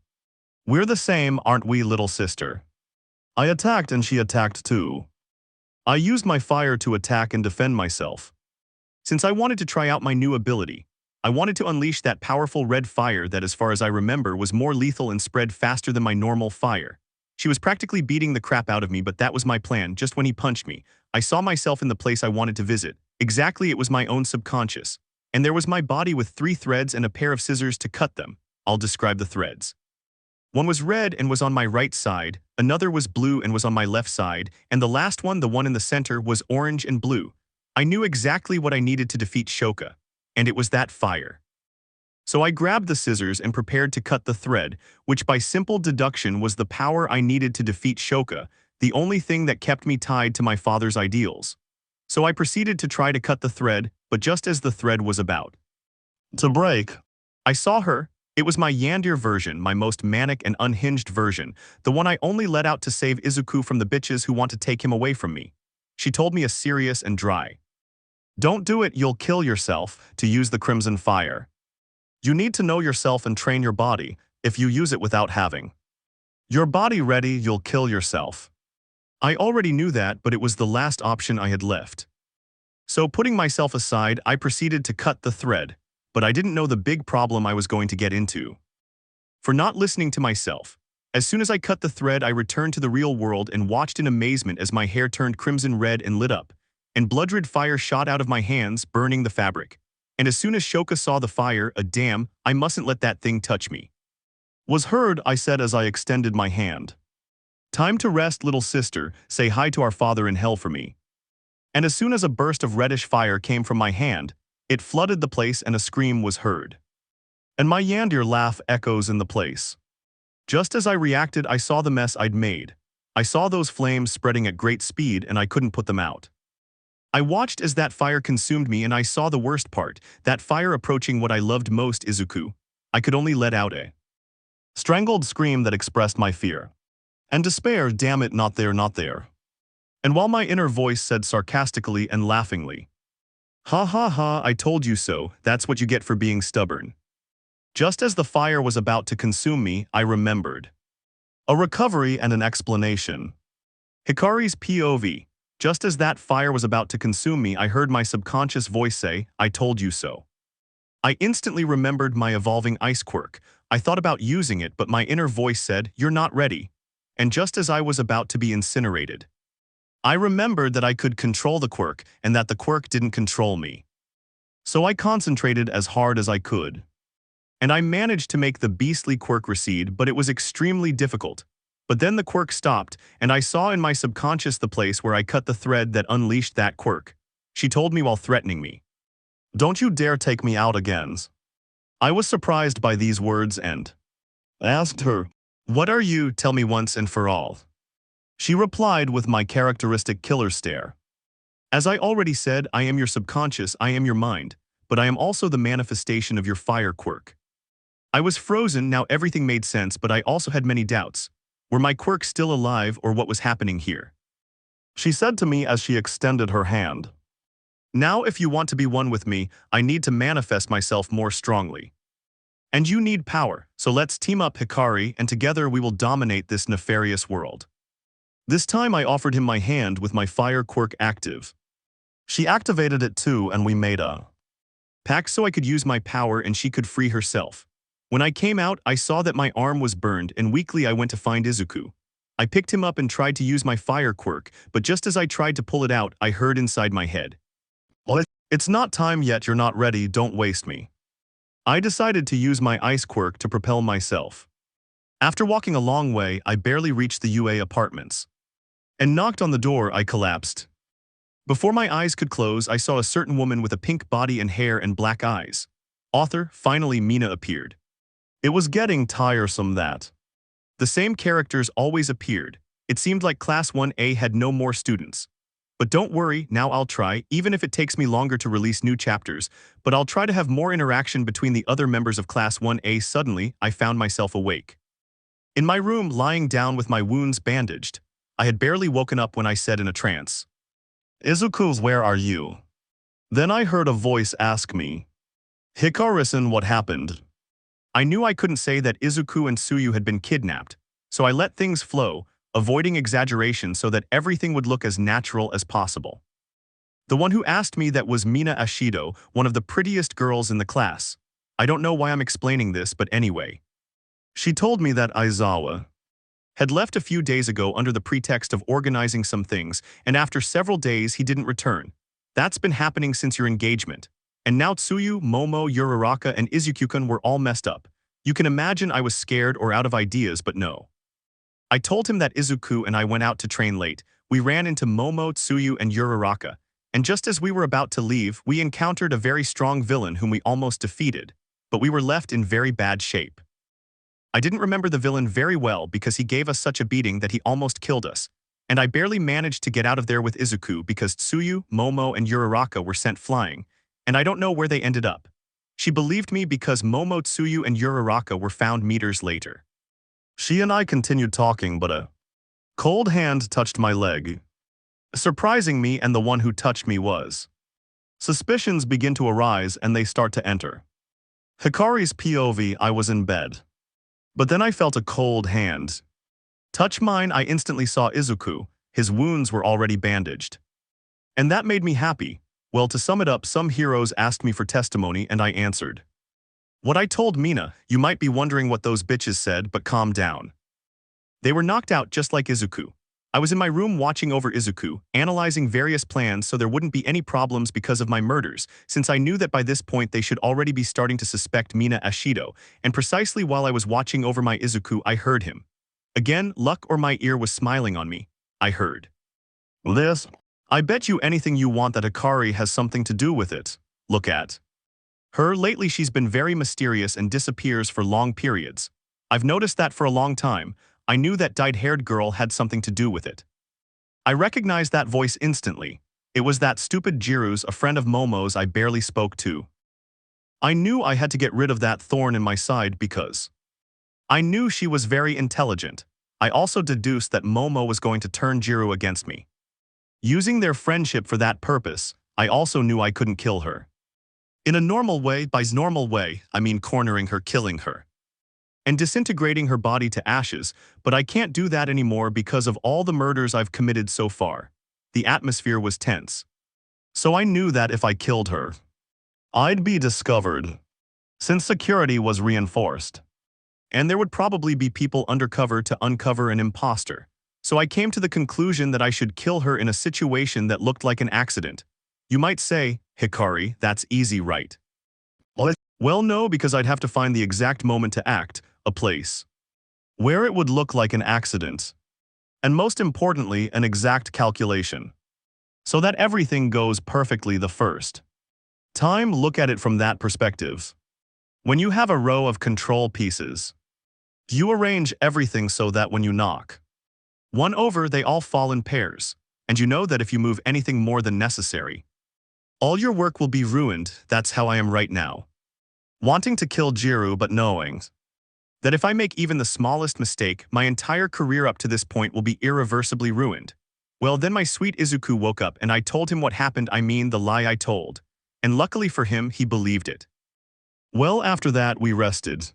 "We're the same, aren't we, little sister?" I attacked and she attacked too. I used my fire to attack and defend myself. Since I wanted to try out my new ability, I wanted to unleash that powerful red fire that, as far as I remember, was more lethal and spread faster than my normal fire. She was practically beating the crap out of me, but that was my plan. Just when he punched me, I saw myself in the place I wanted to visit. Exactly, it was my own subconscious. And there was my body with 3 threads and a pair of scissors to cut them. I'll describe the threads. One was red and was on my right side, another was blue and was on my left side, and the last one, the one in the center, was orange and blue. I knew exactly what I needed to defeat Shoka, and it was that fire. So I grabbed the scissors and prepared to cut the thread, which by simple deduction was the power I needed to defeat Shoka, the only thing that kept me tied to my father's ideals. So I proceeded to try to cut the thread, but just as the thread was about to break, I saw her. It was my Yandere version, my most manic and unhinged version, the one I only let out to save Izuku from the bitches who want to take him away from me. She told me a serious and dry, "Don't do it, you'll kill yourself," to use the Crimson Fire. You need to know yourself and train your body. If you use it without having your body ready, you'll kill yourself. I already knew that, but it was the last option I had left. So putting myself aside, I proceeded to cut the thread, but I didn't know the big problem I was going to get into. For not listening to myself. As soon as I cut the thread, I returned to the real world and watched in amazement as my hair turned crimson red and lit up, and blood-red fire shot out of my hands, burning the fabric. And as soon as Shoka saw the fire, a damn, I mustn't let that thing touch me. Was heard, I said as I extended my hand. Time to rest, little sister, say hi to our father in hell for me. And as soon as a burst of reddish fire came from my hand, it flooded the place and a scream was heard. And my Yandere laugh echoes in the place. Just as I reacted, I saw the mess I'd made. I saw those flames spreading at great speed and I couldn't put them out. I watched as that fire consumed me, and I saw the worst part, that fire approaching what I loved most, Izuku. I could only let out a strangled scream that expressed my fear and despair. Damn it, not there, not there. And while my inner voice said sarcastically and laughingly, "Ha ha ha, I told you so, that's what you get for being stubborn." Just as the fire was about to consume me, I remembered. A recovery and an explanation. Hikari's POV. Just as that fire was about to consume me, I heard my subconscious voice say, "I told you so." I instantly remembered my evolving ice quirk. I thought about using it, but my inner voice said, "You're not ready." And just as I was about to be incinerated, I remembered that I could control the quirk and that the quirk didn't control me. So I concentrated as hard as I could. And I managed to make the beastly quirk recede, but it was extremely difficult. But then the quirk stopped, and I saw in my subconscious the place where I cut the thread that unleashed that quirk. She told me while threatening me, "Don't you dare take me out again." I was surprised by these words and asked her, "What are you? Tell me once and for all." She replied with my characteristic killer stare. "As I already said, I am your subconscious, I am your mind, but I am also the manifestation of your fire quirk." I was frozen, now everything made sense, but I also had many doubts. Were my quirks still alive, or what was happening here? She said to me as she extended her hand, "Now if you want to be one with me, I need to manifest myself more strongly. And you need power, so let's team up, Hikari, and together we will dominate this nefarious world." This time I offered him my hand with my fire quirk active. She activated it too, and we made a pact so I could use my power and she could free herself. When I came out, I saw that my arm was burned, and weakly I went to find Izuku. I picked him up and tried to use my fire quirk, but just as I tried to pull it out, I heard inside my head, "What? It's not time yet, you're not ready, don't waste me." I decided to use my ice quirk to propel myself. After walking a long way, I barely reached the UA apartments. And knocked on the door, I collapsed. Before my eyes could close, I saw a certain woman with a pink body and hair and black eyes. Author, finally Mina appeared. It was getting tiresome that the same characters always appeared. It seemed like Class 1A had no more students. But don't worry, now I'll try, even if it takes me longer to release new chapters, but I'll try to have more interaction between the other members of Class 1A. Suddenly, I found myself awake. In my room, lying down with my wounds bandaged. I had barely woken up when I said in a trance, "Izuku, where are you?" Then I heard a voice ask me, "Hikari-san, what happened?" I knew I couldn't say that Izuku and Tsuyu had been kidnapped, so I let things flow, avoiding exaggeration so that everything would look as natural as possible. The one who asked me that was Mina Ashido, one of the prettiest girls in the class. I don't know why I'm explaining this, but anyway. She told me that Aizawa had left a few days ago under the pretext of organizing some things, and after several days he didn't return. That's been happening since your engagement. And now Tsuyu, Momo, Uraraka, and Izuku-kun were all messed up. You can imagine I was scared or out of ideas, but no. I told him that Izuku and I went out to train late. We ran into Momo, Tsuyu, and Uraraka. And just as we were about to leave, we encountered a very strong villain whom we almost defeated. But we were left in very bad shape. I didn't remember the villain very well because he gave us such a beating that he almost killed us. And I barely managed to get out of there with Izuku because Tsuyu, Momo, and Uraraka were sent flying. And I don't know where they ended up. She believed me because Momo, Tsuyu, and Uraraka were found meters later. She and I continued talking, but a cold hand touched my leg, surprising me, and the one who touched me was. Suspicions begin to arise and they start to enter. Hikari's POV, I was in bed. But then I felt a cold hand touch mine. I instantly saw Izuku. His wounds were already bandaged. And that made me happy. Well, to sum it up, some heroes asked me for testimony and I answered what I told Mina. You might be wondering what those bitches said, but calm down. They were knocked out just like Izuku. I was in my room watching over Izuku, analyzing various plans so there wouldn't be any problems because of my murders, since I knew that by this point they should already be starting to suspect Mina Ashido, and precisely while I was watching over my Izuku, I heard him. Again, luck or my ear was smiling on me. I heard this. I bet you anything you want that Hikari has something to do with it. Look at her. Lately she's been very mysterious and disappears for long periods. I've noticed that for a long time. I knew that dyed-haired girl had something to do with it. I recognized that voice instantly. It was that stupid Jiru's, a friend of Momo's I barely spoke to. I knew I had to get rid of that thorn in my side because I knew she was very intelligent. I also deduced that Momo was going to turn Jiru against me. Using their friendship for that purpose, I also knew I couldn't kill her. In a normal way, by normal way, I mean cornering her, killing her, and disintegrating her body to ashes, but I can't do that anymore because of all the murders I've committed so far. The atmosphere was tense. So I knew that if I killed her, I'd be discovered, since security was reinforced. And there would probably be people undercover to uncover an imposter. So I came to the conclusion that I should kill her in a situation that looked like an accident. You might say, Hikari, that's easy, right? Well, no, because I'd have to find the exact moment to act, a place where it would look like an accident. And most importantly, an exact calculation. So that everything goes perfectly the first time. Look at it from that perspective. When you have a row of control pieces, you arrange everything so that when you knock one over, they all fall in pairs. And you know that if you move anything more than necessary, all your work will be ruined. That's how I am right now. Wanting to kill Jiro, but knowing that if I make even the smallest mistake, my entire career up to this point will be irreversibly ruined. Well, then my sweet Izuku woke up and I told him what happened, I mean the lie I told. And luckily for him, he believed it. Well, after that, we rested.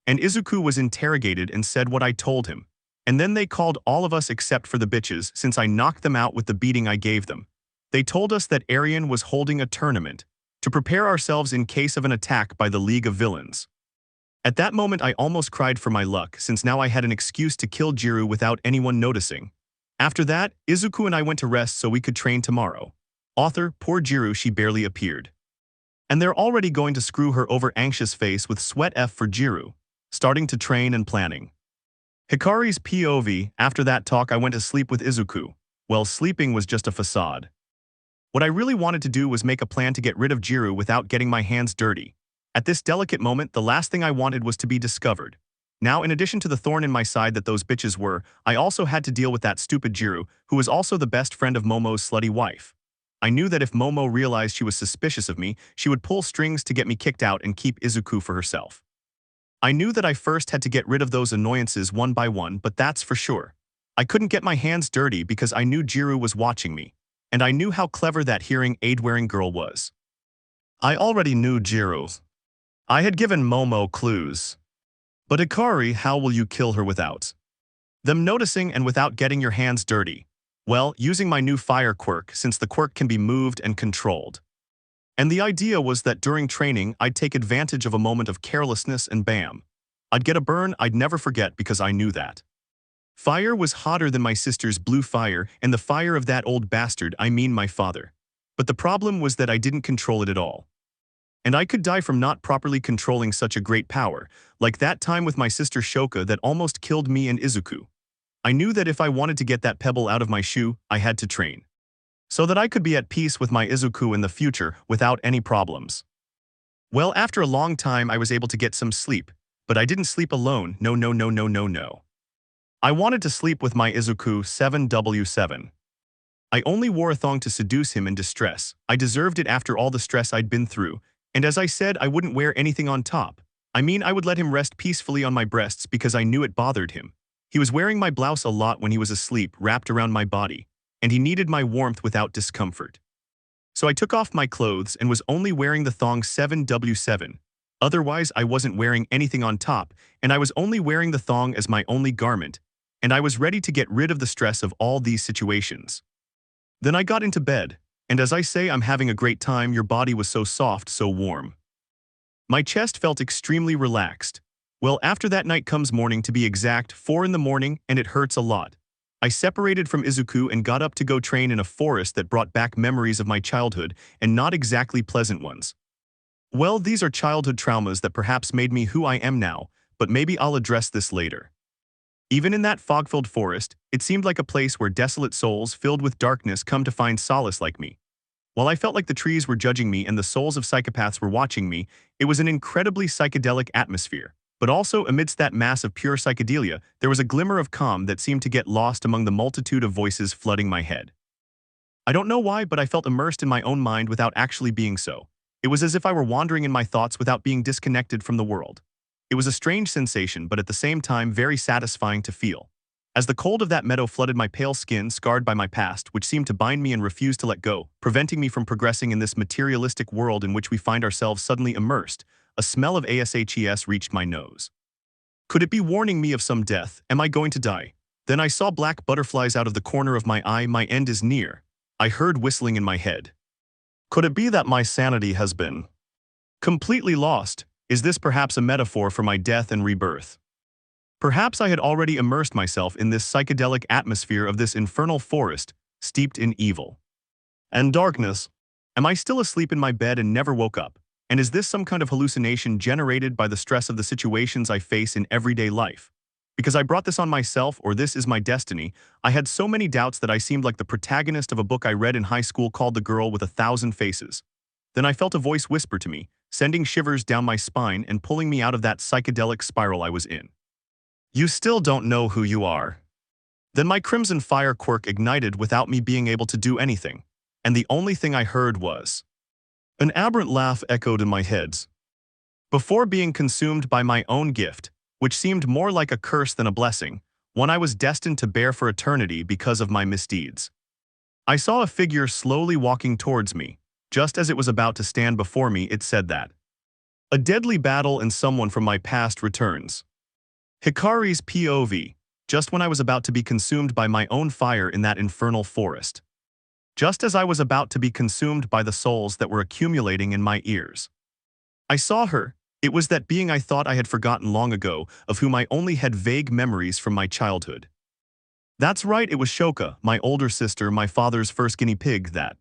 And Izuku was interrogated and said what I told him. And then they called all of us except for the bitches since I knocked them out with the beating I gave them. They told us that Arian was holding a tournament to prepare ourselves in case of an attack by the League of Villains. At that moment, I almost cried for my luck since now I had an excuse to kill Jiro without anyone noticing. After that, Izuku and I went to rest so we could train tomorrow. Author, poor Jiro, she barely appeared. And they're already going to screw her over, anxious face with sweat F for Jiro, starting to train and planning. Hikari's POV, after that talk I went to sleep with Izuku. Well, sleeping was just a facade. What I really wanted to do was make a plan to get rid of Jiro without getting my hands dirty. At this delicate moment, the last thing I wanted was to be discovered. Now, in addition to the thorn in my side that those bitches were, I also had to deal with that stupid Jiro, who was also the best friend of Momo's slutty wife. I knew that if Momo realized she was suspicious of me, she would pull strings to get me kicked out and keep Izuku for herself. I knew that I first had to get rid of those annoyances one by one, but that's for sure. I couldn't get my hands dirty because I knew Jiro was watching me, and I knew how clever that hearing aid-wearing girl was. I already knew Jiro. I had given Momo clues. But Hikari, how will you kill her without them noticing and without getting your hands dirty? Well, using my new fire quirk, since the quirk can be moved and controlled. And the idea was that during training, I'd take advantage of a moment of carelessness and bam. I'd get a burn I'd never forget because I knew that fire was hotter than my sister's blue fire and the fire of that old bastard, I mean my father. But the problem was that I didn't control it at all. And I could die from not properly controlling such a great power, like that time with my sister Shoka that almost killed me and Izuku. I knew that if I wanted to get that pebble out of my shoe, I had to train, so that I could be at peace with my Izuku in the future without any problems. Well, after a long time I was able to get some sleep, but I didn't sleep alone, no. I wanted to sleep with my Izuku 7W7. I only wore a thong to seduce him in distress. I deserved it after all the stress I'd been through. And as I said, I wouldn't wear anything on top. I mean, I would let him rest peacefully on my breasts because I knew it bothered him. He was wearing my blouse a lot when he was asleep, wrapped around my body, and he needed my warmth without discomfort. So I took off my clothes and was only wearing the thong 7W7. Otherwise, I wasn't wearing anything on top, and I was only wearing the thong as my only garment, and I was ready to get rid of the stress of all these situations. Then I got into bed. And as I say, I'm having a great time. Your body was so soft, so warm. My chest felt extremely relaxed. Well, after that night comes morning, to be exact, 4 in the morning, and it hurts a lot. I separated from Izuku and got up to go train in a forest that brought back memories of my childhood, and not exactly pleasant ones. Well, these are childhood traumas that perhaps made me who I am now, but maybe I'll address this later. Even in that fog-filled forest, it seemed like a place where desolate souls filled with darkness come to find solace like me. While I felt like the trees were judging me and the souls of psychopaths were watching me, it was an incredibly psychedelic atmosphere. But also, amidst that mass of pure psychedelia, there was a glimmer of calm that seemed to get lost among the multitude of voices flooding my head. I don't know why, but I felt immersed in my own mind without actually being so. It was as if I were wandering in my thoughts without being disconnected from the world. It was a strange sensation, but at the same time very satisfying to feel. As the cold of that meadow flooded my pale skin, scarred by my past, which seemed to bind me and refuse to let go, preventing me from progressing in this materialistic world in which we find ourselves suddenly immersed, a smell of ashes reached my nose. Could it be warning me of some death? Am I going to die? Then I saw black butterflies out of the corner of my eye. My end is near. I heard whistling in my head. Could it be that my sanity has been completely lost? Is this perhaps a metaphor for my death and rebirth? Perhaps I had already immersed myself in this psychedelic atmosphere of this infernal forest, steeped in evil and darkness. Am I still asleep in my bed and never woke up? And is this some kind of hallucination generated by the stress of the situations I face in everyday life? Because I brought this on myself, or this is my destiny, I had so many doubts that I seemed like the protagonist of a book I read in high school called The Girl with 1,000 Faces. Then I felt a voice whisper to me, sending shivers down my spine and pulling me out of that psychedelic spiral I was in. You still don't know who you are. Then my crimson fire quirk ignited without me being able to do anything, and the only thing I heard was an aberrant laugh echoed in my head. Before being consumed by my own gift, which seemed more like a curse than a blessing, one I was destined to bear for eternity because of my misdeeds. I saw a figure slowly walking towards me. Just as it was about to stand before me, it said that a deadly battle and someone from my past returns. Hikari's POV, just when I was about to be consumed by my own fire in that infernal forest. Just as I was about to be consumed by the souls that were accumulating in my ears. I saw her. It was that being I thought I had forgotten long ago, of whom I only had vague memories from my childhood. That's right, it was Shoka, my older sister, my father's first guinea pig, that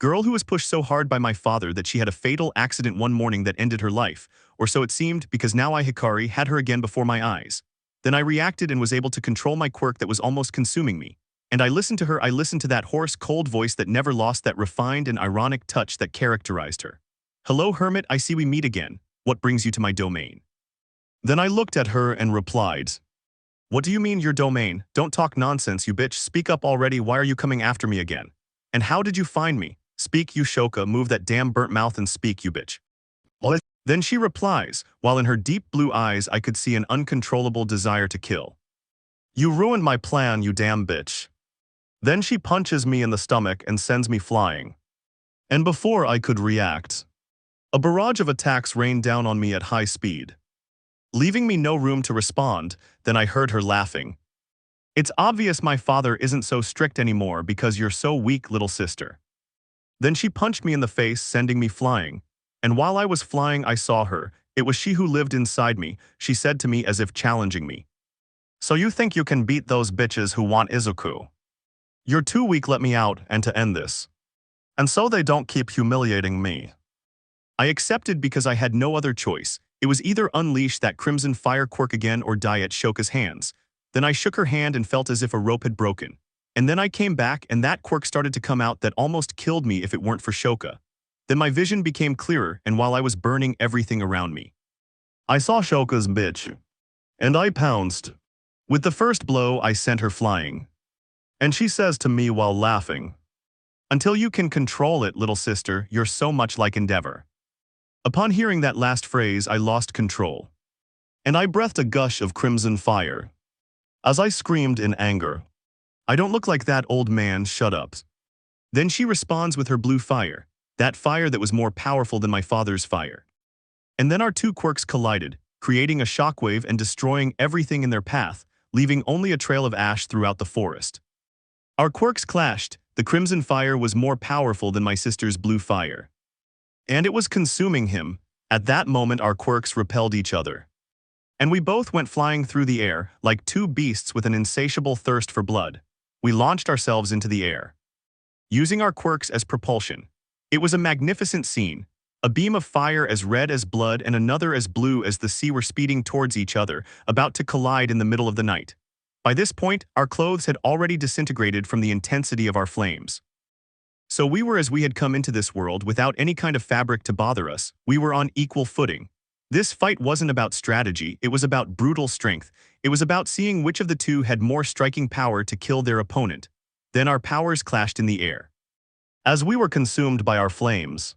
girl who was pushed so hard by my father that she had a fatal accident one morning that ended her life, or so it seemed, because now I, Hikari, had her again before my eyes. Then I reacted and was able to control my quirk that was almost consuming me. And I listened to her, I listened to that hoarse, cold voice that never lost that refined and ironic touch that characterized her. Hello, hermit, I see we meet again. What brings you to my domain? Then I looked at her and replied, What do you mean your domain? Don't talk nonsense, you bitch. Speak up already. Why are you coming after me again? And how did you find me? Speak, you Shoka. Move that damn burnt mouth and speak, you bitch. What? Then she replies, while in her deep blue eyes I could see an uncontrollable desire to kill. You ruined my plan, you damn bitch. Then she punches me in the stomach and sends me flying. And before I could react, a barrage of attacks rained down on me at high speed, leaving me no room to respond. Then I heard her laughing. It's obvious my father isn't so strict anymore because you're so weak, little sister. Then she punched me in the face, sending me flying. And while I was flying, I saw her. It was she who lived inside me. She said to me as if challenging me. So you think you can beat those bitches who want izuku? You're too weak, let me out, and to end this. And so they don't keep humiliating me. I accepted because I had no other choice. It was either unleash that crimson fire quirk again or die at Shoka's hands. Then I shook her hand and felt as if a rope had broken. And then I came back and that quirk started to come out that almost killed me if it weren't for Shoka. Then my vision became clearer, and while I was burning everything around me, I saw Shoka's bitch. And I pounced. With the first blow, I sent her flying. And she says to me while laughing, Until you can control it, little sister, you're so much like Endeavor. Upon hearing that last phrase, I lost control. And I breathed a gush of crimson fire. As I screamed in anger, I don't look like that, old man, shut up. Then she responds with her blue fire, that fire that was more powerful than my father's fire. And then our two quirks collided, creating a shockwave and destroying everything in their path, leaving only a trail of ash throughout the forest. Our quirks clashed. The crimson fire was more powerful than my sister's blue fire. And it was consuming him. At that moment, our quirks repelled each other. And we both went flying through the air, like two beasts with an insatiable thirst for blood. We launched ourselves into the air, using our quirks as propulsion. It was a magnificent scene. A beam of fire as red as blood and another as blue as the sea were speeding towards each other, about to collide in the middle of the night. By this point, our clothes had already disintegrated from the intensity of our flames. So we were as we had come into this world, without any kind of fabric to bother us. We were on equal footing. This fight wasn't about strategy, it was about brutal strength. It was about seeing which of the two had more striking power to kill their opponent. Then our powers clashed in the air, as we were consumed by our flames.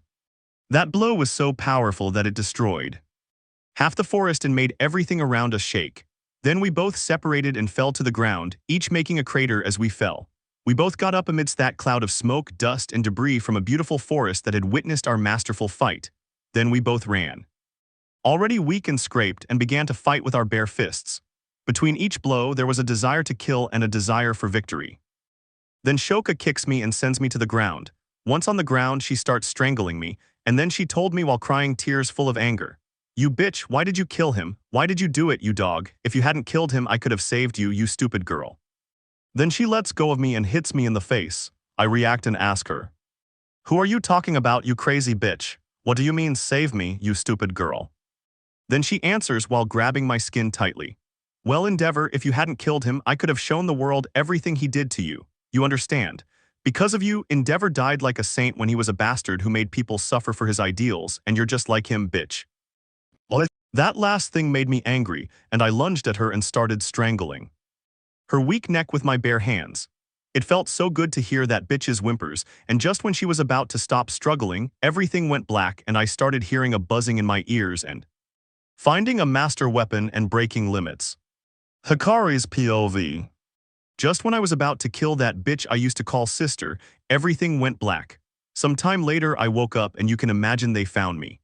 That blow was so powerful that it destroyed half the forest and made everything around us shake. Then we both separated and fell to the ground, each making a crater as we fell. We both got up amidst that cloud of smoke, dust, and debris from a beautiful forest that had witnessed our masterful fight. Then we both ran, already weak and scraped, and began to fight with our bare fists. Between each blow, there was a desire to kill and a desire for victory. Then Shoka kicks me and sends me to the ground. Once on the ground, she starts strangling me, and then she told me while crying tears full of anger, "You bitch, why did you kill him? Why did you do it, you dog? If you hadn't killed him, I could have saved you, you stupid girl." Then she lets go of me and hits me in the face. I react and ask her, "Who are you talking about, you crazy bitch? What do you mean, save me, you stupid girl?" Then she answers while grabbing my skin tightly, "Well, Endeavor, if you hadn't killed him, I could have shown the world everything he did to you. You understand? Because of you, Endeavor died like a saint when he was a bastard who made people suffer for his ideals, and you're just like him, bitch." That last thing made me angry, and I lunged at her and started strangling her weak neck with my bare hands. It felt so good to hear that bitch's whimpers, and just when she was about to stop struggling, everything went black and I started hearing a buzzing in my ears and finding a master weapon and breaking limits. Hikari's POV. Just when I was about to kill that bitch I used to call sister, everything went black. Some time later I woke up and you can imagine they found me,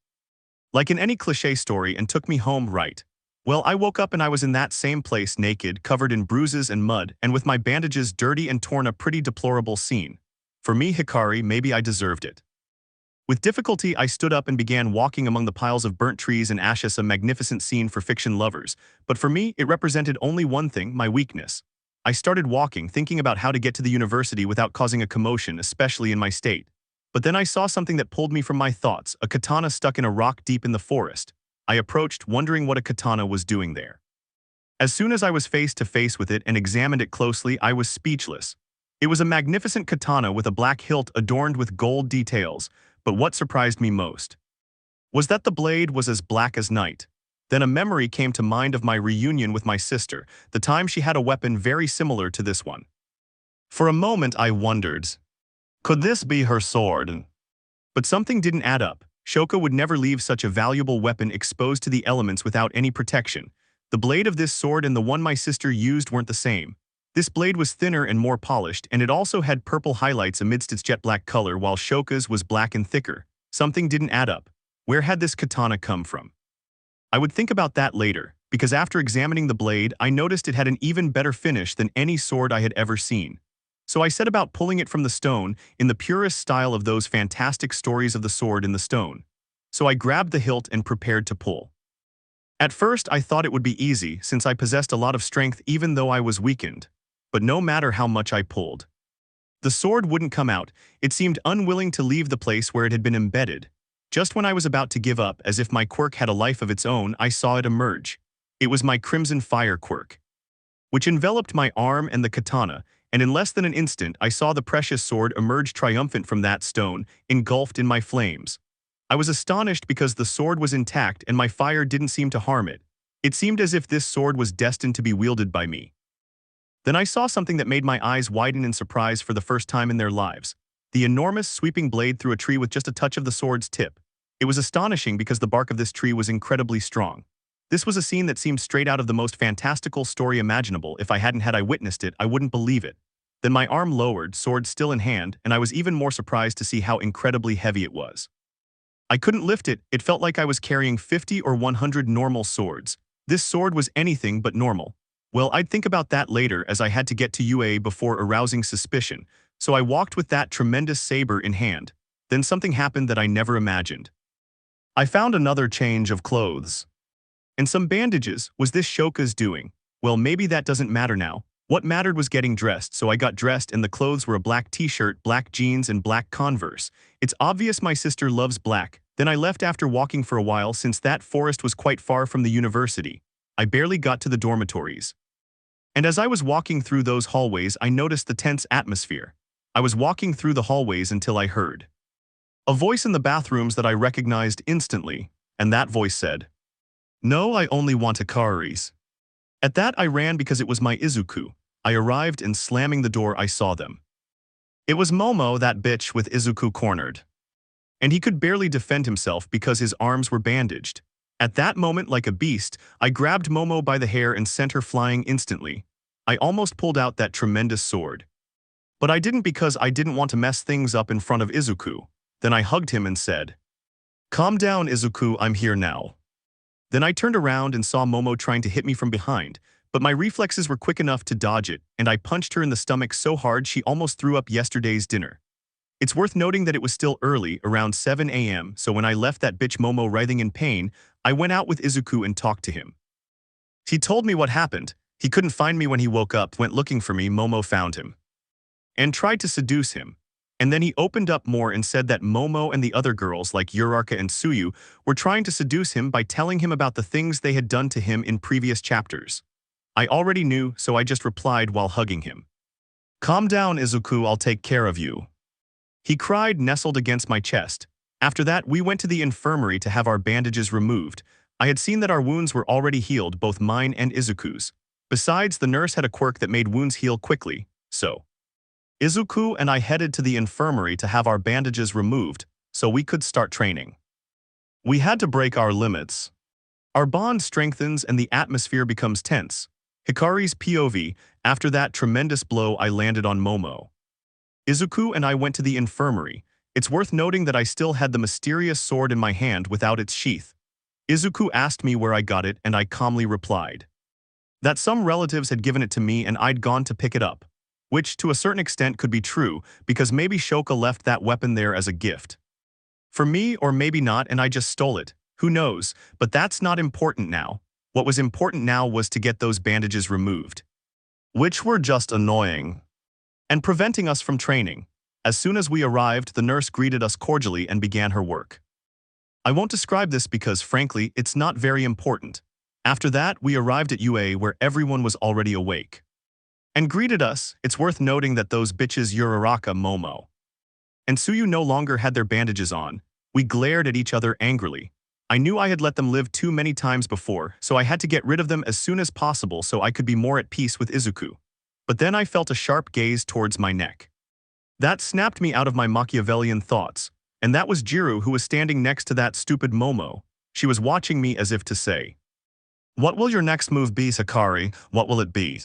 like in any cliché story, and took me home, right? Well, I woke up and I was in that same place, naked, covered in bruises and mud, and with my bandages dirty and torn, a pretty deplorable scene. For me, Hikari, maybe I deserved it. With difficulty, I stood up and began walking among the piles of burnt trees and ashes, a magnificent scene for fiction lovers. But for me, it represented only one thing, my weakness. I started walking, thinking about how to get to the university without causing a commotion, especially in my state. But then I saw something that pulled me from my thoughts, a katana stuck in a rock deep in the forest. I approached, wondering what a katana was doing there. As soon as I was face to face with it and examined it closely, I was speechless. It was a magnificent katana with a black hilt adorned with gold details, but what surprised me most was that the blade was as black as night. Then a memory came to mind of my reunion with my sister, the time she had a weapon very similar to this one. For a moment I wondered, could this be her sword? But something didn't add up. Shoka would never leave such a valuable weapon exposed to the elements without any protection. The blade of this sword and the one my sister used weren't the same. This blade was thinner and more polished, and it also had purple highlights amidst its jet black color, while Shoka's was black and thicker. Something didn't add up. Where had this katana come from? I would think about that later, because after examining the blade, I noticed it had an even better finish than any sword I had ever seen. So I set about pulling it from the stone in the purest style of those fantastic stories of the sword in the stone. So I grabbed the hilt and prepared to pull. At first I thought it would be easy since I possessed a lot of strength even though I was weakened. But no matter how much I pulled, the sword wouldn't come out. It seemed unwilling to leave the place where it had been embedded. Just when I was about to give up, as if my quirk had a life of its own, I saw it emerge. It was my Crimson Fire quirk, which enveloped my arm and the katana, and in less than an instant I saw the precious sword emerge triumphant from that stone, engulfed in my flames. I was astonished because the sword was intact and my fire didn't seem to harm it. It seemed as if this sword was destined to be wielded by me. Then I saw something that made my eyes widen in surprise for the first time in their lives. The enormous sweeping blade through a tree with just a touch of the sword's tip. It was astonishing because the bark of this tree was incredibly strong. This was a scene that seemed straight out of the most fantastical story imaginable. If I hadn't had witnessed it, I wouldn't believe it. Then my arm lowered, sword still in hand, and I was even more surprised to see how incredibly heavy it was. I couldn't lift it. It felt like I was carrying 50 or 100 normal swords. This sword was anything but normal. Well, I'd think about that later, as I had to get to UA before arousing suspicion, so I walked with that tremendous saber in hand. Then something happened that I never imagined. I found another change of clothes and some bandages. Was this Shoka's doing? Well, maybe that doesn't matter now. What mattered was getting dressed, so I got dressed, and the clothes were a black t-shirt, black jeans, and black Converse. It's obvious my sister loves black. Then I left after walking for a while since that forest was quite far from the university. I barely got to the dormitories. And as I was walking through those hallways, I noticed the tense atmosphere. I was walking through the hallways until I heard a voice in the bathrooms that I recognized instantly, and that voice said, "No, I only want Hikari's." At that I ran because it was my Izuku. I arrived, and slamming the door I saw them. It was Momo, that bitch, with Izuku cornered. And he could barely defend himself because his arms were bandaged. At that moment, like a beast, I grabbed Momo by the hair and sent her flying instantly. I almost pulled out that tremendous sword. But I didn't because I didn't want to mess things up in front of Izuku. Then I hugged him and said, "Calm down, Izuku, I'm here now." Then I turned around and saw Momo trying to hit me from behind, but my reflexes were quick enough to dodge it, and I punched her in the stomach so hard she almost threw up yesterday's dinner. It's worth noting that it was still early, around 7 a.m., so when I left that bitch Momo writhing in pain, I went out with Izuku and talked to him. He told me what happened. He couldn't find me when he woke up, went looking for me, Momo found him. And tried to seduce him. And then he opened up more and said that Momo and the other girls, like Uraraka and Tsuyu, were trying to seduce him by telling him about the things they had done to him in previous chapters. I already knew, so I just replied while hugging him. "Calm down, Izuku, I'll take care of you." He cried, nestled against my chest. After that, we went to the infirmary to have our bandages removed. I had seen that our wounds were already healed, both mine and Izuku's. Besides, the nurse had a quirk that made wounds heal quickly, so Izuku and I headed to the infirmary to have our bandages removed so we could start training. We had to break our limits. Our bond strengthens and the atmosphere becomes tense. Hikari's POV, after that tremendous blow I landed on Momo. Izuku and I went to the infirmary. It's worth noting that I still had the mysterious sword in my hand without its sheath. Izuku asked me where I got it and I calmly replied that some relatives had given it to me and I'd gone to pick it up. Which, to a certain extent, could be true, because maybe Shoka left that weapon there as a gift. For me, or maybe not, and I just stole it. Who knows? But that's not important now. What was important now was to get those bandages removed. Which were just annoying. And preventing us from training. As soon as we arrived, the nurse greeted us cordially and began her work. I won't describe this because, frankly, it's not very important. After that, we arrived at UA where everyone was already awake. And greeted us. It's worth noting that those bitches Uraraka, Momo, and Tsuyu no longer had their bandages on. We glared at each other angrily. I knew I had let them live too many times before, so I had to get rid of them as soon as possible so I could be more at peace with Izuku. But then I felt a sharp gaze towards my neck. That snapped me out of my Machiavellian thoughts, and that was Jiru, who was standing next to that stupid Momo. She was watching me as if to say, "What will your next move be, Hikari? What will it be?"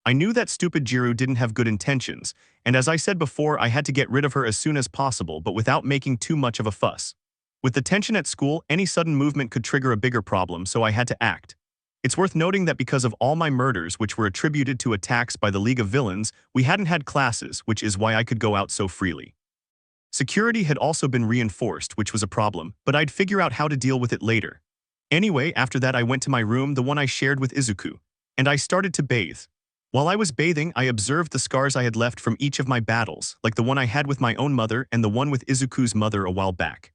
I knew that stupid Jiru didn't have good intentions, and as I said before, I had to get rid of her as soon as possible but without making too much of a fuss. With the tension at school, any sudden movement could trigger a bigger problem, so I had to act. It's worth noting that because of all my murders which were attributed to attacks by the League of Villains, we hadn't had classes, which is why I could go out so freely. Security had also been reinforced, which was a problem, but I'd figure out how to deal with it later. Anyway, after that I went to my room, the one I shared with Izuku, and I started to bathe. While I was bathing, I observed the scars I had left from each of my battles, like the one I had with my own mother and the one with Izuku's mother a while back.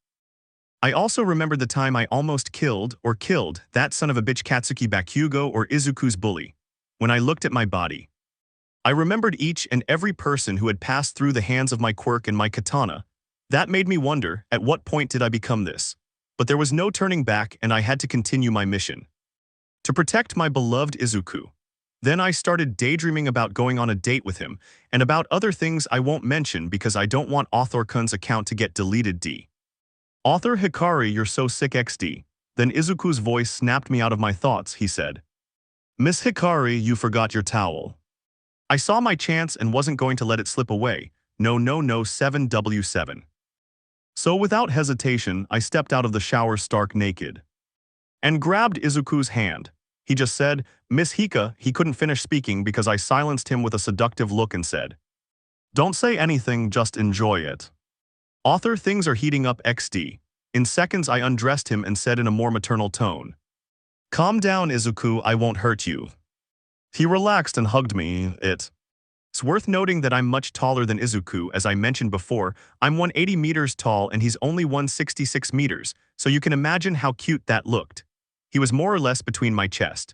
I also remembered the time I almost killed that son of a bitch Katsuki Bakugo or Izuku's bully. When I looked at my body, I remembered each and every person who had passed through the hands of my quirk and my katana. That made me wonder, at what point did I become this? But there was no turning back and I had to continue my mission. To protect my beloved Izuku. Then I started daydreaming about going on a date with him, and about other things I won't mention because I don't want Author-kun's account to get deleted. Author Hikari, you're so sick XD. Then Izuku's voice snapped me out of my thoughts, he said. Miss Hikari, you forgot your towel. I saw my chance and wasn't going to let it slip away. No 7W7. So without hesitation, I stepped out of the shower stark naked. And grabbed Izuku's hand. He just said, Miss Hika. He couldn't finish speaking because I silenced him with a seductive look and said, Don't say anything, just enjoy it. Author, things are heating up XD. In seconds I undressed him and said in a more maternal tone, Calm down, Izuku, I won't hurt you. He relaxed and hugged me. It's worth noting that I'm much taller than Izuku. As I mentioned before, I'm 180 meters tall and he's only 166 meters, so you can imagine how cute that looked. He was more or less between my chest.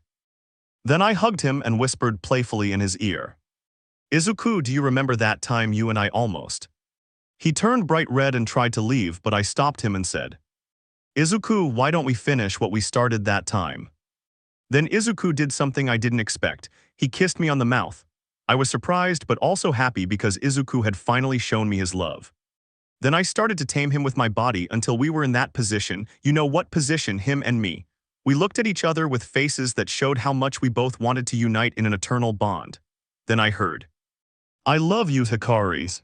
Then I hugged him and whispered playfully in his ear, Izuku, do you remember that time you and I almost? He turned bright red and tried to leave, but I stopped him and said, Izuku, why don't we finish what we started that time? Then Izuku did something I didn't expect. He kissed me on the mouth. I was surprised but also happy because Izuku had finally shown me his love. Then I started to tame him with my body until we were in that position, you know what position, him and me. We looked at each other with faces that showed how much we both wanted to unite in an eternal bond. Then I heard, "I love you, Hikaris."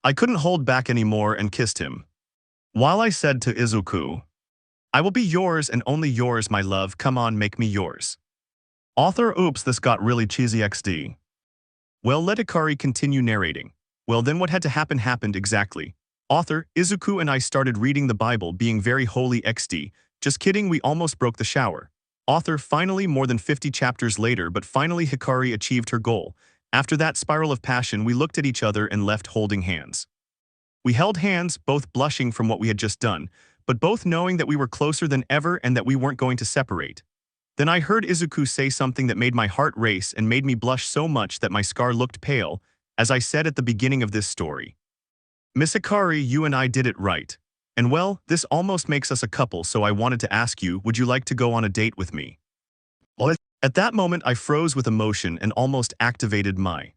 I couldn't hold back anymore and kissed him. While I said to Izuku, "I will be yours and only yours, my love, come on, make me yours." Author, oops, this got really cheesy XD. Well, let Hikari continue narrating. Well, then what had to happen happened exactly. Author, Izuku and I started reading the Bible, being very holy XD. Just kidding, we almost broke the shower. Author, finally more than 50 chapters later, but finally Hikari achieved her goal. After that spiral of passion, we looked at each other and left holding hands. We held hands, both blushing from what we had just done, but both knowing that we were closer than ever and that we weren't going to separate. Then I heard Izuku say something that made my heart race and made me blush so much that my scar looked pale, as I said at the beginning of this story. "Miss Hikari, you and I did it right. And well, this almost makes us a couple, so I wanted to ask you, would you like to go on a date with me?" At that moment, I froze with emotion and almost activated my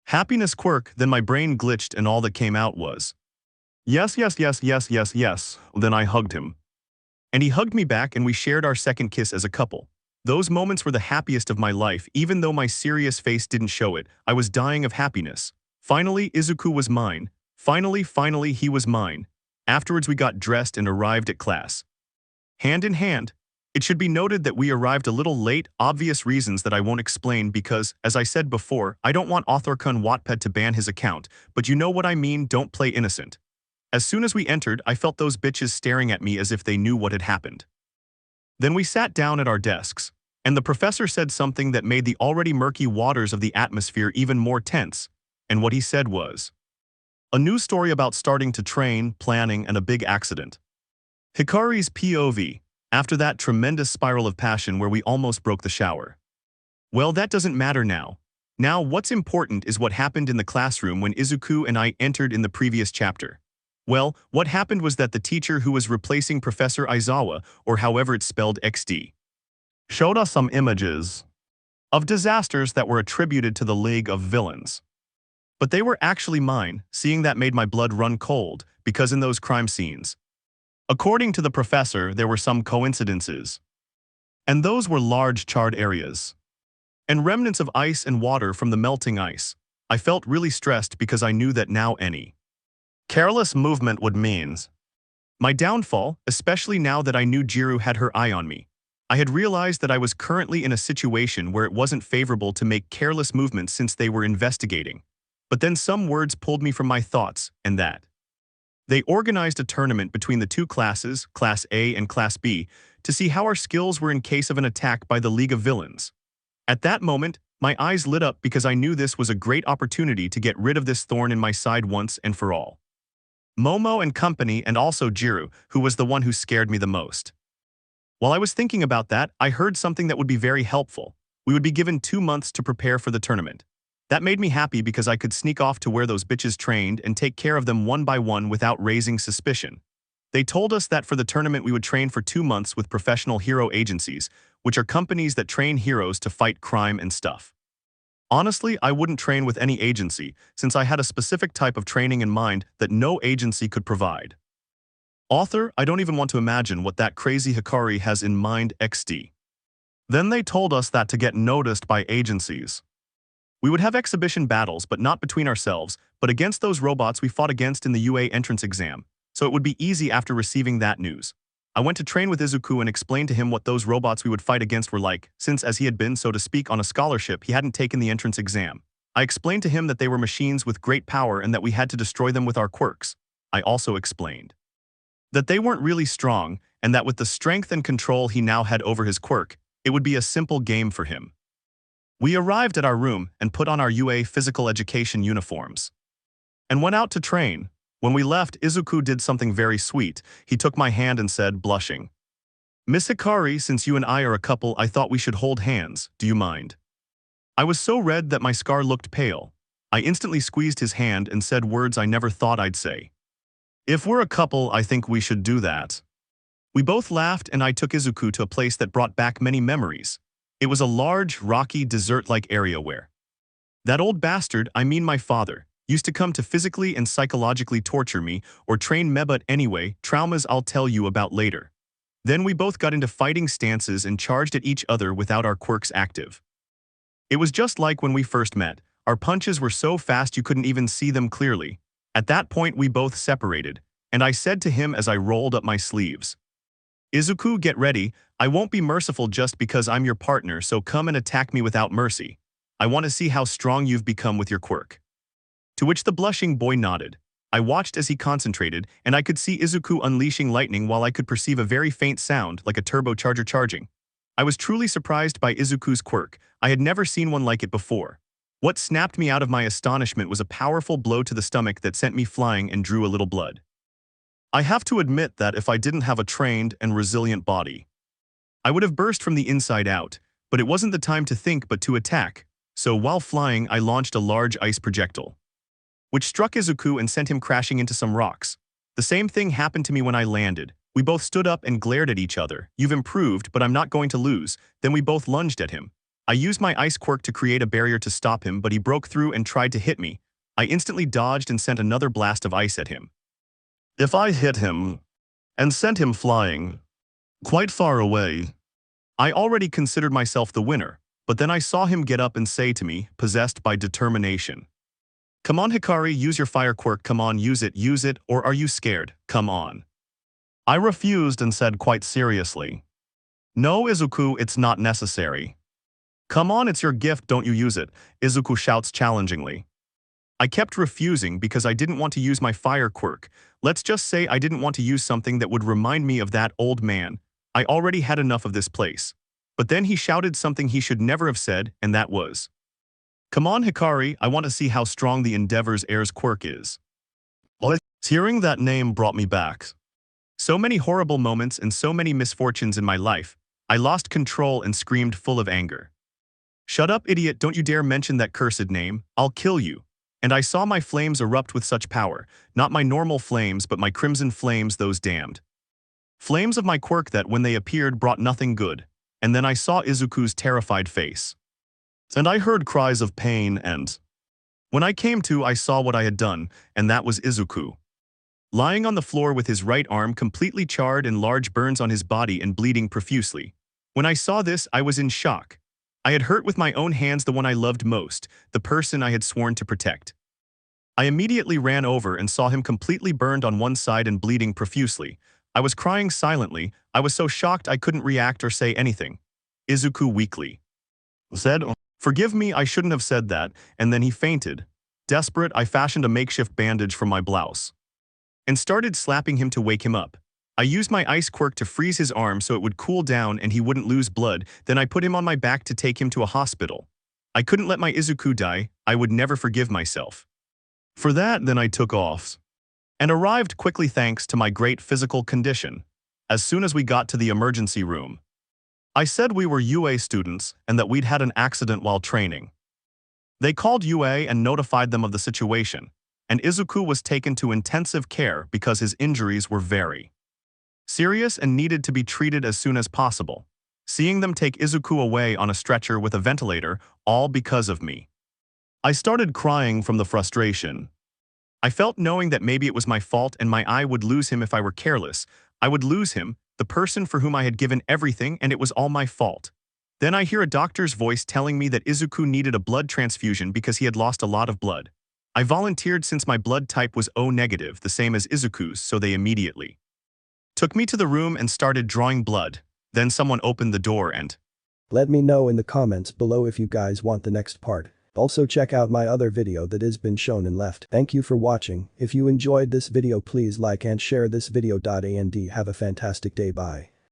happiness quirk. Then my brain glitched and all that came out was, "Yes, yes, yes, yes, yes, yes." Then I hugged him. And he hugged me back and we shared our second kiss as a couple. Those moments were the happiest of my life, even though my serious face didn't show it. I was dying of happiness. Finally, Izuku was mine. Finally, he was mine. Afterwards, we got dressed and arrived at class. Hand in hand. It should be noted that we arrived a little late, obvious reasons that I won't explain because, as I said before, I don't want Author-kun Wattpad to ban his account, but you know what I mean, don't play innocent. As soon as we entered, I felt those bitches staring at me as if they knew what had happened. Then we sat down at our desks, and the professor said something that made the already murky waters of the atmosphere even more tense, and what he said was, "A new story about starting to train, planning, and a big accident." Hikari's POV, after that tremendous spiral of passion where we almost broke the shower. Well, that doesn't matter now. Now, what's important is what happened in the classroom when Izuku and I entered in the previous chapter. Well, what happened was that the teacher who was replacing Professor Aizawa, or however it's spelled XD, showed us some images of disasters that were attributed to the League of Villains. But they were actually mine. Seeing that made my blood run cold, because in those crime scenes, according to the professor, there were some coincidences. And those were large charred areas. And remnants of ice and water from the melting ice. I felt really stressed because I knew that now any careless movement would mean my downfall, especially now that I knew Jiru had her eye on me. I had realized that I was currently in a situation where it wasn't favorable to make careless movements since they were investigating. But then some words pulled me from my thoughts, and that they organized a tournament between the two classes, Class A and Class B, to see how our skills were in case of an attack by the League of Villains. At that moment, my eyes lit up because I knew this was a great opportunity to get rid of this thorn in my side once and for all. Momo and company, and also Jiru, who was the one who scared me the most. While I was thinking about that, I heard something that would be very helpful. We would be given 2 months to prepare for the tournament. That made me happy because I could sneak off to where those bitches trained and take care of them one by one without raising suspicion. They told us that for the tournament we would train for 2 months with professional hero agencies, which are companies that train heroes to fight crime and stuff. Honestly, I wouldn't train with any agency, since I had a specific type of training in mind that no agency could provide. Author, I don't even want to imagine what that crazy Hikari has in mind XD. Then they told us that to get noticed by agencies, we would have exhibition battles, but not between ourselves, but against those robots we fought against in the UA entrance exam, so it would be easy after receiving that news. I went to train with Izuku and explained to him what those robots we would fight against were like, since as he had been, so to speak, on a scholarship, he hadn't taken the entrance exam. I explained to him that they were machines with great power and that we had to destroy them with our quirks. I also explained that they weren't really strong, and that with the strength and control he now had over his quirk, it would be a simple game for him. We arrived at our room and put on our UA physical education uniforms and went out to train. When we left, Izuku did something very sweet. He took my hand and said, blushing, "Miss Hikari, since you and I are a couple, I thought we should hold hands. Do you mind?" I was so red that my scar looked pale. I instantly squeezed his hand and said words I never thought I'd say. "If we're a couple, I think we should do that." We both laughed and I took Izuku to a place that brought back many memories. It was a large, rocky, desert-like area where that old bastard, I mean my father, used to come to physically and psychologically torture me or train me, but anyway, traumas I'll tell you about later. Then we both got into fighting stances and charged at each other without our quirks active. It was just like when we first met. Our punches were so fast you couldn't even see them clearly. At that point we both separated, and I said to him as I rolled up my sleeves, "Izuku, get ready. I won't be merciful just because I'm your partner, so come and attack me without mercy. I want to see how strong you've become with your quirk." To which the blushing boy nodded. I watched as he concentrated, and I could see Izuku unleashing lightning while I could perceive a very faint sound like a turbocharger charging. I was truly surprised by Izuku's quirk. I had never seen one like it before. What snapped me out of my astonishment was a powerful blow to the stomach that sent me flying and drew a little blood. I have to admit that if I didn't have a trained and resilient body, I would have burst from the inside out, but it wasn't the time to think but to attack. So while flying, I launched a large ice projectile, which struck Izuku and sent him crashing into some rocks. The same thing happened to me when I landed. We both stood up and glared at each other. "You've improved, but I'm not going to lose." Then we both lunged at him. I used my ice quirk to create a barrier to stop him, but he broke through and tried to hit me. I instantly dodged and sent another blast of ice at him. If I hit him and sent him flying quite far away, I already considered myself the winner, but then I saw him get up and say to me, possessed by determination, "Come on, Hikari, use your fire quirk. Come on, use it, or are you scared? Come on." I refused and said quite seriously, "No, Izuku, it's not necessary." "Come on, it's your gift, don't you use it," Izuku shouts challengingly. I kept refusing because I didn't want to use my fire quirk. Let's just say I didn't want to use something that would remind me of that old man. I already had enough of this place. But then he shouted something he should never have said, and that was, "Come on, Hikari, I want to see how strong the Endeavor's heir's quirk is." Hearing that name brought me back. So many horrible moments and so many misfortunes in my life. I lost control and screamed full of anger. "Shut up, idiot, don't you dare mention that cursed name. I'll kill you." And I saw my flames erupt with such power, not my normal flames but my crimson flames, those damned flames of my quirk that when they appeared brought nothing good. And then I saw Izuku's terrified face. And I heard cries of pain, and when I came to, I saw what I had done, and that was Izuku lying on the floor with his right arm completely charred and large burns on his body and bleeding profusely. When I saw this, I was in shock. I had hurt with my own hands the one I loved most, the person I had sworn to protect. I immediately ran over and saw him completely burned on one side and bleeding profusely. I was crying silently. I was so shocked I couldn't react or say anything. Izuku weakly said, "Forgive me, I shouldn't have said that," and then he fainted. Desperate, I fashioned a makeshift bandage from my blouse and started slapping him to wake him up. I used my ice quirk to freeze his arm so it would cool down and he wouldn't lose blood. Then I put him on my back to take him to a hospital. I couldn't let my Izuku die. I would never forgive myself for that. Then I took off and arrived quickly thanks to my great physical condition. As soon as we got to the emergency room, I said we were UA students and that we'd had an accident while training. They called UA and notified them of the situation, and Izuku was taken to intensive care because his injuries were very serious and needed to be treated as soon as possible. Seeing them take Izuku away on a stretcher with a ventilator, all because of me, I started crying from the frustration. I felt knowing that maybe it was my fault and I would lose him if I were careless. I would lose him, the person for whom I had given everything, and it was all my fault. Then I hear a doctor's voice telling me that Izuku needed a blood transfusion because he had lost a lot of blood. I volunteered since my blood type was O negative, the same as Izuku's, so they immediately took me to the room and started drawing blood. Then someone opened the door and let me know in the comments below if you guys want the next part. Also check out my other video that has been shown and left. Thank you for watching. If you enjoyed this video, please like and share this video. And have a fantastic day. Bye.